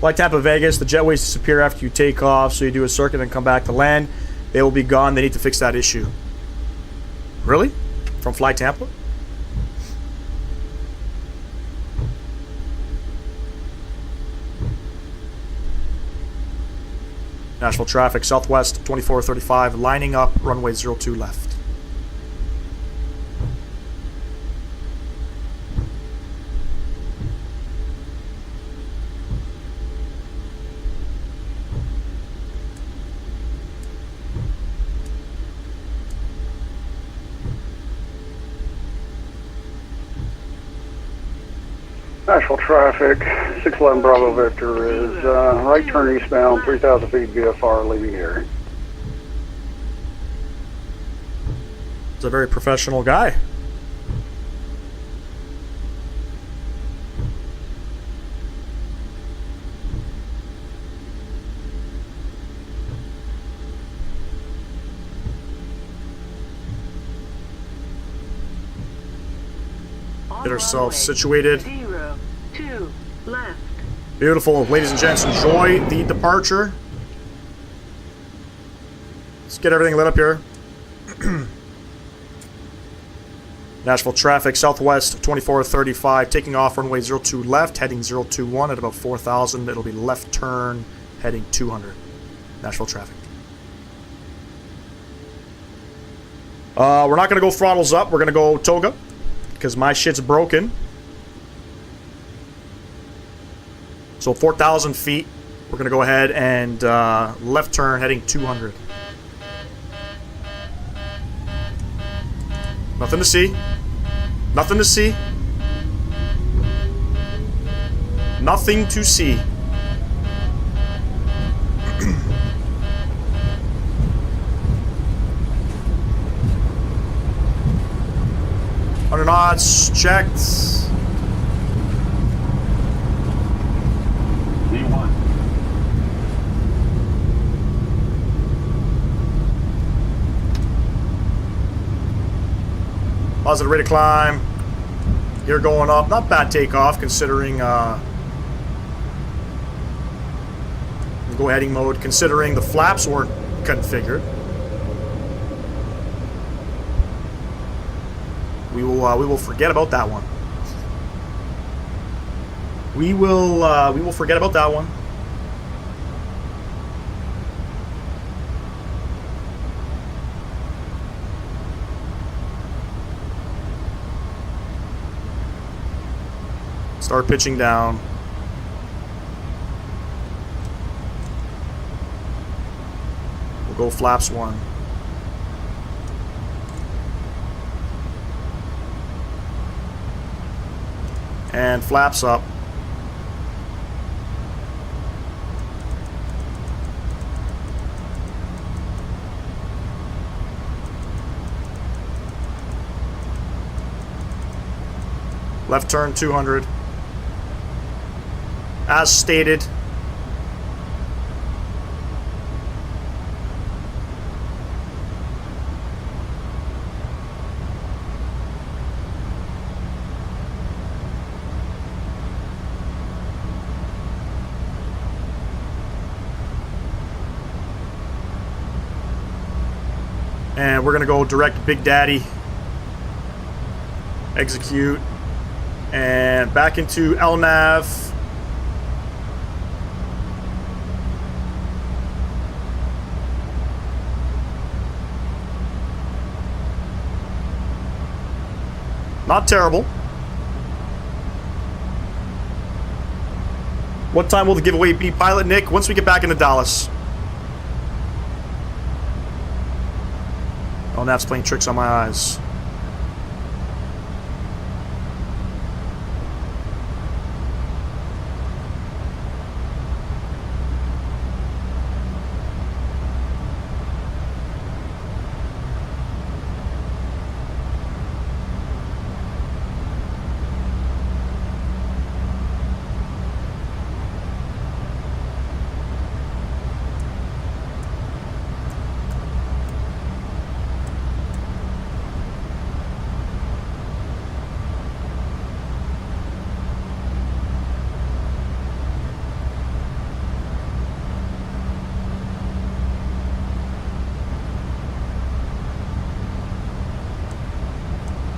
Flight Tampa Vegas, the jetways disappear after you take off, so you do a circuit and come back to land. They will be gone. They need to fix that issue. Really? From Fly Tampa? Nashville traffic, southwest 2435, lining up, runway 02 left. Nashville traffic, 611 Bravo Victor is right turn eastbound, 3,000 feet VFR leaving here. He's a very professional guy. Get ourselves situated. 02 left. Beautiful. Ladies and gents, enjoy the departure. Let's get everything lit up here. Nashville traffic, southwest 2435, taking off runway 02 left, heading 021 at about 4,000. It'll be left turn, heading 200. Nashville traffic. We're not going to go throttles up. We're going to go toga, because my shit's broken. So 4,000 feet. We're going to go ahead and left turn, heading 200. Nothing to see. Nothing to see. Nothing to see. Under knots checked. V1. Positive rate of climb. Gear going up. Not bad takeoff considering go heading mode, considering the flaps weren't configured. We will forget about that one. We will forget about that one. Start pitching down. We'll go flaps 1. And flaps up. Left turn 200. As stated. And we're going to go direct Big Daddy. Execute. And back into LNAV. Not terrible. What time will the giveaway be, Pilot Nick? Once we get back into Dallas. Oh, that's playing tricks on my eyes.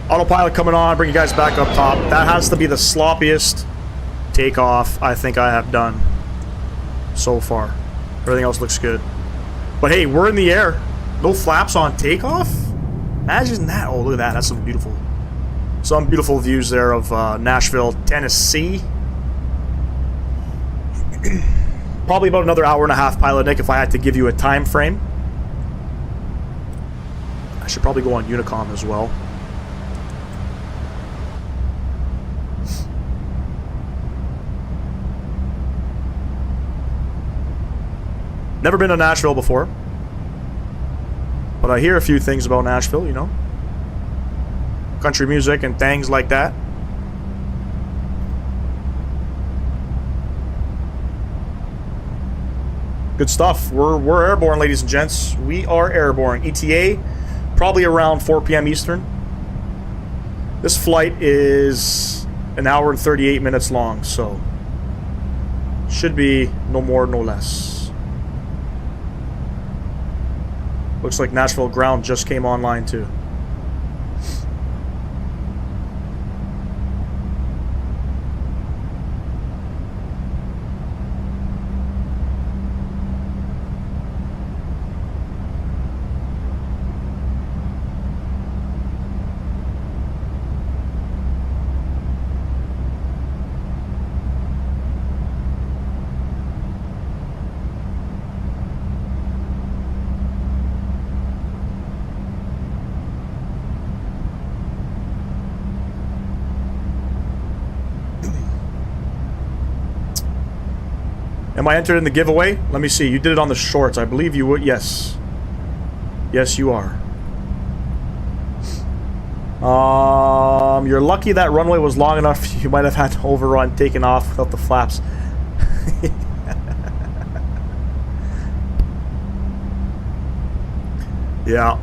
Autopilot coming on, bring you guys back up top. That has to be the sloppiest takeoff I think I have done so far. Everything else looks good. But hey, we're in the air. No flaps on takeoff? Imagine that. Oh, look at that. That's some beautiful views there of Nashville, Tennessee. Probably about another hour and a half, Pilot Nick, if I had to give you a time frame. I should probably go on Unicom as well. Never been to Nashville before, but I hear a few things about Nashville, you know. Country music and things like that. Good stuff. We're airborne, ladies and gents. We are airborne. ETA, probably around 4 p.m. Eastern. This flight is an hour and 38 minutes long, so should be no more, no less. Looks like Nashville ground just came online too. Am I entered in the giveaway? Let me see. You did it on the shorts. I believe you would. Yes. Yes, you are. You're lucky that runway was long enough. You might have had to overrun, taken off without the flaps. Yeah.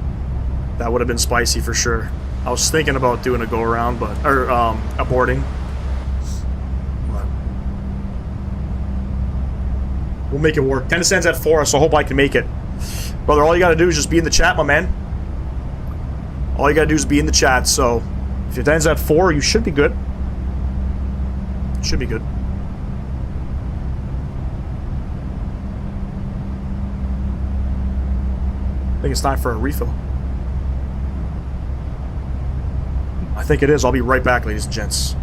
That would have been spicy for sure. I was thinking about doing a go-around, but... Or, aborting. We'll make it work. 10 cents at 4, so I hope I can make it. Brother, all you gotta do is just be in the chat, my man. All you gotta do is be in the chat, so If it ends at 4, you should be good. Should be good. I think it's time for a refill. I think it is. I'll be right back, ladies and gents.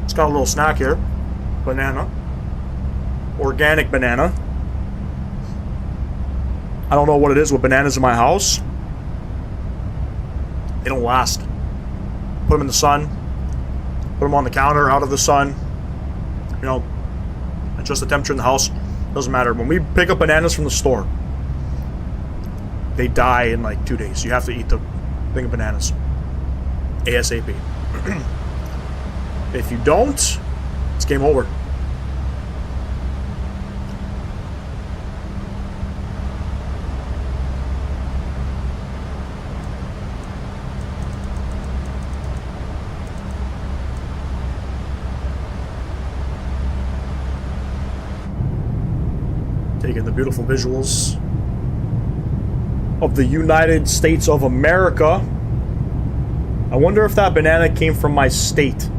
It's got a little snack here. Banana. Organic banana. I don't know what it is with bananas in my house. They don't last. Put them in the sun. Put them on the counter, out of the sun. You know, adjust the temperature in the house. Doesn't matter. When we pick up bananas from the store, they die in like 2 days. You have to eat the thing of bananas. ASAP. If you don't, it's game over. Taking the beautiful visuals of the United States of America. I wonder if that banana came from my state.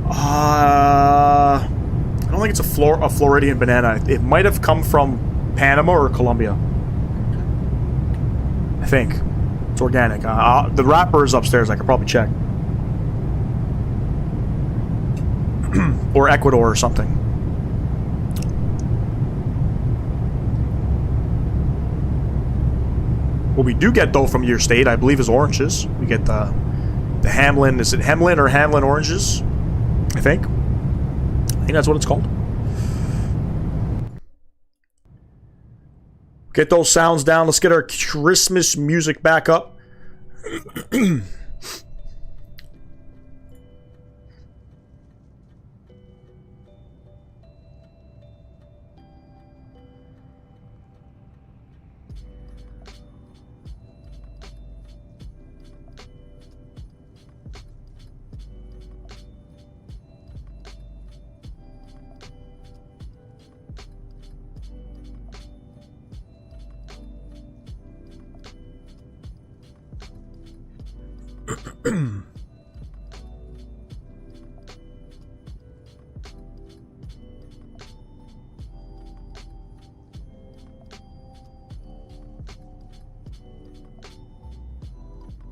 I don't think it's a Floridian banana. It might have come from Panama or Colombia. I think. It's organic. The wrapper is upstairs. I could probably check. Or Ecuador or something. What we do get, though, from your state, I believe, is oranges. We get the Hamlin. Is it Hemlin or Hamlin oranges? I think that's what it's called. Get those sounds down. Let's get our Christmas music back up.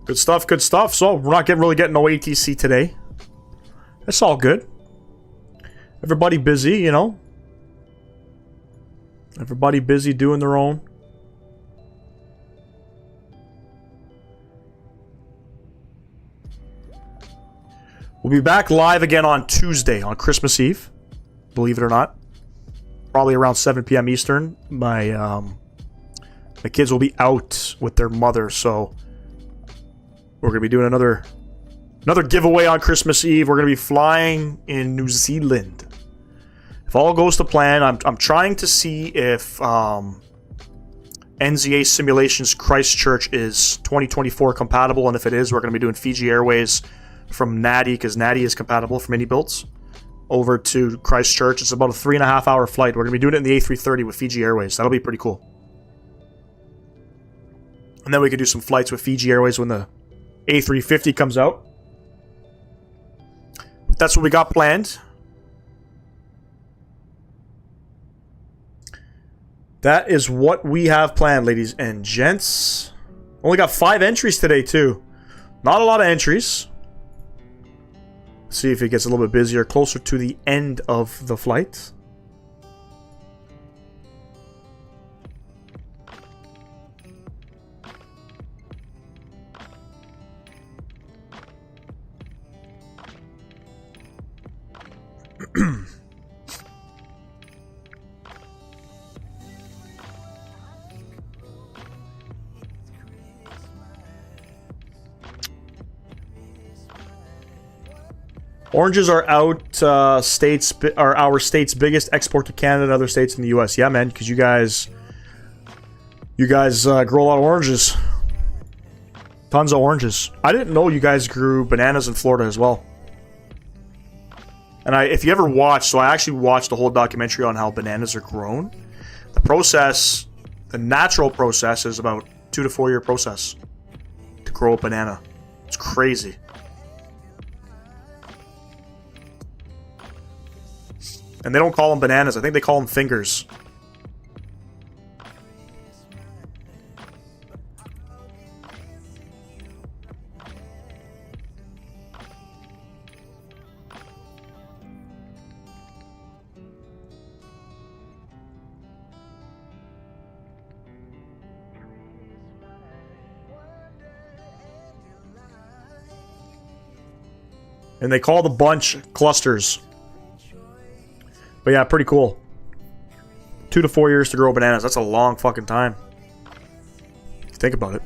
Good stuff, good stuff. So, we're not really getting no ATC today. That's all good. Everybody busy, you know. Everybody busy doing their own. We'll be back live again on Tuesday, on Christmas Eve. Believe it or not. probably around 7 p.m. Eastern. My kids will be out with their mother, so we're gonna be doing another giveaway on Christmas Eve. We're gonna be flying in New Zealand. If all goes to plan, I'm trying to see if NZA Simulations Christchurch is 2024 compatible, and if it is, we're going to be doing Fiji Airways from Natty, because Natty is compatible for mini builds, over to Christchurch. It's about a 3.5 hour flight. We're going to be doing it in the A330 with Fiji Airways. That'll be pretty cool. And then we could do some flights with Fiji Airways when the A350 comes out. That's what we got planned. That is what we have planned, ladies and gents. Only got 5 entries today, too. Not a lot of entries. See if it gets a little bit busier closer to the end of the flight. Oranges are out. Our state's biggest export to Canada and other states in the U.S. Yeah, man, because you guys grow a lot of oranges. Tons of oranges. I didn't know you guys grew bananas in Florida as well. And if you ever watched, so I actually watched a whole documentary on how bananas are grown. The process, the natural process, is about 2 to 4 year process to grow a banana. It's crazy. And they don't call them bananas. I think they call them fingers. And they call the bunch clusters. But yeah, pretty cool. 2 to 4 years to grow bananas. That's a long fucking time. If you think about it.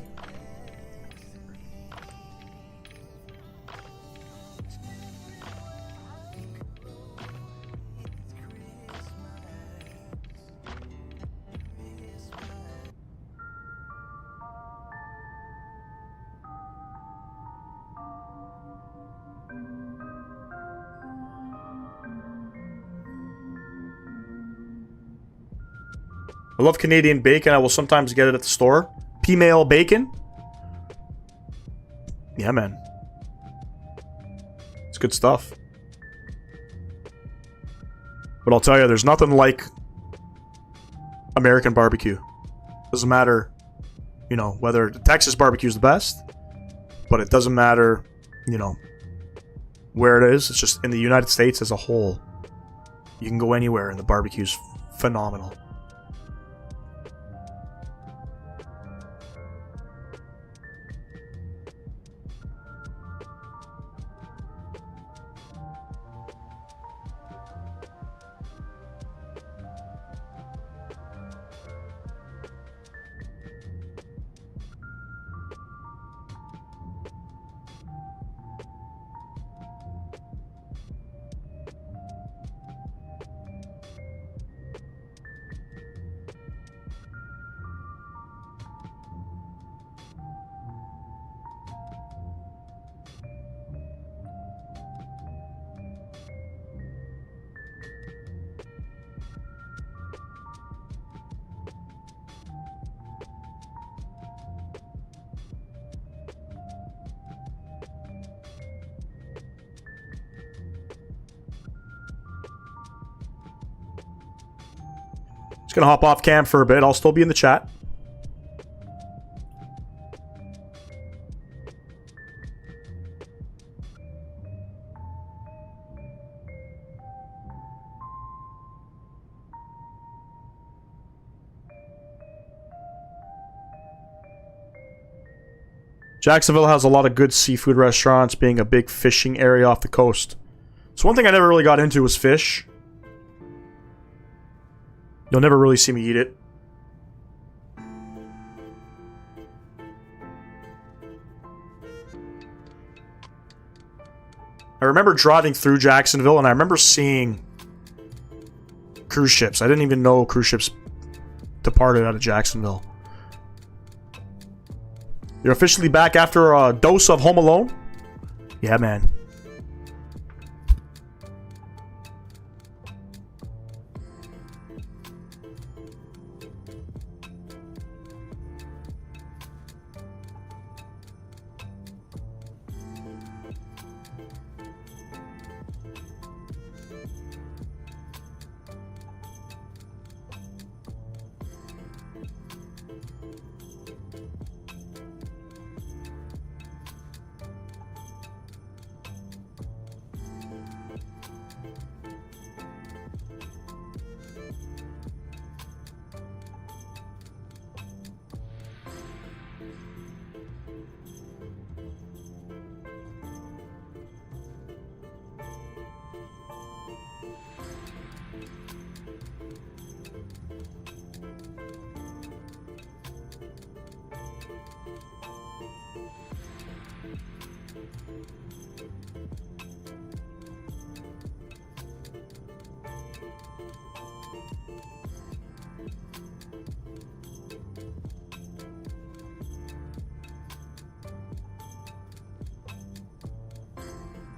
I love Canadian bacon. I will sometimes get it at the store. P-mail bacon. Yeah, man. It's good stuff. But I'll tell you, there's nothing like American barbecue. Doesn't matter, you know, whether Texas barbecue is the best, but it doesn't matter, you know, where it is. It's just in the United States as a whole. You can go anywhere and the barbecue's phenomenal. Just gonna hop off cam for a bit. I'll still be in the chat. Jacksonville has a lot of good seafood restaurants, being a big fishing area off the coast. So one thing I never really got into was fish. You'll never really see me eat it. I remember driving through Jacksonville, and I remember seeing cruise ships. I didn't even know cruise ships departed out of Jacksonville. You're officially back after a dose of Home Alone? Yeah, man.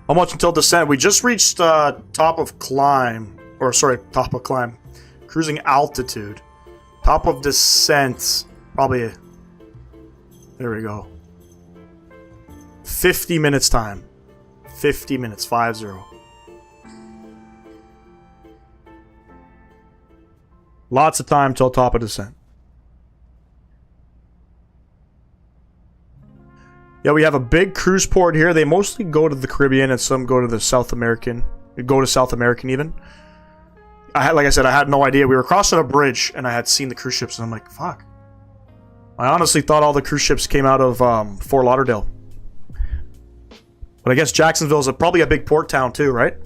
How much until descent? We just reached top of climb. Or, sorry, top of climb. Cruising altitude. Top of descent. Probably. There we go. 50 minutes time. 50 minutes. 5-0. Lots of time till top of descent. Yeah, we have a big cruise port here. They mostly go to the Caribbean and some go to the South American. Go to South American even. Like I said, I had no idea. We were crossing a bridge and I had seen the cruise ships and I'm like, fuck. I honestly thought all the cruise ships came out of Fort Lauderdale. But I guess Jacksonville is probably a big port town too, right?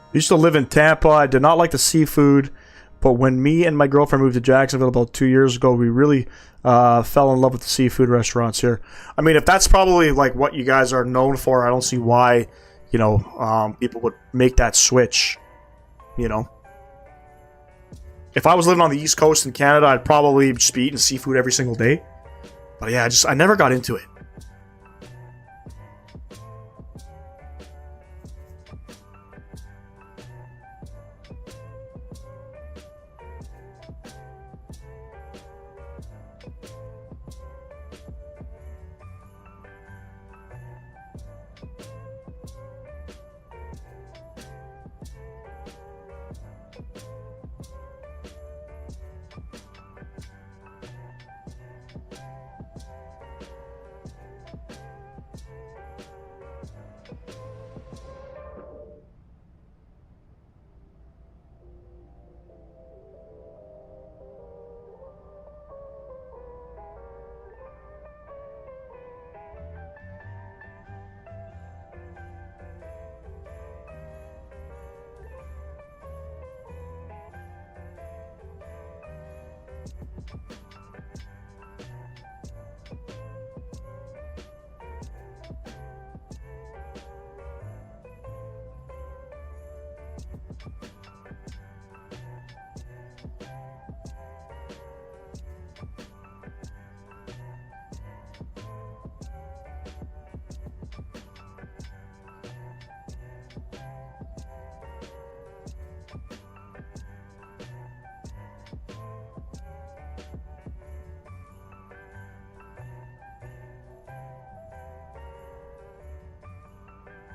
I used to live in Tampa. I did not like the seafood, but when me and my girlfriend moved to Jacksonville about 2 years ago, we really fell in love with the seafood restaurants here. I mean, if that's probably like what you guys are known for, I don't see why, you know, people would make that switch, you know. If I was living on the East Coast in Canada, I'd probably just be eating seafood every single day. But yeah, I never got into it.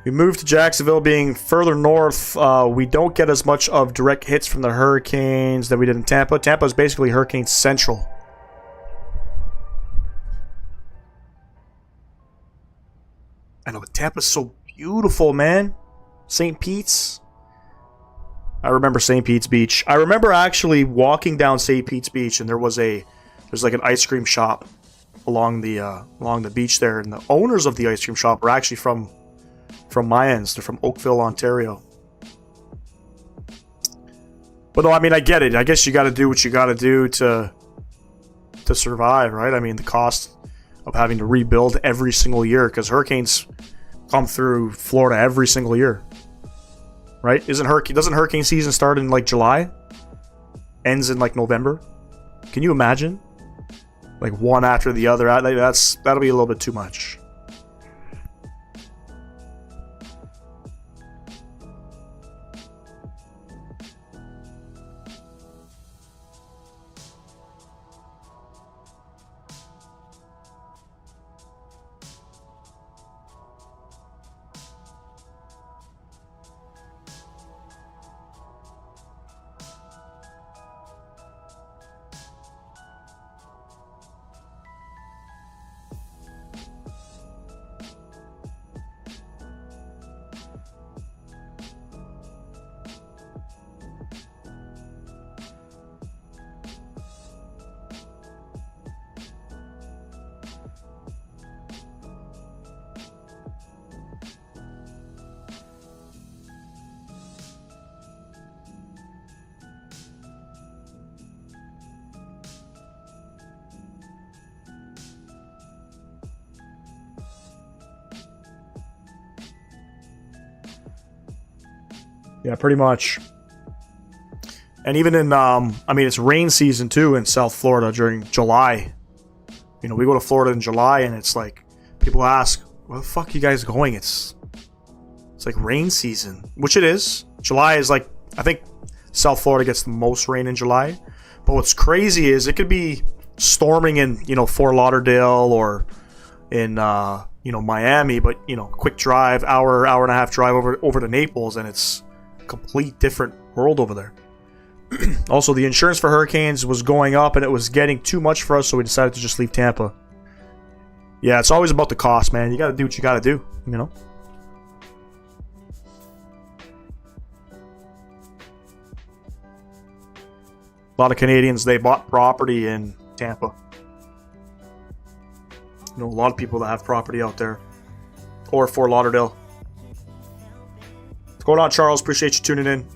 We moved to Jacksonville, being further north. We don't get as much of direct hits from the hurricanes that we did in Tampa. Tampa is basically hurricane central. I know, but Tampa's so beautiful, man. St. Pete's. I remember St. Pete's Beach. I remember actually walking down St. Pete's Beach, and there's like an ice cream shop along the beach there, and the owners of the ice cream shop were actually from my ends. They're from Oakville, Ontario. But no, I mean, I get it. I guess you got to do what you got to do to survive, right? I mean, the cost of having to rebuild every single year, because hurricanes come through Florida every single year, right? Doesn't hurricane season start in like July? Ends in like November? Can you imagine? Like one after the other. That'll be a little bit too much. Yeah, pretty much. And even in, I mean, it's rain season too in South Florida during July. You know, we go to Florida in July, and it's like, people ask, where the fuck are you guys going? It's like rain season, which it is. July is like, I think South Florida gets the most rain in July. But what's crazy is it could be storming in, you know, Fort Lauderdale or in, you know, Miami, but, you know, quick drive, hour and a half drive over to Naples, and it's complete different world over there. Also, the insurance for hurricanes was going up, and it was getting too much for us, so we decided to just leave Tampa. Yeah, it's always about the cost, man. You gotta do what you gotta do, you know? A lot of Canadians, they bought property in Tampa. You know, a lot of people that have property out there. Or Fort Lauderdale. What's going on, Charles? Appreciate you tuning in.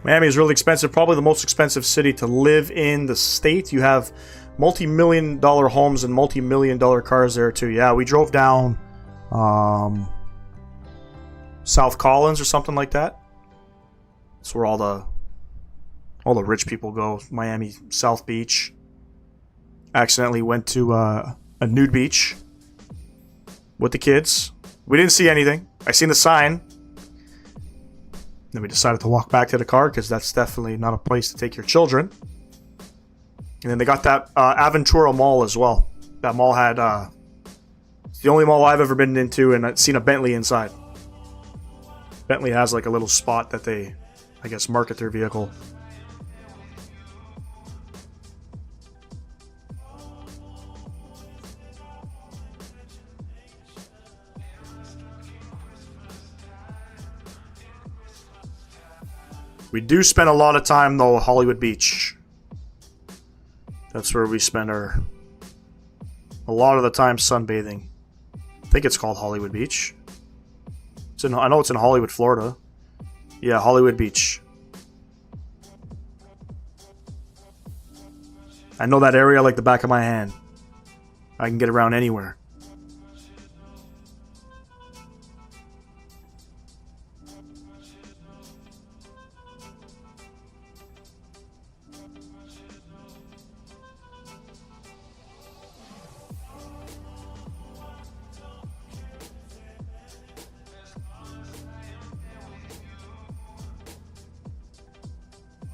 Miami is really expensive. Probably the most expensive city to live in the state. You have multi-million-dollar homes and multi-million-dollar cars there too. Yeah, we drove down South Collins or something like that. That's where all the rich people go. Miami South Beach. Accidentally went to a nude beach with the kids. We didn't see anything. I seen the sign. Then we decided to walk back to the car because that's definitely not a place to take your children. And then they got that Aventura Mall as well. That mall had... it's the only mall I've ever been into, and I've seen a Bentley inside. Bentley has like a little spot that they, I guess, market their vehicle. We do spend a lot of time, though, at Hollywood Beach. That's where we spend a lot of the time sunbathing. I think it's called Hollywood Beach. I know it's in Hollywood, Florida. Yeah, Hollywood Beach. I know that area like the back of my hand. I can get around anywhere.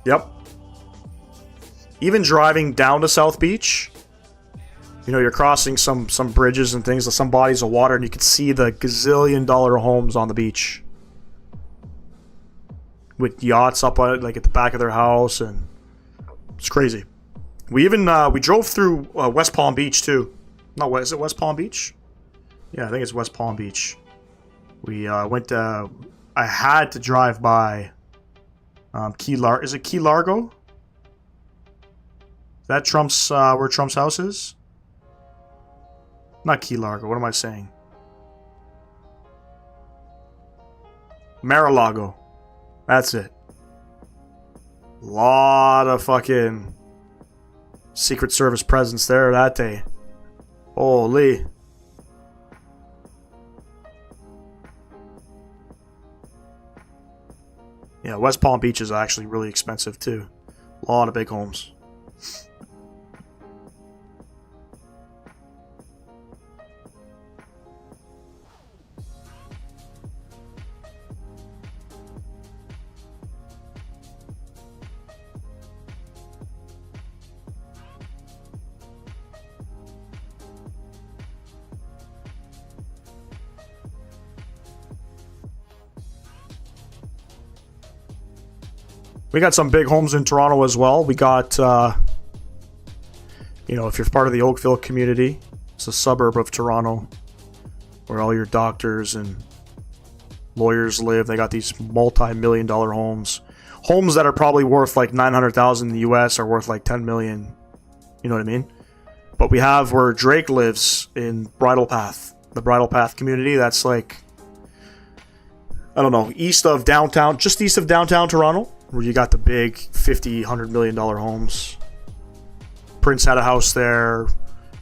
Yep. Even driving down to South Beach, you know, you're crossing some bridges and things, some bodies of water, and you can see the gazillion-dollar homes on the beach with yachts up on it, like at the back of their house, and it's crazy. We even we drove through West Palm Beach too. No, is it West Palm Beach? Yeah, I think it's West Palm Beach. We went. I had to drive by. Is it Key Largo? Is that Trump's where Trump's house is? Not Key Largo. What am I saying? Mar-a-Lago. That's it. Lot of fucking Secret Service presence there that day. Holy. Yeah, West Palm Beach is actually really expensive too. A lot of big homes. We got some big homes in Toronto as well. We got, you know, if you're part of the Oakville community, it's a suburb of Toronto where all your doctors and lawyers live. They got these multi-million-dollar homes. Homes that are probably worth like $900,000 in the US are worth like $10 million. You know what I mean? But we have where Drake lives in Bridle Path. The Bridle Path community, that's like, I don't know, east of downtown, just east of downtown Toronto, where you got the big $50, $100 million homes. Prince had a house there.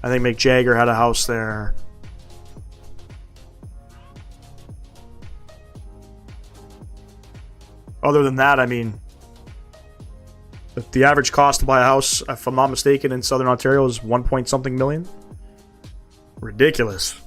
I think Mick Jagger had a house there. Other than that, I mean, the average cost to buy a house, if I'm not mistaken, in Southern Ontario is 1 point something million. Ridiculous.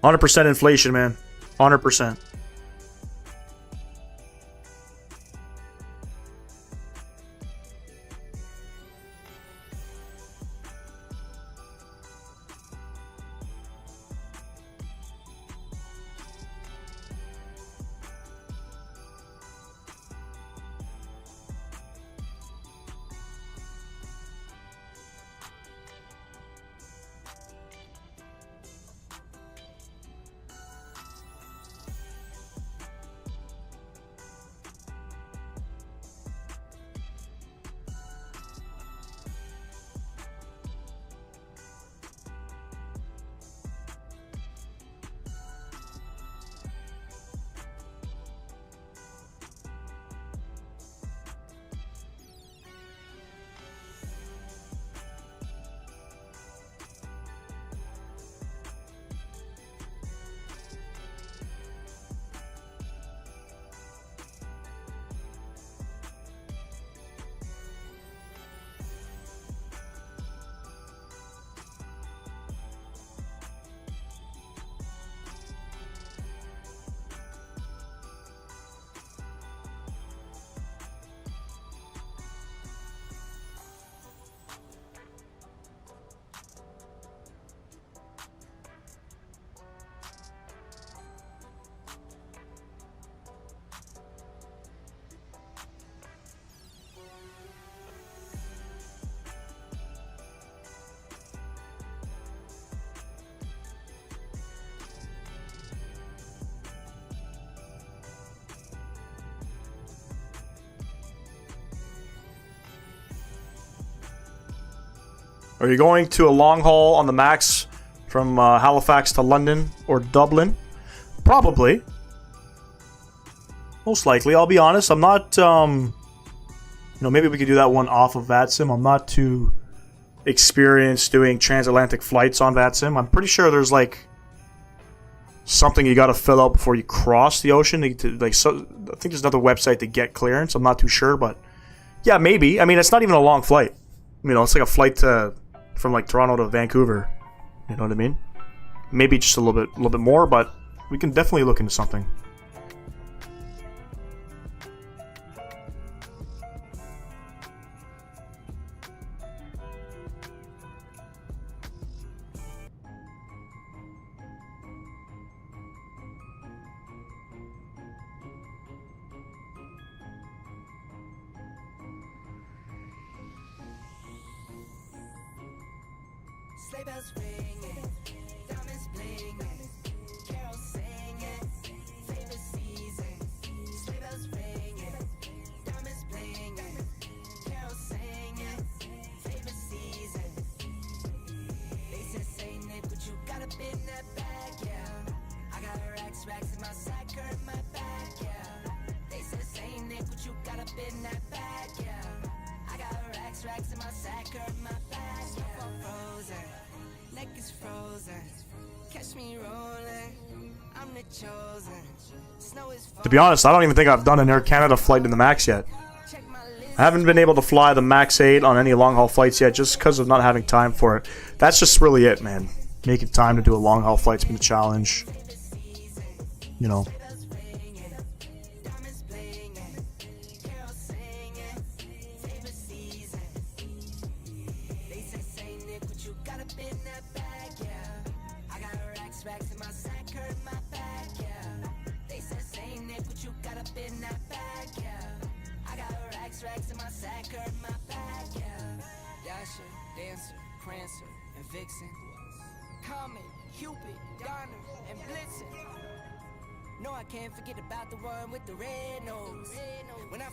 %100% inflation, man. 100%. Are you going to a long haul on the Max from Halifax to London or Dublin? Probably. Most likely. I'll be honest. I'm not... you know, maybe we could do that one off of VATSIM. I'm not too experienced doing transatlantic flights on VATSIM. I'm pretty sure there's like something you got to fill out before you cross the ocean. I think there's another website to get clearance. I'm not too sure, but yeah, maybe. I mean, it's not even a long flight. You know, it's like a flight from like Toronto to Vancouver. You know what I mean? Maybe just a little bit more, but we can definitely look into something. Sleigh bells ringing, diamonds blinging, carols singing, favorite season. Sleigh bells ringing, diamonds blinging, carols singing, favorite season. They said, "Say Nick, what you got up in that bag?" Yeah, I got racks in my sack or in my bag. Yeah, they said, "Say Nick, what you got up in that bag?" Yeah, I got racks in my sack or in my bag. Frozen. Neck is frozen. Catch me rolling. I'm the chosen. Snow is To be honest, I don't even think I've done an Air Canada flight in the Max yet. I haven't been able to fly the Max 8 on any long haul flights yet just because of not having time for it. That's just really it, man. Making time to do a long haul flight's been a challenge. You know.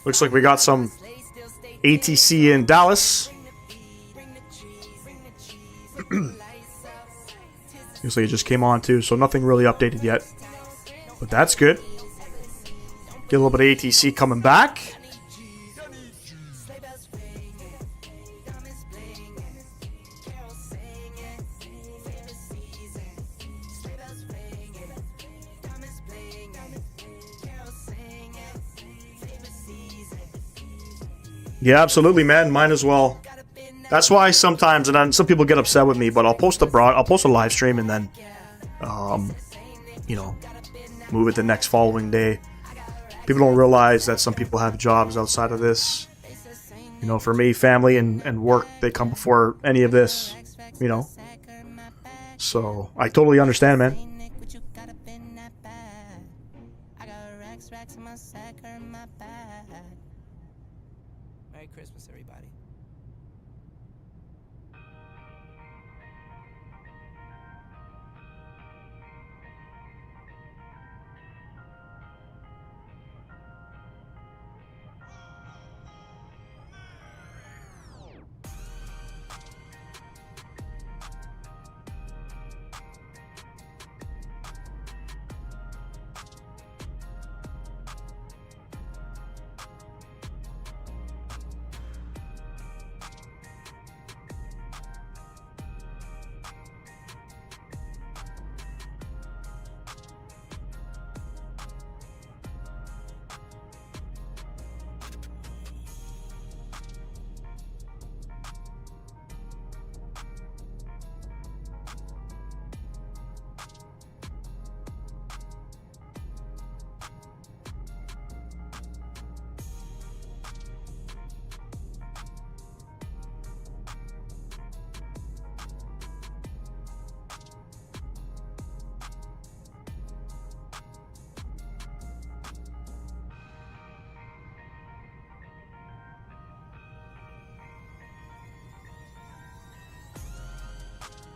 Looks like we got some ATC in Dallas. Looks like it just came on too, so nothing really updated yet. But that's good. Get a little bit of ATC coming back. Yeah, absolutely, man. Might as well. That's why sometimes, and then some people get upset with me, but I'll post a live stream and then, you know, move it the next following day. People don't realize that some people have jobs outside of this. You know, for me, family and work, they come before any of this, you know. So I totally understand, man. Merry Christmas, everybody.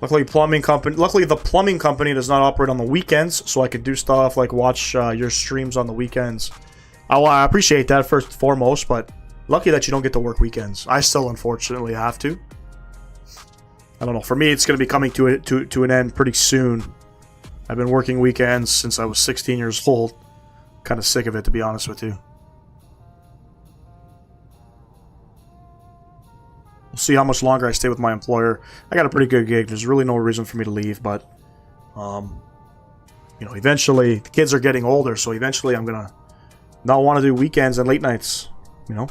Luckily, the plumbing company does not operate on the weekends, so I could do stuff like watch your streams on the weekends. I appreciate that first and foremost, but lucky that you don't get to work weekends. I still, unfortunately, have to. I don't know. For me, it's going to be coming to an end pretty soon. I've been working weekends since I was 16 years old. Kind of sick of it, to be honest with you. We'll see how much longer I stay with my employer. I got a pretty good gig. There's really no reason for me to leave, but you know, eventually the kids are getting older, so eventually I'm gonna not want to do weekends and late nights. You know.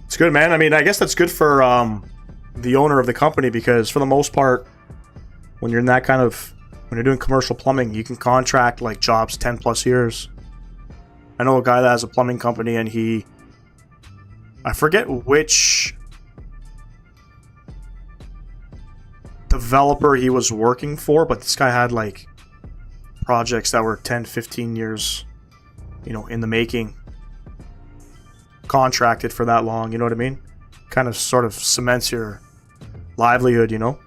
It's good, man. I mean, I guess that's good for the owner of the company, because for the most part, when you're in that kind of, when you're doing commercial plumbing, you can contract like jobs 10 plus years. I know a guy that has a plumbing company, and I forget which developer he was working for, but this guy had like projects that were 10, 15 years, you know, in the making, contracted for that long, you know what I mean? Kind of sort of cements your livelihood, you know?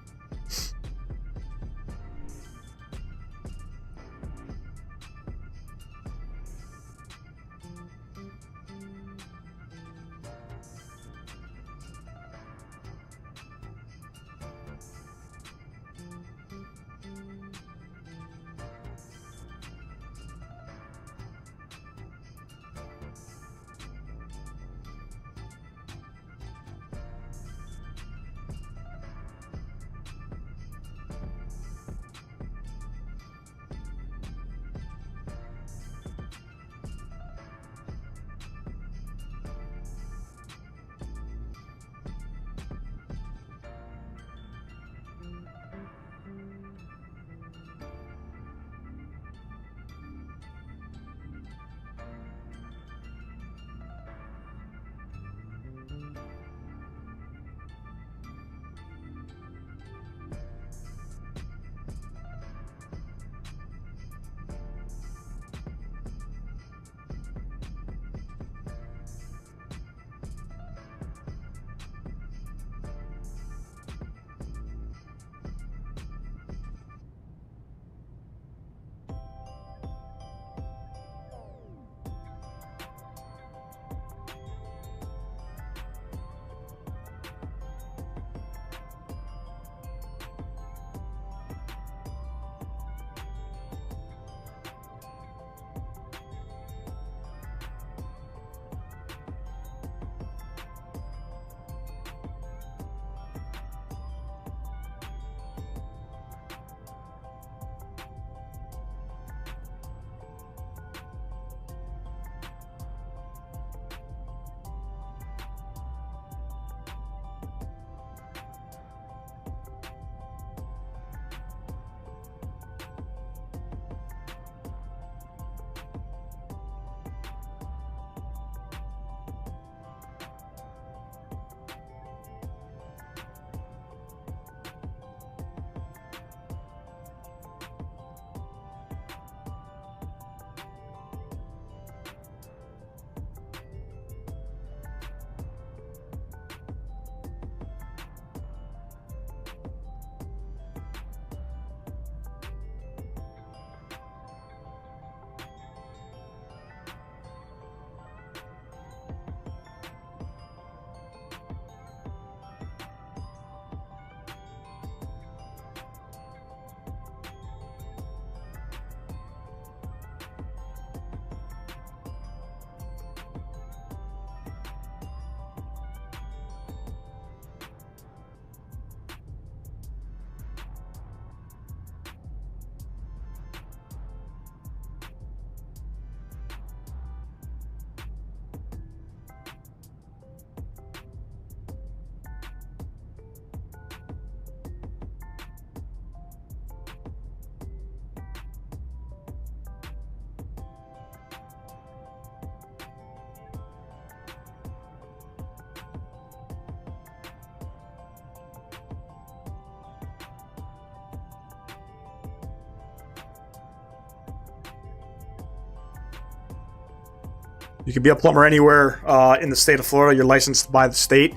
You can be a plumber anywhere in the state of Florida. You're licensed by the state.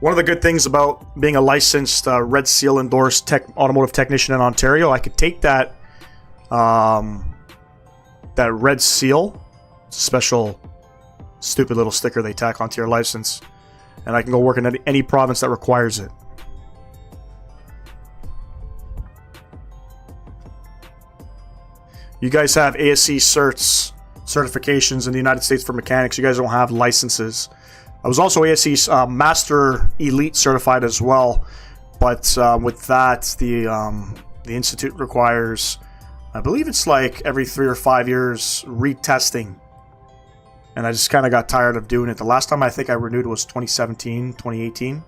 One of the good things about being a licensed Red Seal endorsed automotive technician in Ontario, I could take that that Red Seal, special stupid little sticker they tack onto your license, and I can go work in any province that requires it. You guys have ASC certifications in the United States for mechanics. You guys don't have licenses. I was also ASC Master Elite certified as well, but with that, the institute requires, I believe it's like every 3 or 5 years retesting, and I just kind of got tired of doing it. The last time I think I renewed was 2017, 2018.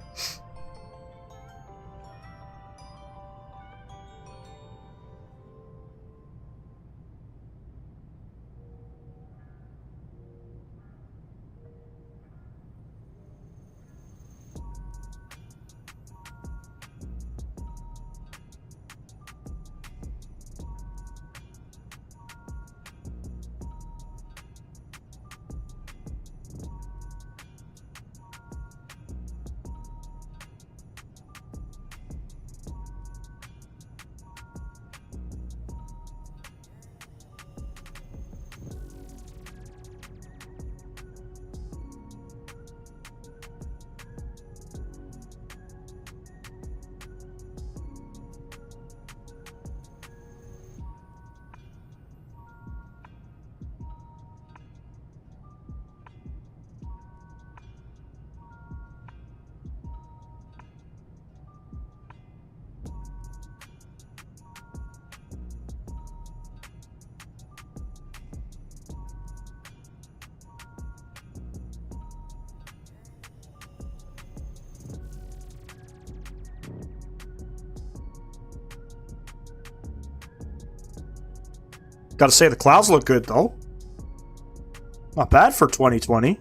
Gotta say, the clouds look good, though. Not bad for 2020.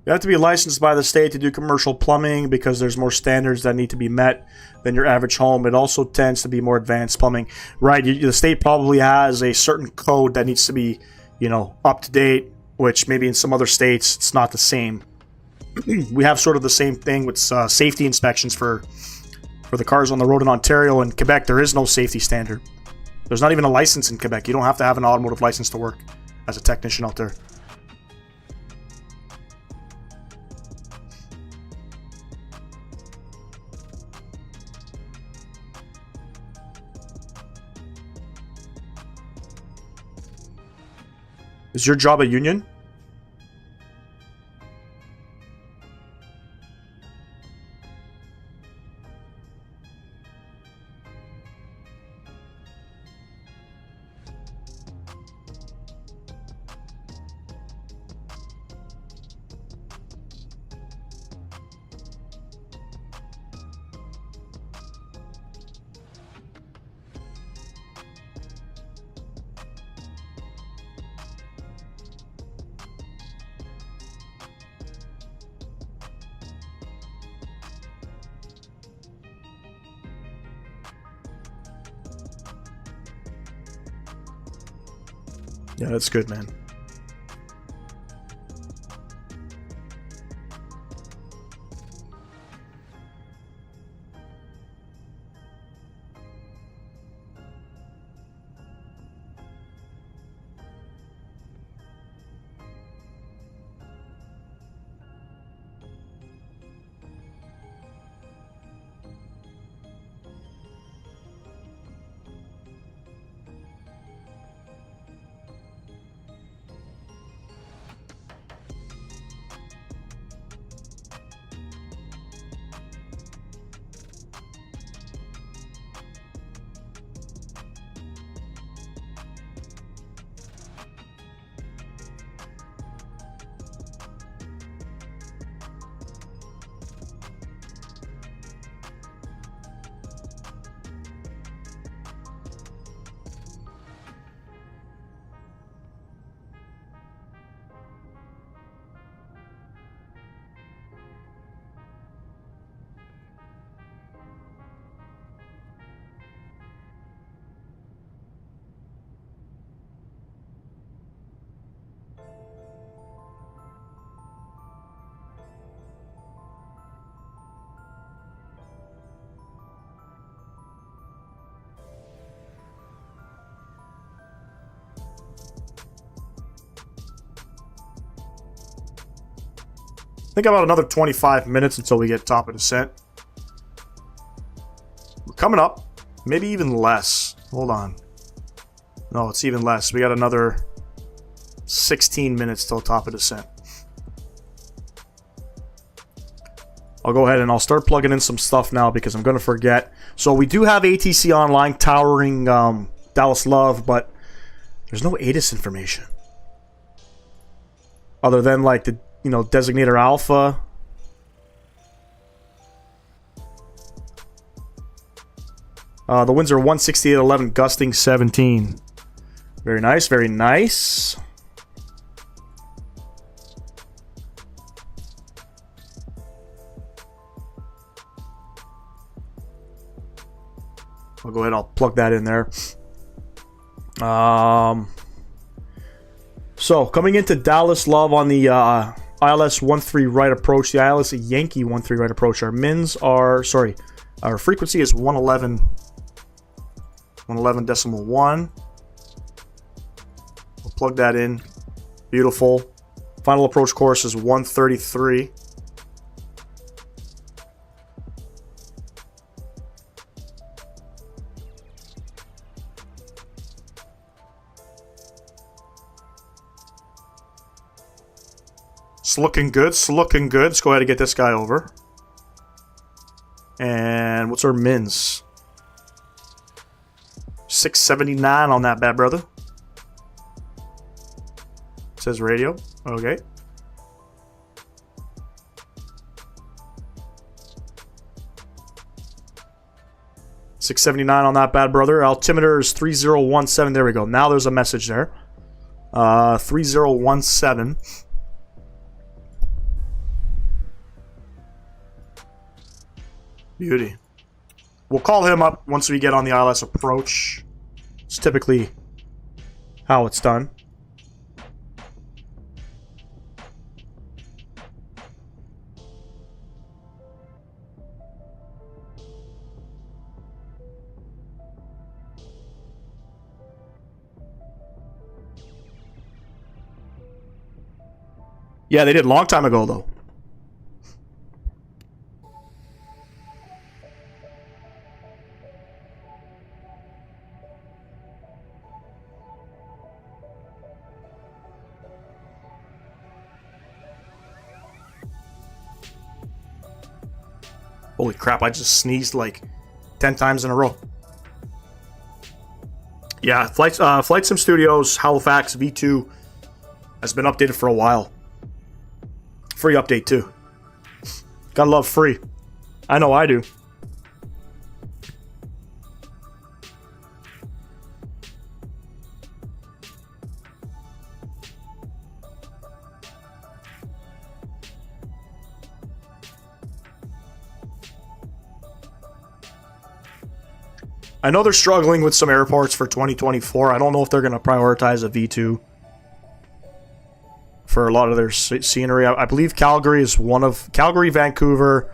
You have to be licensed by the state to do commercial plumbing because there's more standards that need to be met than your average home. It also tends to be more advanced plumbing, right? The state probably has a certain code that needs to be, you know, up to date, which maybe in some other states it's not the same. We have sort of the same thing with safety inspections for the cars on the road in Ontario. In Quebec, there is no safety standard. There's not even a license in Quebec. You don't have to have an automotive license to work as a technician out there. Is your job a union? Yeah, that's good, man. think about another 25 minutes until we get top of descent. We're coming up. Maybe even less. Hold on. No, it's even less. We got another 16 minutes till top of descent. I'll go ahead and I'll start plugging in some stuff now because I'm going to forget. So we do have ATC online towering Dallas Love, but there's no ATIS information. Other than like the, you know, designator alpha. The winds are 168.11, gusting 17. Very nice, very nice. I'll go ahead, I'll plug that in there. So, coming into Dallas Love on the ILS 13 right approach, the ILS Yankee 13 right approach, our mins are, sorry, our frequency is 111.1. We'll plug that in. Beautiful. Final approach course is 133. It's looking good. It's looking good. Let's go ahead and get this guy over. And what's our mins? 679 on that bad brother. It says radio. Okay. $679 on that bad brother. Altimeter is 3017. There we go. Now there's a message there. 3017. Beauty. We'll call him up once we get on the ILS approach. It's typically how it's done. Yeah, they did a long time ago, though. Holy crap, I just sneezed like 10 times in a row. Yeah, Flight Sim Studios Halifax V2 has been updated for a while. Free update too. Gotta love free. I know I do. I know they're struggling with some airports for 2024. I don't know if they're going to prioritize a V2 for a lot of their scenery. I believe Calgary is one of... Calgary, Vancouver...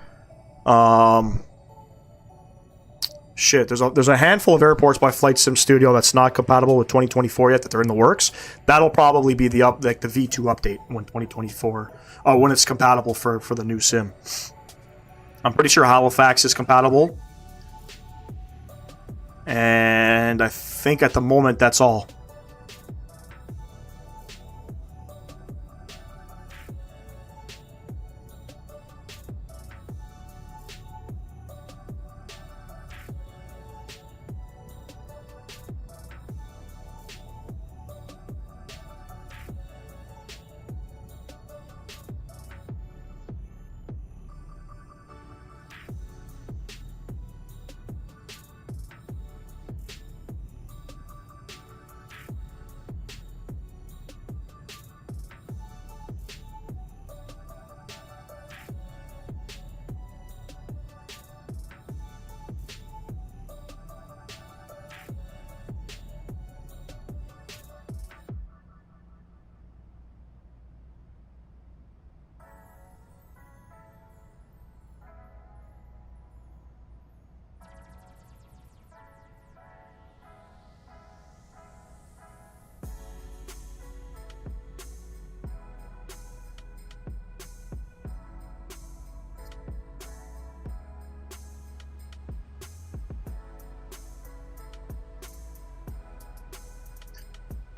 Shit, there's a handful of airports by Flight Sim Studio that's not compatible with 2024 yet, that they're in the works. That'll probably be the V2 update when 2024... when it's compatible for the new sim. I'm pretty sure Halifax is compatible. And I think at the moment that's all.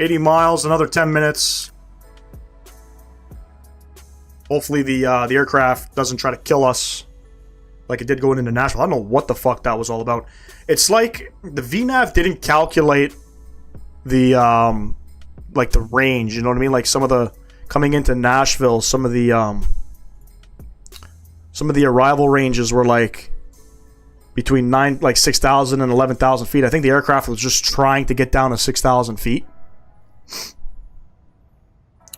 80 miles, another 10 minutes. Hopefully the aircraft doesn't try to kill us like it did going into Nashville. I don't know what the fuck that was all about. It's like the VNAV didn't calculate the like the range, you know what I mean? Like some of the coming into Nashville, some of the arrival ranges were like between 6,000 and 11,000 feet. I think the aircraft was just trying to get down to 6,000 feet.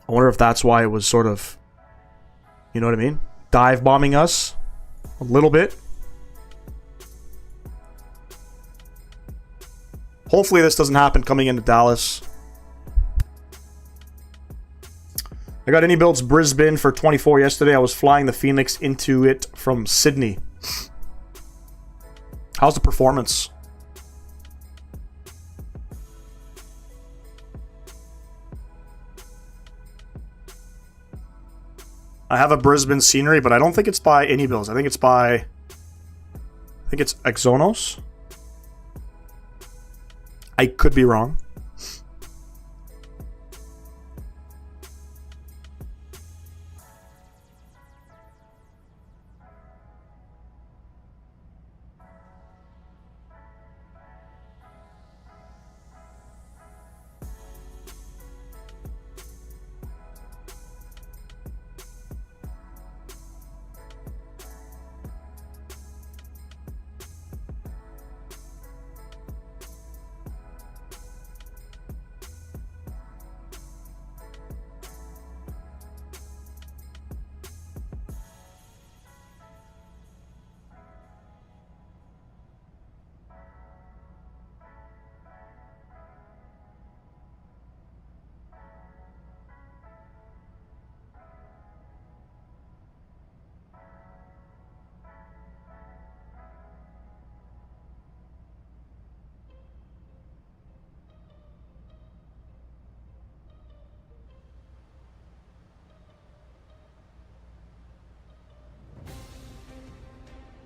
I wonder if that's why it was sort of, you know what I mean? Dive bombing us a little bit. Hopefully this doesn't happen coming into Dallas. I got any builds Brisbane for 24 yesterday. I was flying the Phoenix into it from Sydney. How's the performance? I have a Brisbane scenery, but I don't think it's by any builds. I think it's Exonos. I could be wrong.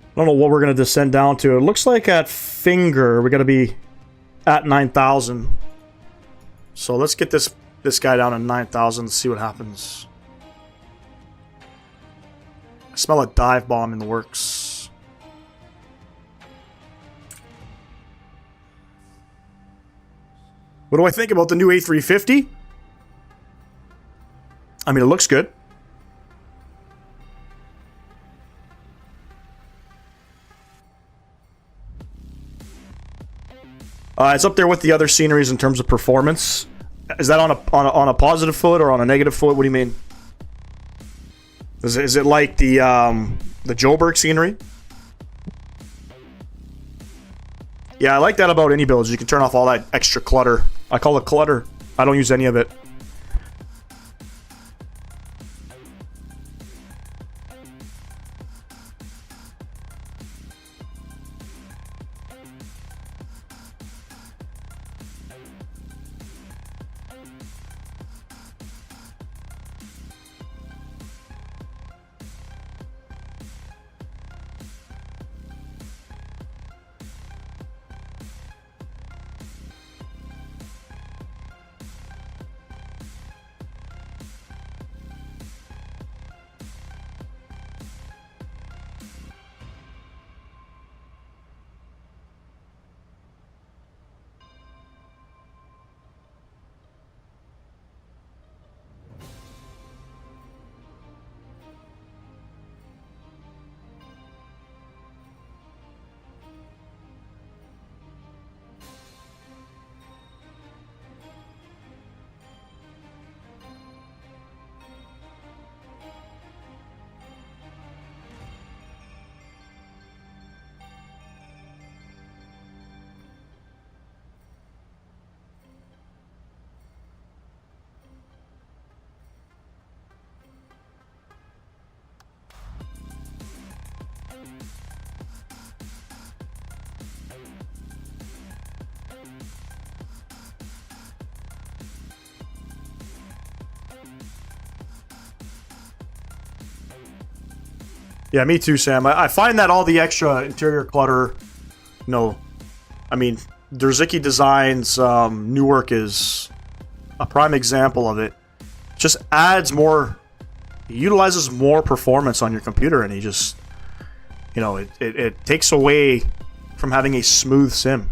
I don't know what we're going to descend down to. It looks like at Finger, we're going to be at 9,000. So let's get this guy down to 9,000 and see what happens. I smell a dive bomb in the works. What do I think about the new A350? I mean, it looks good. It's up there with the other sceneries in terms of performance. Is that on a positive foot or on a negative foot? What do you mean? Is it like the Joburg scenery? Yeah, I like that about any builds. You can turn off all that extra clutter. I call it clutter. I don't use any of it. Yeah, me too, Sam. I find that all the extra interior clutter, I mean, Derzicki Designs Newark is a prime example of it. Just adds more, utilizes more performance on your computer, and you just, you know, it takes away from having a smooth sim.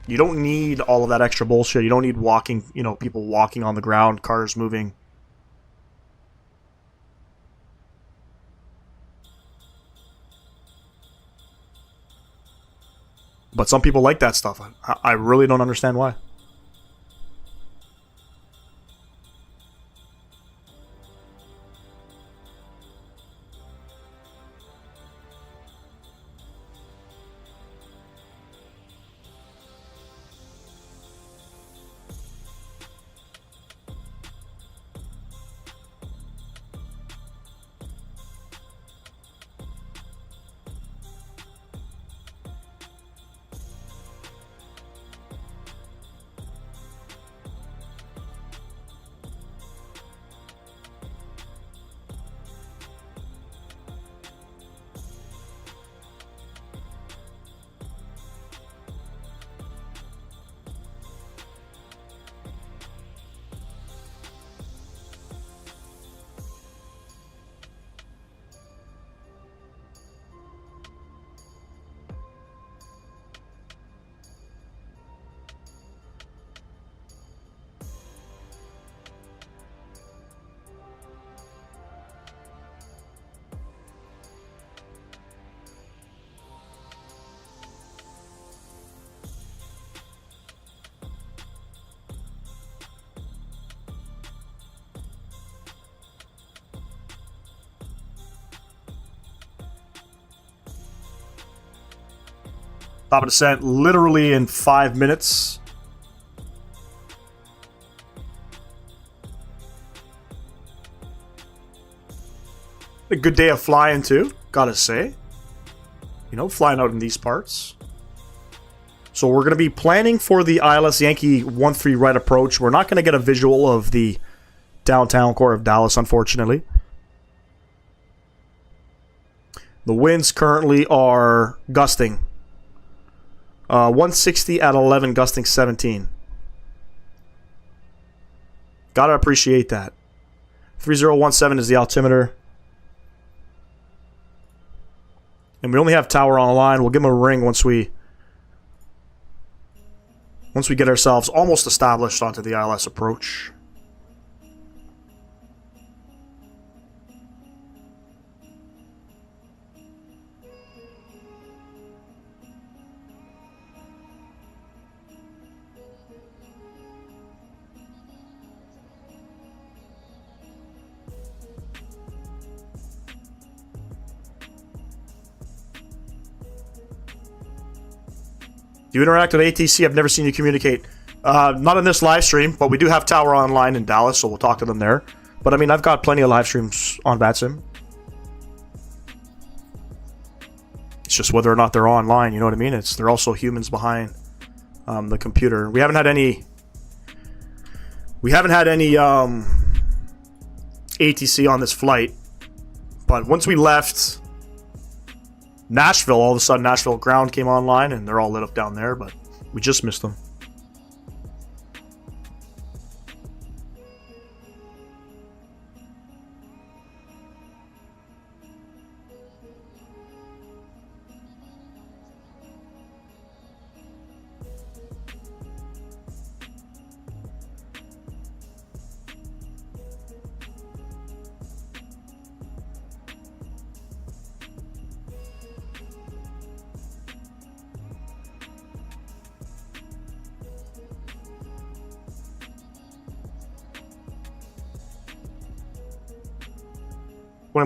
You don't need all of that extra bullshit. You don't need walking, you know, people walking on the ground, cars moving. But some people like that stuff. I really don't understand why. Top of descent literally in 5 minutes. A good day of flying too, gotta say. You know, flying out in these parts. So we're going to be planning for the ILS Yankee 1-3 right approach. We're not going to get a visual of the downtown core of Dallas, unfortunately. The winds currently are gusting. 160 at 11, gusting 17. Gotta appreciate that. 3017 is the altimeter. And we only have tower online. We'll give him a ring once we get ourselves almost established onto the ILS approach. You interact with ATC. I've never seen you communicate. Not in this live stream, but we do have tower online in Dallas, so we'll talk to them there. But I mean, I've got plenty of live streams on VATSIM. It's just whether or not they're online, you know what I mean? They're also humans behind the computer. We haven't had any ATC on this flight, but once we left Nashville, all of a sudden Nashville ground came online and they're all lit up down there, but we just missed them.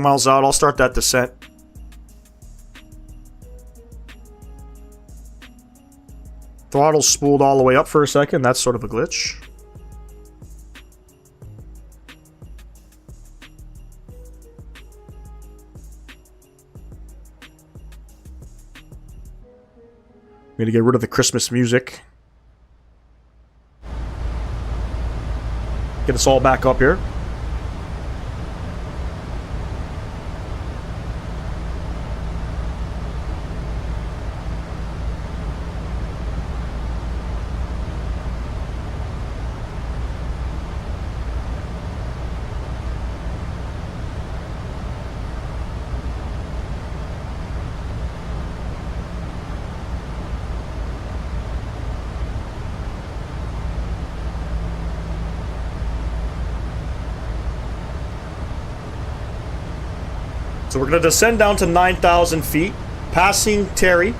Miles out, I'll start that descent. Throttle spooled all the way up for a second. That's sort of a glitch. I'm gonna get rid of the Christmas music. Get us all back up here. So we're going to descend down to 9,000 feet. Passing Terry,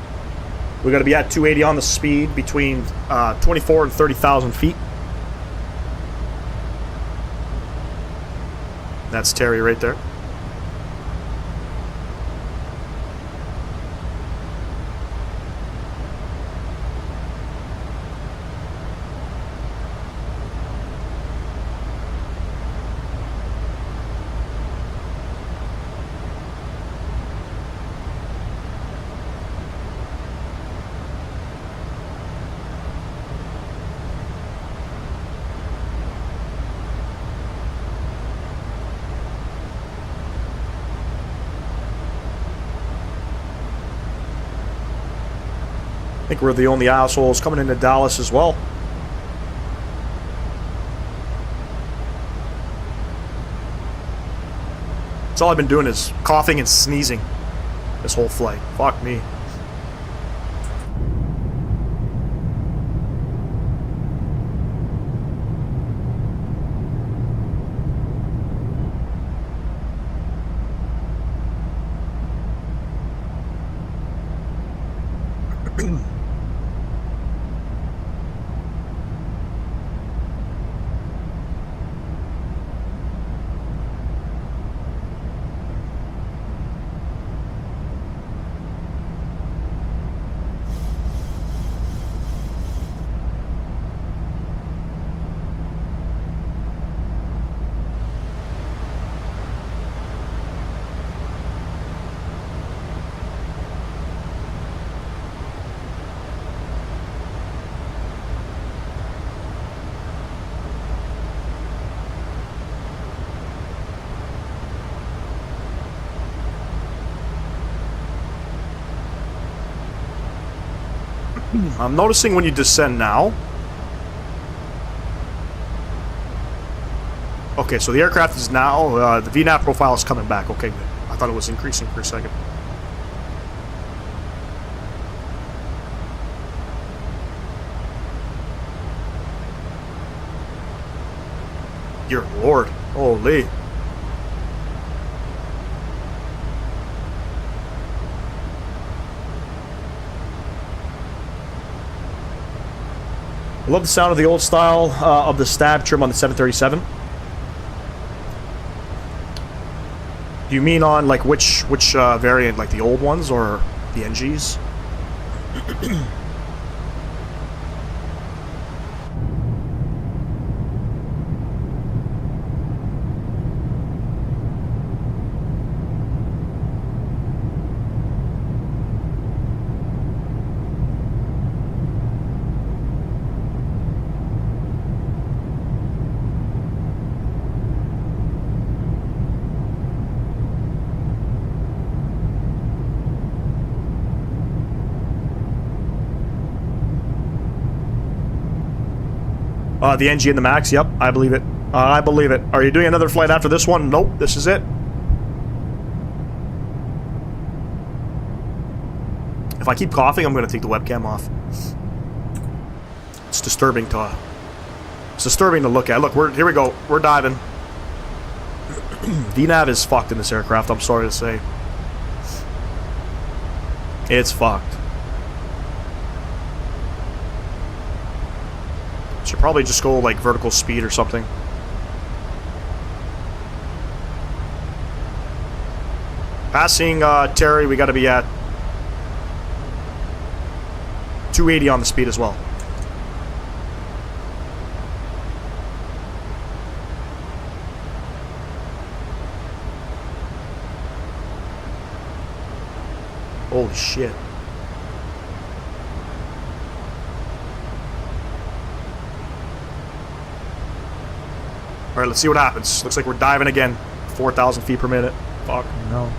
we're going to be at 280 on the speed between 24 and 30,000 feet. That's Terry right there. I think we're the only assholes coming into Dallas as well. That's all I've been doing is coughing and sneezing this whole flight. Fuck me. I'm noticing when you descend now. Okay, so the aircraft is now, the VNAV profile is coming back. Okay, good. I thought it was increasing for a second. Dear Lord. Holy. I love the sound of the old style of the stab trim on the 737. Do you mean on like which variant, like the old ones or the NGs? The NG and the Max, yep, I believe it. I believe it. Are you doing another flight after this one? Nope, this is it. If I keep coughing, I'm going to take the webcam off. It's disturbing to look at. Look, here we go. We're diving. VNAV is fucked in this aircraft, I'm sorry to say. It's fucked. Should probably just go like vertical speed or something. Passing Terry, we got to be at 280 on the speed as well. Holy shit. Alright, let's see what happens. Looks like we're diving again. 4,000 feet per minute. Fuck no.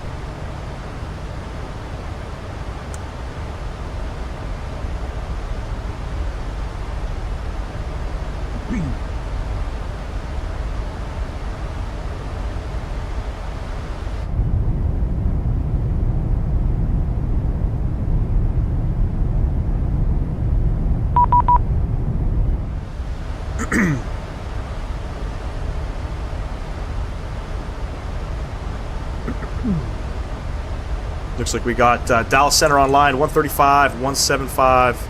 Looks like we got Dallas Center online, 135, 175.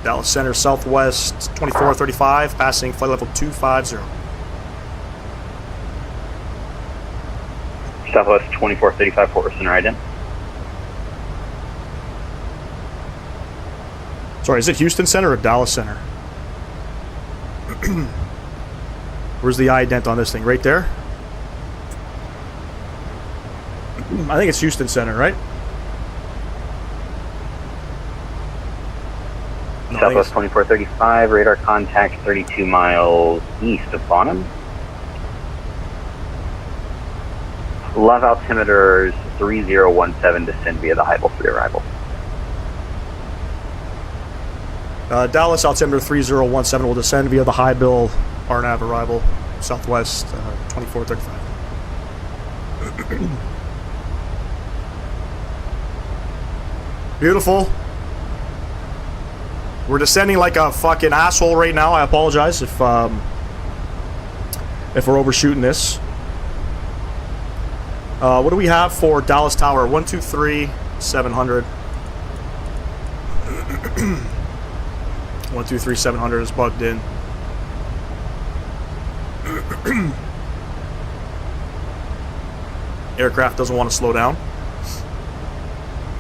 Dallas Center Southwest 2435, passing flight level 250. Southwest 2435, Fort Center ident. Sorry, is it Houston Center or Dallas Center? Where's the ident on this thing? Right there? I think it's Houston Center, right? No, Southwest 2435, radar contact 32 miles east of Bonham. Love altimeters 3017, descend via the Highville 3 arrival. Dallas altimeter 3017 will descend via the Highville RNAV arrival, Southwest 2435. Beautiful. We're descending like a fucking asshole right now. I apologize if we're overshooting this. What do we have for Dallas Tower? 123 700. 123 700 is bugged in. Aircraft doesn't want to slow down.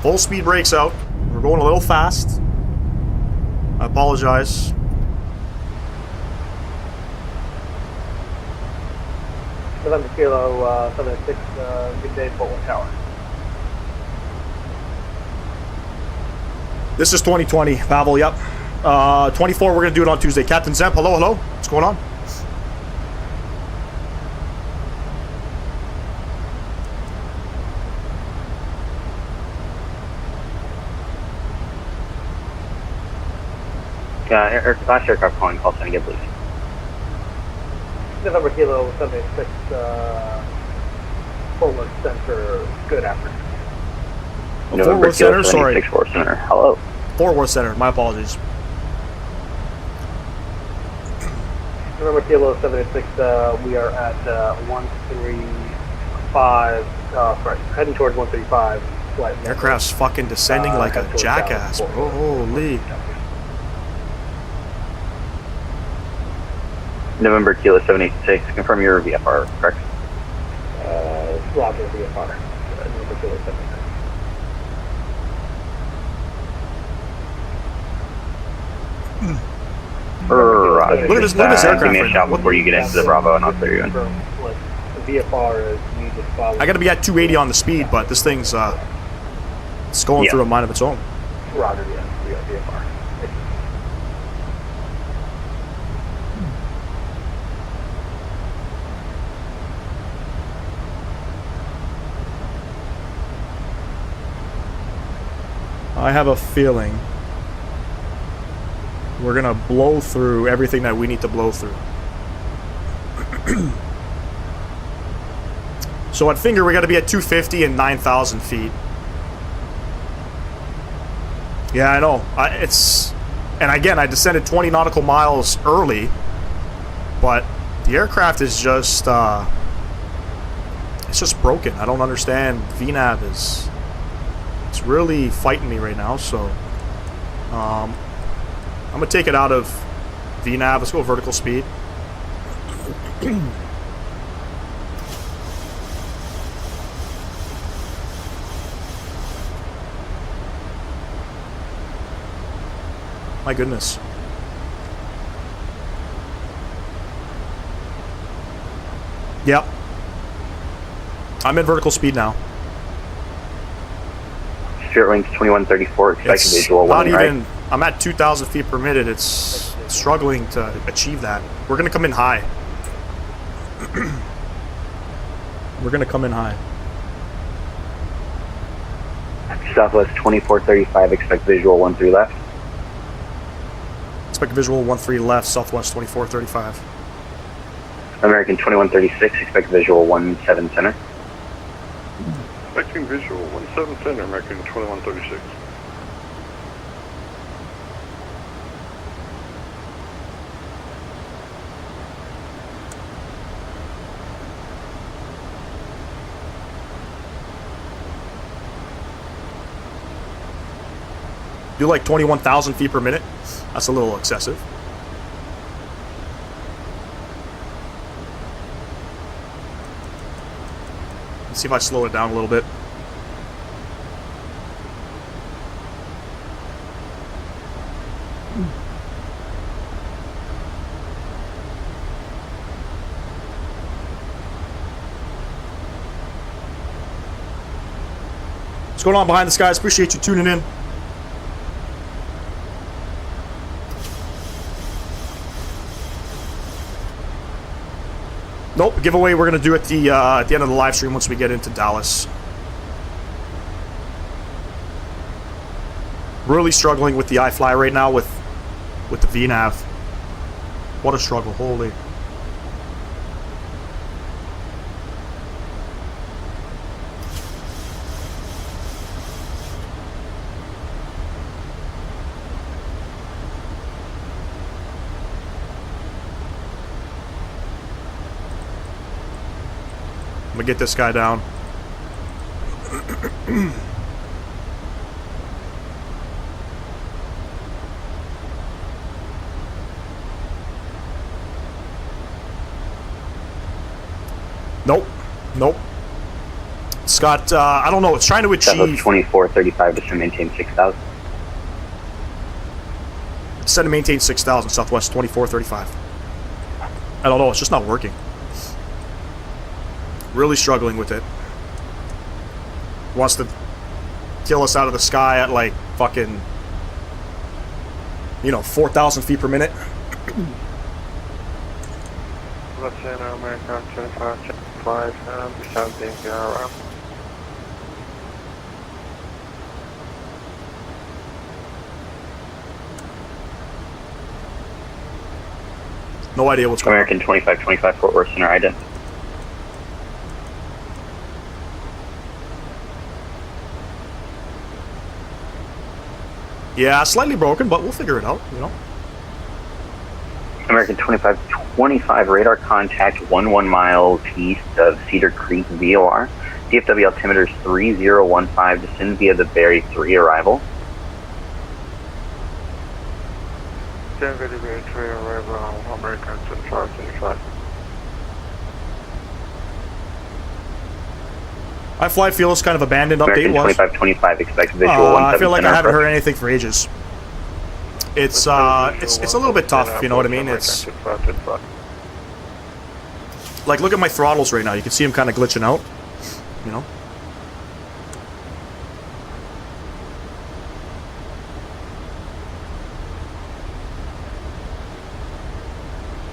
Full speed brakes out. We're going a little fast. I apologize. November Kilo 76, good day, Fort Worth Tower. This is 2020, Pavel, yep. 24, we're going to do it on Tuesday. Captain Zemp, hello, hello. What's going on? Last aircraft calling, call sign again, please. November Kilo 76, Fort Worth Center, good afternoon. Fort Worth Center, sorry. Fort Worth Center, hello. Fort Worth Center, my apologies. November Kilo 76, we are at 135, sorry, heading towards 135. Flight Aircraft's fucking descending like a jackass, bro. Holy. November Kilo 786, confirm your VFR, correct? Roger, VFR. November Kilo 76. Roger. Look at this aircraft. Give me a shout before you get into the Bravo and I'll clear you in. The VFR is you just follow. I gotta be at 280 on the speed, but this thing's it's going through a mind of its own. Roger, yes, we got VFR. I have a feeling we're gonna blow through everything that we need to blow through. So at Finger, we gotta be at 250 and 9,000 feet. Yeah, I know. And again, I descended 20 nautical miles early, but the aircraft is just, it's just broken. I don't understand. VNAV is, it's really fighting me right now, so I'm gonna take it out of VNAV. Let's go vertical speed. My goodness. Yep. I'm in vertical speed now. Spirit Wings 2134, expected It's visual not 1, even, right? I'm at 2,000 feet per minute. It's struggling to achieve that. We're going to come in high. We're going to come in high. Southwest 2435, expect visual 13 left. Expect visual 13 left, Southwest 2435. American 2136, expect visual 17 center. Expecting visual 17 center, American 2136. Do like 21,000 feet per minute. That's a little excessive. Let's see if I slow it down a little bit. What's going on behind this, guys? Appreciate you tuning in. Nope, giveaway we're going to do at the end of the live stream once we get into Dallas. Really struggling with the iFLY right now with the VNAV. What a struggle, holy. I'm gonna get this guy down. Nope. Nope. Scott, I don't know. It's trying to achieve... 2435 to maintain 6,000. It's set to maintain 6,000, Southwest 2435. I don't know. It's just not working. Really struggling with it. Wants to kill us out of the sky at like fucking, 4,000 feet per minute. Let's say now, American 25, something around. No idea what's going on. American 2525 Fort Worth Center ident. Yeah, slightly broken, but we'll figure it out, American 2525 radar contact 11 miles east of Cedar Creek VOR. DFW altimeter is 3015, descend via the Berry 3 arrival. Descend via the Berry 3 arrival, American 2525. iFLY feels kind of abandoned American update-wise. 2525, expect visual 17 I feel like I haven't approach. heard anything for ages. It's a little bit tough, you know what I mean? It's like, look at my throttles right now. You can see them kind of glitching out, A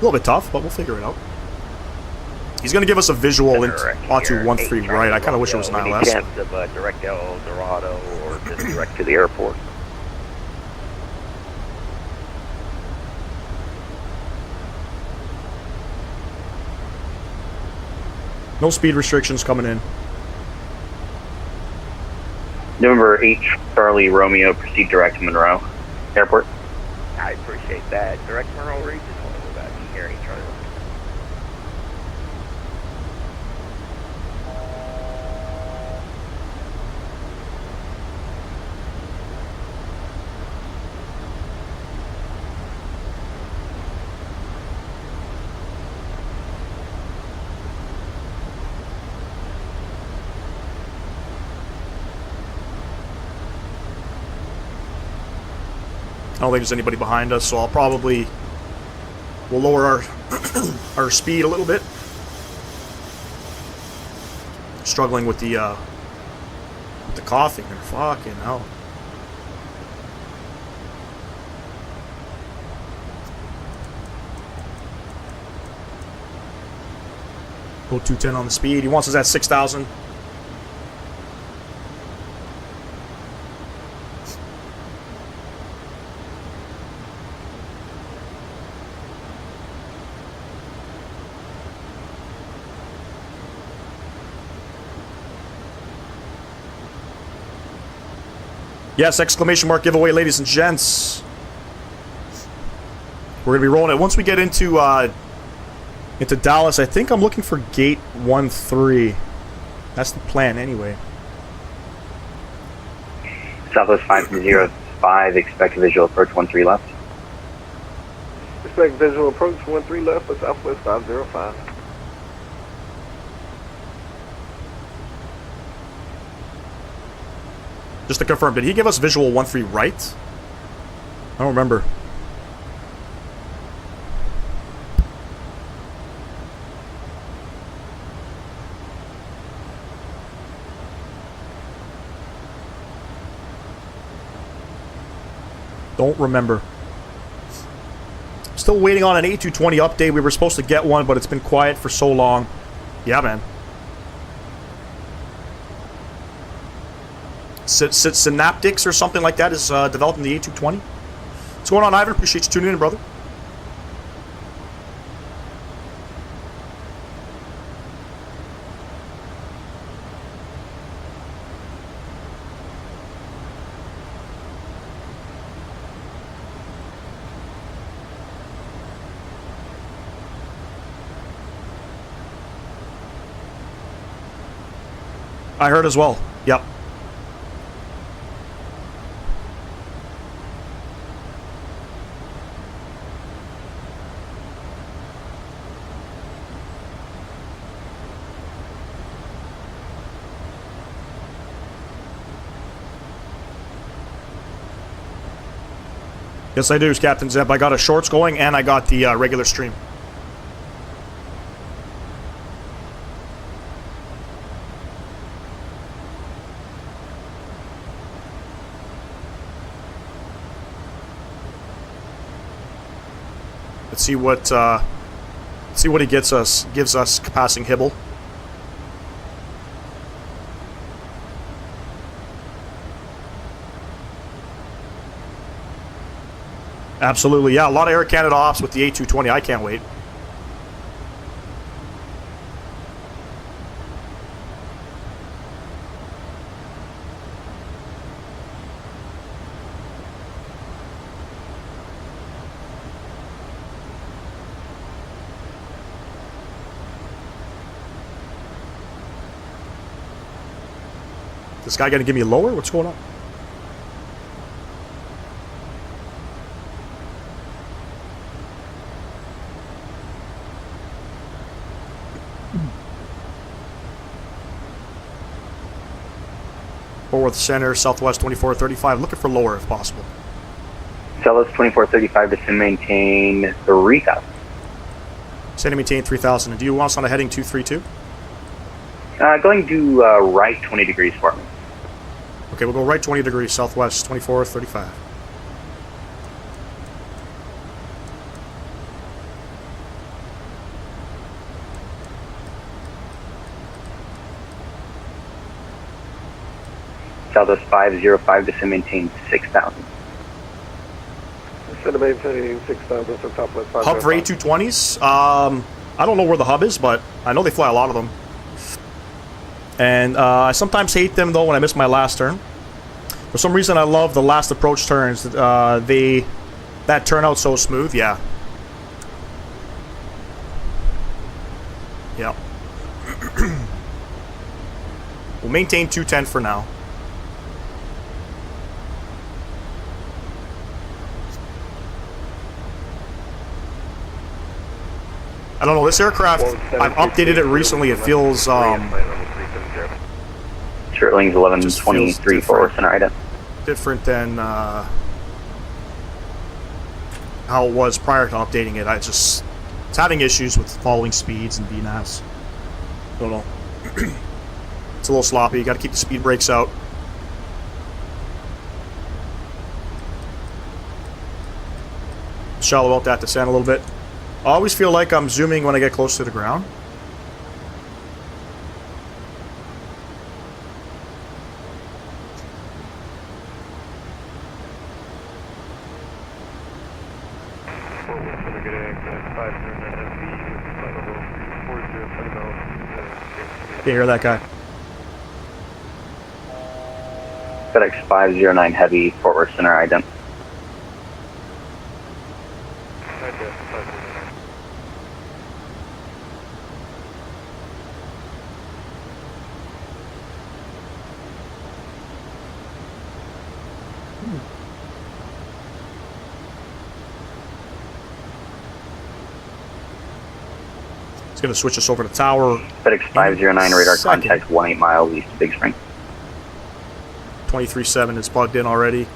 little bit tough, but we'll figure it out. He's going to give us a visual onto 1-3 right. I kind of wish it was an ILS. Any chance of direct El Dorado or just direct to the airport? No speed restrictions coming in. November 8 Charlie Romeo, proceed direct to Monroe Airport. I appreciate that. Direct Monroe Regional, about here, Charlie. I don't think there's anybody behind us, so we'll lower our our speed a little bit. Struggling with the coughing there. Fucking hell. Go 210 on the speed. He wants us at 6,000. Yes, exclamation mark giveaway, ladies and gents. We're gonna be rolling it once we get into Dallas. I think I'm looking for gate 13. That's the plan, anyway. Southwest 505, expect visual approach 13 left. Expect visual approach 13 left for Southwest 505. Just to confirm, did he give us visual 13 right? I don't remember. Don't remember. Still waiting on an A220 update. We were supposed to get one, but it's been quiet for so long. Yeah, man. Synaptics or something like that is developing the A220. What's going on, Ivan? Appreciate you tuning in, brother. I heard as well. Yep. Yes, I do, Captain Zeb. I got a shorts going, and I got the regular stream. Let's see what he gives us passing Hibble. Absolutely, yeah. A lot of Air Canada ops with the A220. I can't wait. This guy gonna give me lower? What's going on? Forward center, Southwest 2435. Looking for lower if possible. Southwest 2435 to maintain 3000. Send to maintain 3000. And do you want us on a heading 232? Going to right 20 degrees for me. Okay, we'll go right 20 degrees, Southwest 2435. Southwest 505 to maintain 6000. Instead of maintaining 6,000 for Southwest 505. Hub for A220s? I don't know where the hub is, but I know they fly a lot of them. And I sometimes hate them, though, when I miss my last turn. For some reason, I love the last approach turns. That turn out so smooth, yeah. Yep. We'll maintain 210 for now. I don't know, this aircraft, I've updated it recently. It feels, Shirtling's 1123 for center item. different than how it was prior to updating it. It's having issues with following speeds and VNAVs. Don't know. It's a little sloppy. You got to keep the speed brakes out. Shallow out that descent a little bit. I always feel like I'm zooming when I get close to the ground. Can't hear that guy. FedEx 509 Heavy, Fort Worth Center ident. It's going to switch us over to tower. FedEx 509 radar Second. contact 18 miles east of Big Spring. 23.7 is plugged in already.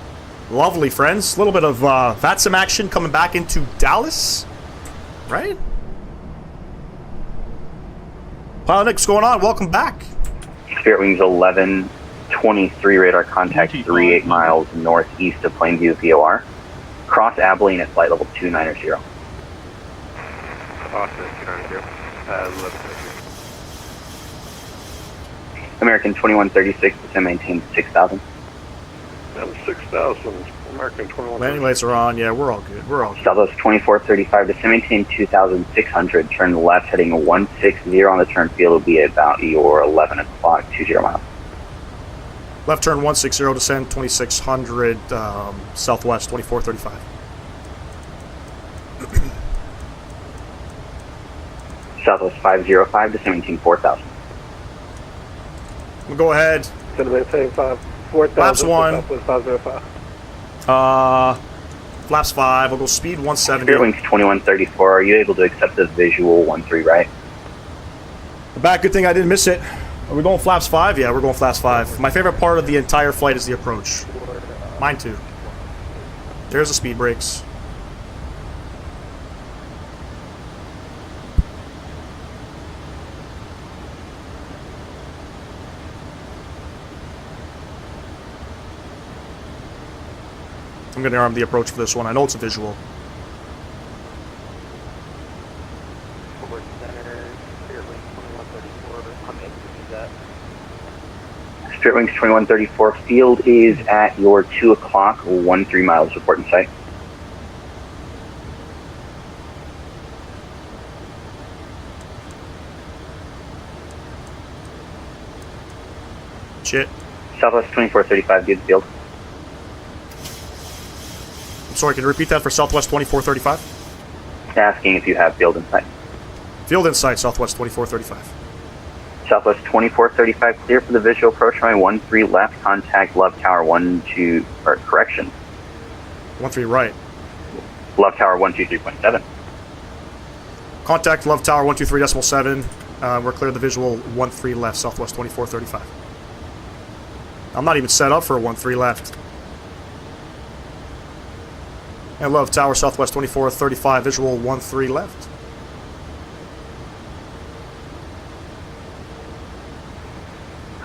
Lovely, friends. A little bit of VATSIM action coming back into Dallas. Right? Pilot Nick, what's going on? Welcome back. Spirit Wings 1123 radar contact 38 miles northeast of Plainview VOR. Cross Abilene at flight level 290. Austin 290. American 2136, descend maintain 6,000. That was 6,000. American 21. Landing lights are on. Yeah, we're all good. We're all good. Southwest 2435, descend maintain 2,600. Turn left heading 160 on the turn field will be about your 11 o'clock, 20 miles. Left turn 160, descend 2600, southwest 2435. Southwest 505, descend maintain 4,000. We'll go ahead. Flaps 1. Flaps 5. We'll go speed 170. Spirit Wings 2134, are you able to accept the visual 13 right? The back, good thing I didn't miss it. Are we going flaps 5? Yeah, we're going flaps 5. My favorite part of the entire flight is the approach. Mine too. There's the speed brakes. I'm going to arm the approach for this one. I know it's a visual. Spirit Wings 2134, field is at your 2 o'clock, 13 miles, report in sight. Shit. Southwest 2435, good field. I'm sorry, can you repeat that for Southwest 2435? Asking if you have field in sight. Field in sight, Southwest 2435. Southwest 2435, clear for the visual approach runway 13 left, contact Love Tower 12, or correction. 13 right. Love Tower 123.7. Contact Love Tower 123.7. We're clear of the visual 13 left, Southwest 2435. I'm not even set up for a 13 left. And Love Tower Southwest 2435, visual 13 left.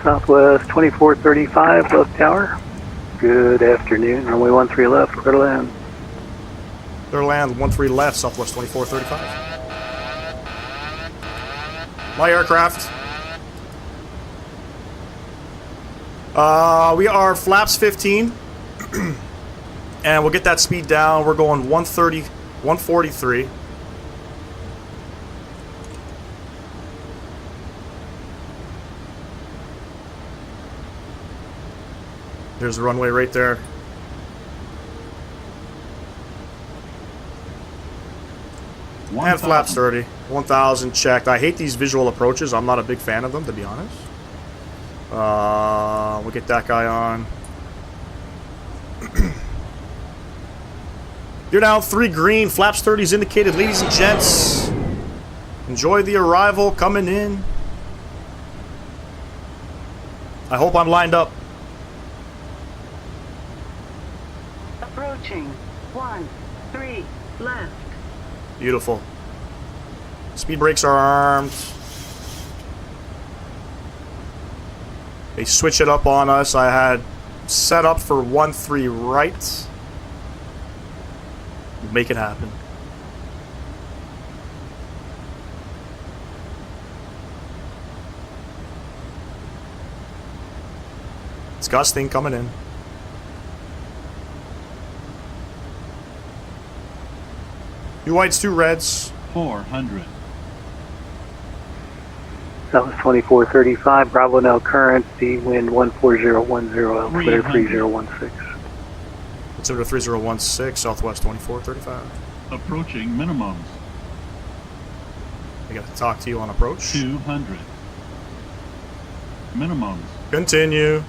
Southwest 2435, Love Tower. Good afternoon. Runway 13 left. Clear to land. Clear to land 13 left, Southwest 2435. My aircraft. We are flaps 15. And we'll get that speed down. We're going 130, 143. There's the runway right there. And flaps 30. 1,000 checked. I hate these visual approaches. I'm not a big fan of them, to be honest. We'll get that guy on. You're down 3 green. Flaps 30 is indicated, ladies and gents. Enjoy the arrival coming in. I hope I'm lined up. Approaching 13 left. Beautiful. Speed brakes are armed. They switch it up on us. I had set up for 13 right. Make it happen. It's gusting coming in. Two whites, 2 reds. 400. Southwest 2435, Bravo now current, the wind 14010, altimeter 3016. Consider 3016, Southwest 2435. Approaching minimums. I got to talk to you on approach. 200. Minimums. Continue.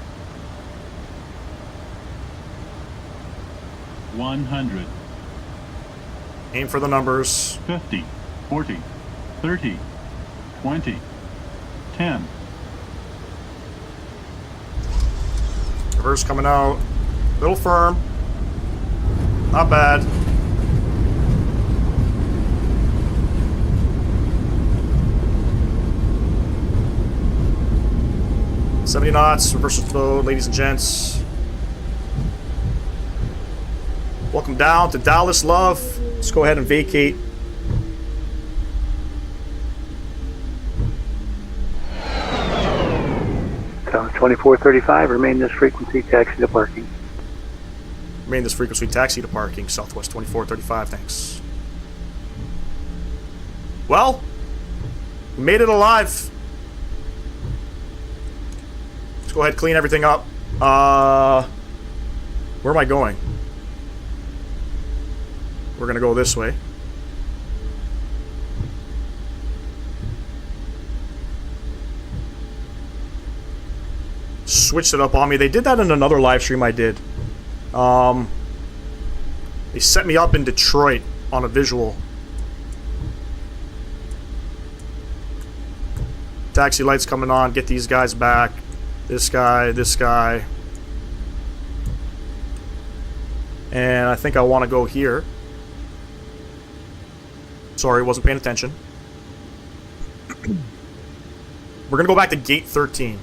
100. Aim for the numbers. 50. 40. 30. 20. 10. Reverse coming out. Little firm. Not bad. $70 knots, reversal flow, ladies and gents. Welcome down to Dallas, love. Let's go ahead and vacate. Southwest 2435, remain this frequency, taxi to parking. Remain this frequency, taxi to parking, Southwest 2435, thanks. Well, we made it alive. Let's go ahead and clean everything up. Where am I going? We're gonna go this way. Switched it up on me. They did that in another live stream I did. They set me up in Detroit on a visual. Taxi lights coming on. Get these guys back. This guy, this guy. And I think I want to go here. Sorry, wasn't paying attention. We're going to go back to gate 13.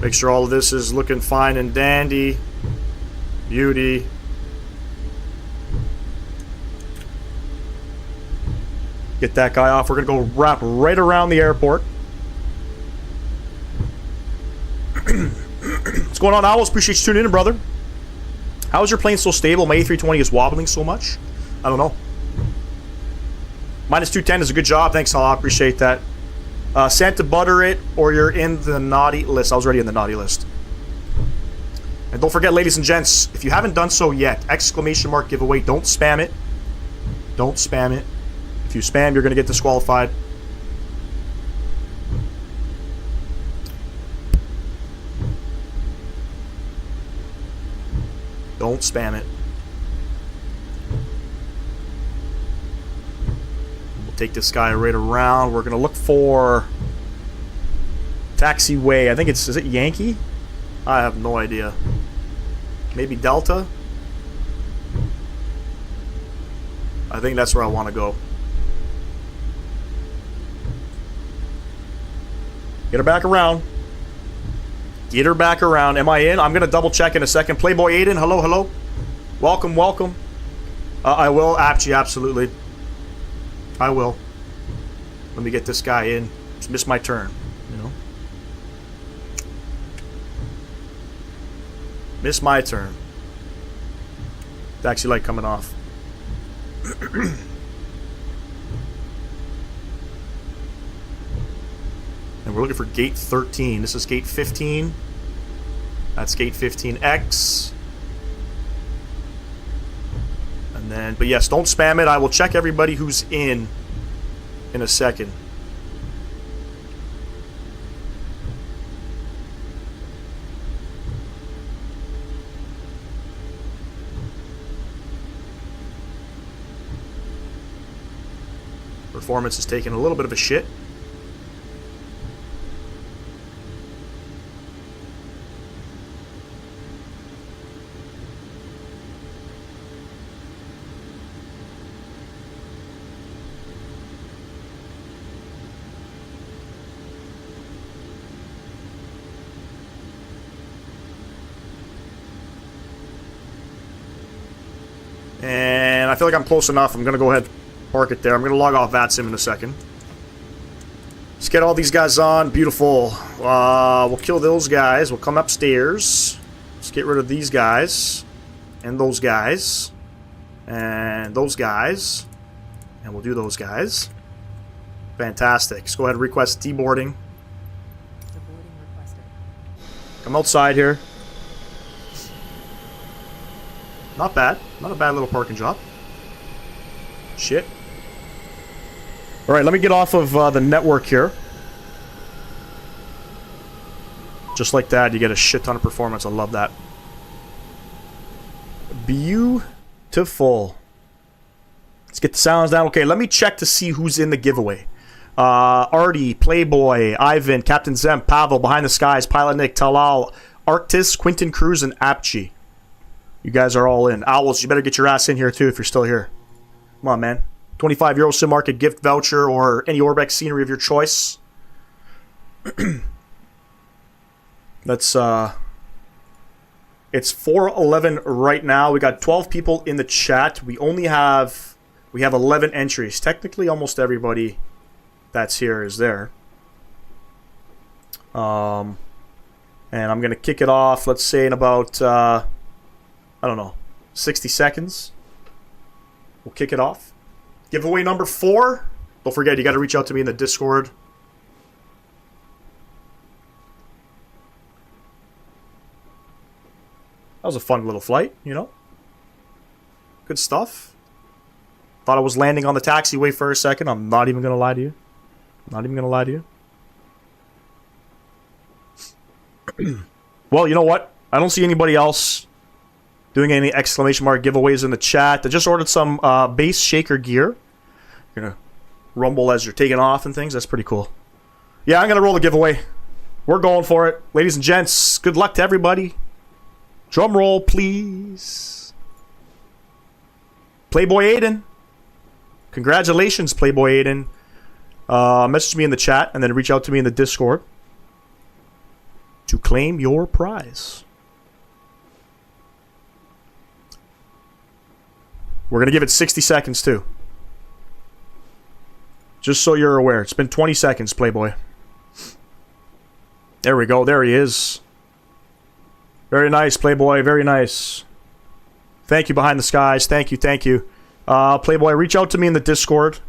Make sure all of this is looking fine and dandy. Beauty. Get that guy off. We're going to go wrap right around the airport. What's going on, Owls? Appreciate you tuning in, brother. How is your plane so stable? My A320 is wobbling so much? I don't know. Minus 210 is a good job. Thanks, I appreciate that. Sent to butter it, or you're in the naughty list. I was already in the naughty list. And don't forget, ladies and gents, if you haven't done so yet, exclamation mark giveaway. Don't spam it. Don't spam it. If you spam, you're going to get disqualified. Don't spam it. Take this guy right around. We're gonna look for taxiway. I think it's, is it Yankee? I have no idea. Maybe Delta? I think that's where I want to go. Get her back around. Get her back around. Am I in? I'm gonna double check in a second. Playboy Aiden, hello, hello. Welcome, welcome. I will, absolutely. I will. Let me get this guy in. Just missed my turn, you know. Missed my turn. Taxi light coming off. And we're looking for gate 13. This is gate 15. That's gate 15X. And then, but yes, don't spam it. I will check everybody who's in a second. Performance is taking a little bit of a shit. And I feel like I'm close enough. I'm going to go ahead and park it there. I'm going to log off VATSIM in a second. Let's get all these guys on. Beautiful. We'll kill those guys. We'll come upstairs. Let's get rid of these guys. And those guys. And those guys. And we'll do those guys. Fantastic. Let's go ahead and request deboarding. Come outside here. Not bad. Not a bad little parking job. Shit. Alright, let me get off of the network here. Just like that, you get a shit ton of performance. I love that. Beautiful. Let's get the sounds down. Okay, let me check to see who's in the giveaway. Artie, Playboy, Ivan, Captain Zemp, Pavel, Behind the Skies, Pilot Nick, Talal, Arctis, Quinton Cruz, and Apchi. You guys are all in. Owls, you better get your ass in here too if you're still here. Come on, man. €25 sim market gift voucher or any Orbex scenery of your choice. Let's it's 4:11 right now. We got 12 people in the chat. We have 11 entries. Technically almost everybody that's here is there. And I'm gonna kick it off, let's say in about I don't know, 60 seconds. We'll kick it off. Giveaway number 4. Don't forget, you got to reach out to me in the Discord. That was a fun little flight, you know? Good stuff. Thought I was landing on the taxiway for a second. I'm not even going to lie to you. Not even going to lie to you. Well, you know what? I don't see anybody else doing any exclamation mark giveaways in the chat. I just ordered some base shaker gear. You're gonna rumble as you're taking off and things. That's pretty cool. Yeah, I'm gonna roll the giveaway. We're going for it. Ladies and gents, good luck to everybody. Drum roll, please. Playboy Aiden. Congratulations, Playboy Aiden. Message me in the chat and then reach out to me in the Discord to claim your prize. We're going to give it 60 seconds, too. Just so you're aware. It's been 20 seconds, Playboy. There we go. There he is. Very nice, Playboy. Very nice. Thank you, Behind the Skies. Thank you, thank you. Playboy, reach out to me in the Discord.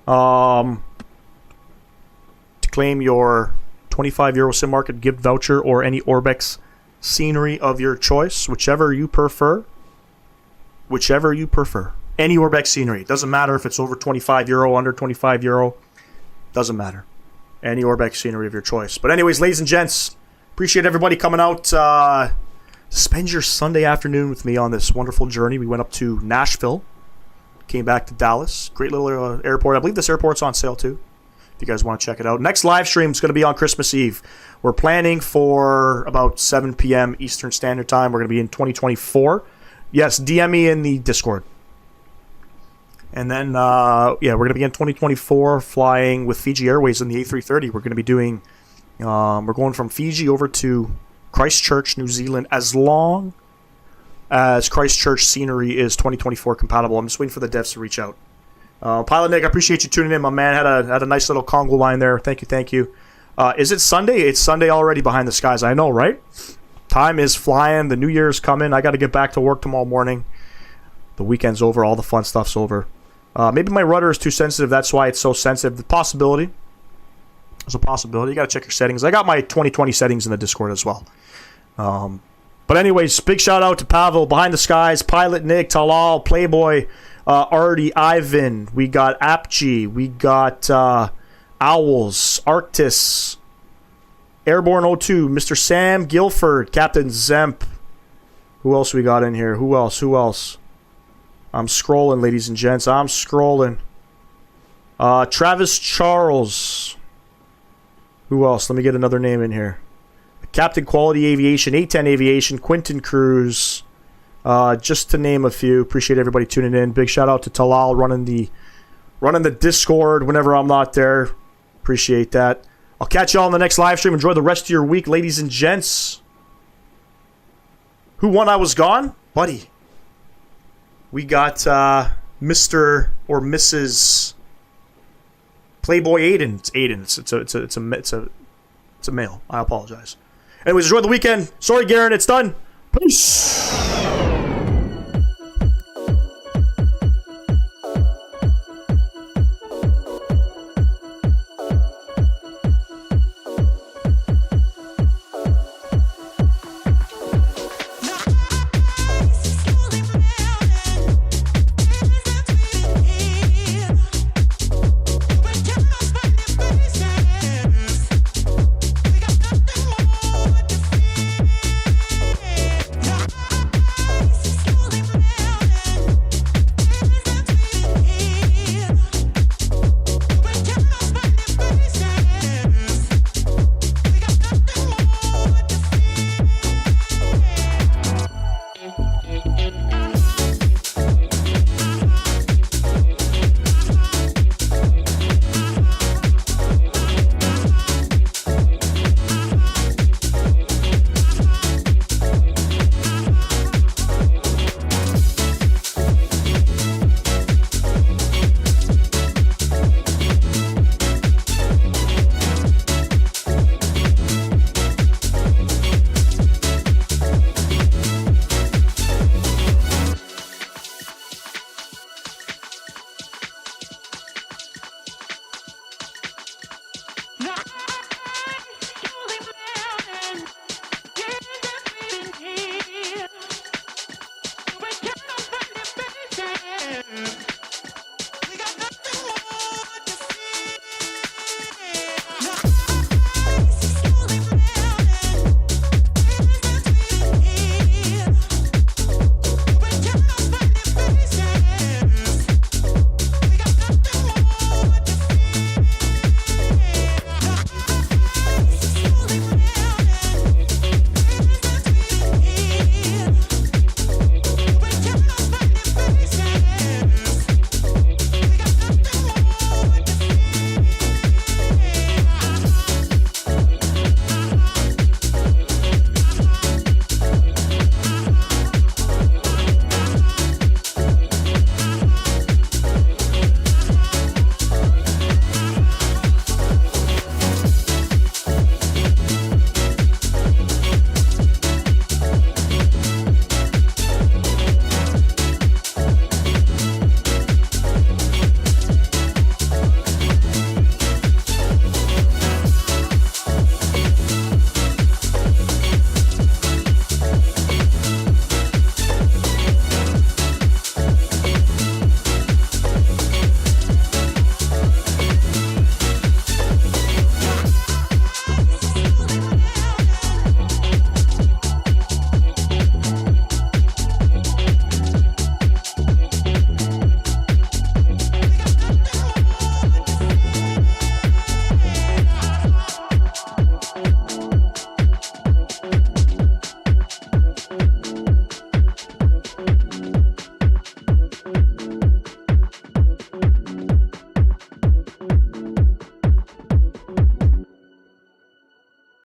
To claim your €25 sim market gift voucher or any Orbex scenery of your choice. Whichever you prefer. Whichever you prefer. Any Orbex scenery. Doesn't matter if it's over €25, under €25. Doesn't matter. Any Orbex scenery of your choice. But anyways, ladies and gents, appreciate everybody coming out. Spend your Sunday afternoon with me on this wonderful journey. We went up to Nashville. Came back to Dallas. Great little airport. I believe this airport's on sale too, if you guys want to check it out. Next live stream is going to be on Christmas Eve. We're planning for about 7 p.m. Eastern Standard Time. We're going to be in 2024. Yes, DM me in the Discord. And then, yeah, we're going to be in 2024 flying with Fiji Airways in the A330. We're going to be doing, we're going from Fiji over to Christchurch, New Zealand, as long as Christchurch scenery is 2024 compatible. I'm just waiting for the devs to reach out. Pilot Nick, I appreciate you tuning in, my man. Had a nice little Congo line there. Thank you, thank you. Is it Sunday? It's Sunday already, Behind the Skies. I know, right? Time is flying. The New Year's coming. I got to get back to work tomorrow morning. The weekend's over. All the fun stuff's over. Maybe my rudder is too sensitive. That's why it's so sensitive. The possibility. There's a possibility. You got to check your settings. I got my 2020 settings in the Discord as well. But anyways, big shout out to Pavel, Behind the Skies, Pilot Nick, Talal, Playboy, Artie, Ivan. We got Apchi. We got Owls, Arctis, Airborne 02, Mr. Sam Guilford, Captain Zemp. Who else we got in here? Who else? Who else? I'm scrolling, ladies and gents. I'm scrolling. Travis Charles. Who else? Let me get another name in here. Captain Quality Aviation, 810 Aviation, Quinton Cruz. Just to name a few. Appreciate everybody tuning in. Big shout out to Talal running the Discord whenever I'm not there. Appreciate that. I'll catch y'all in the next live stream. Enjoy the rest of your week, ladies and gents. Who won I Was Gone? Buddy. we got Mr. or Mrs. Playboy Aiden. It's Aiden. It's a male. I apologize. Anyways, enjoy the weekend. Sorry, Garen. It's done. Peace.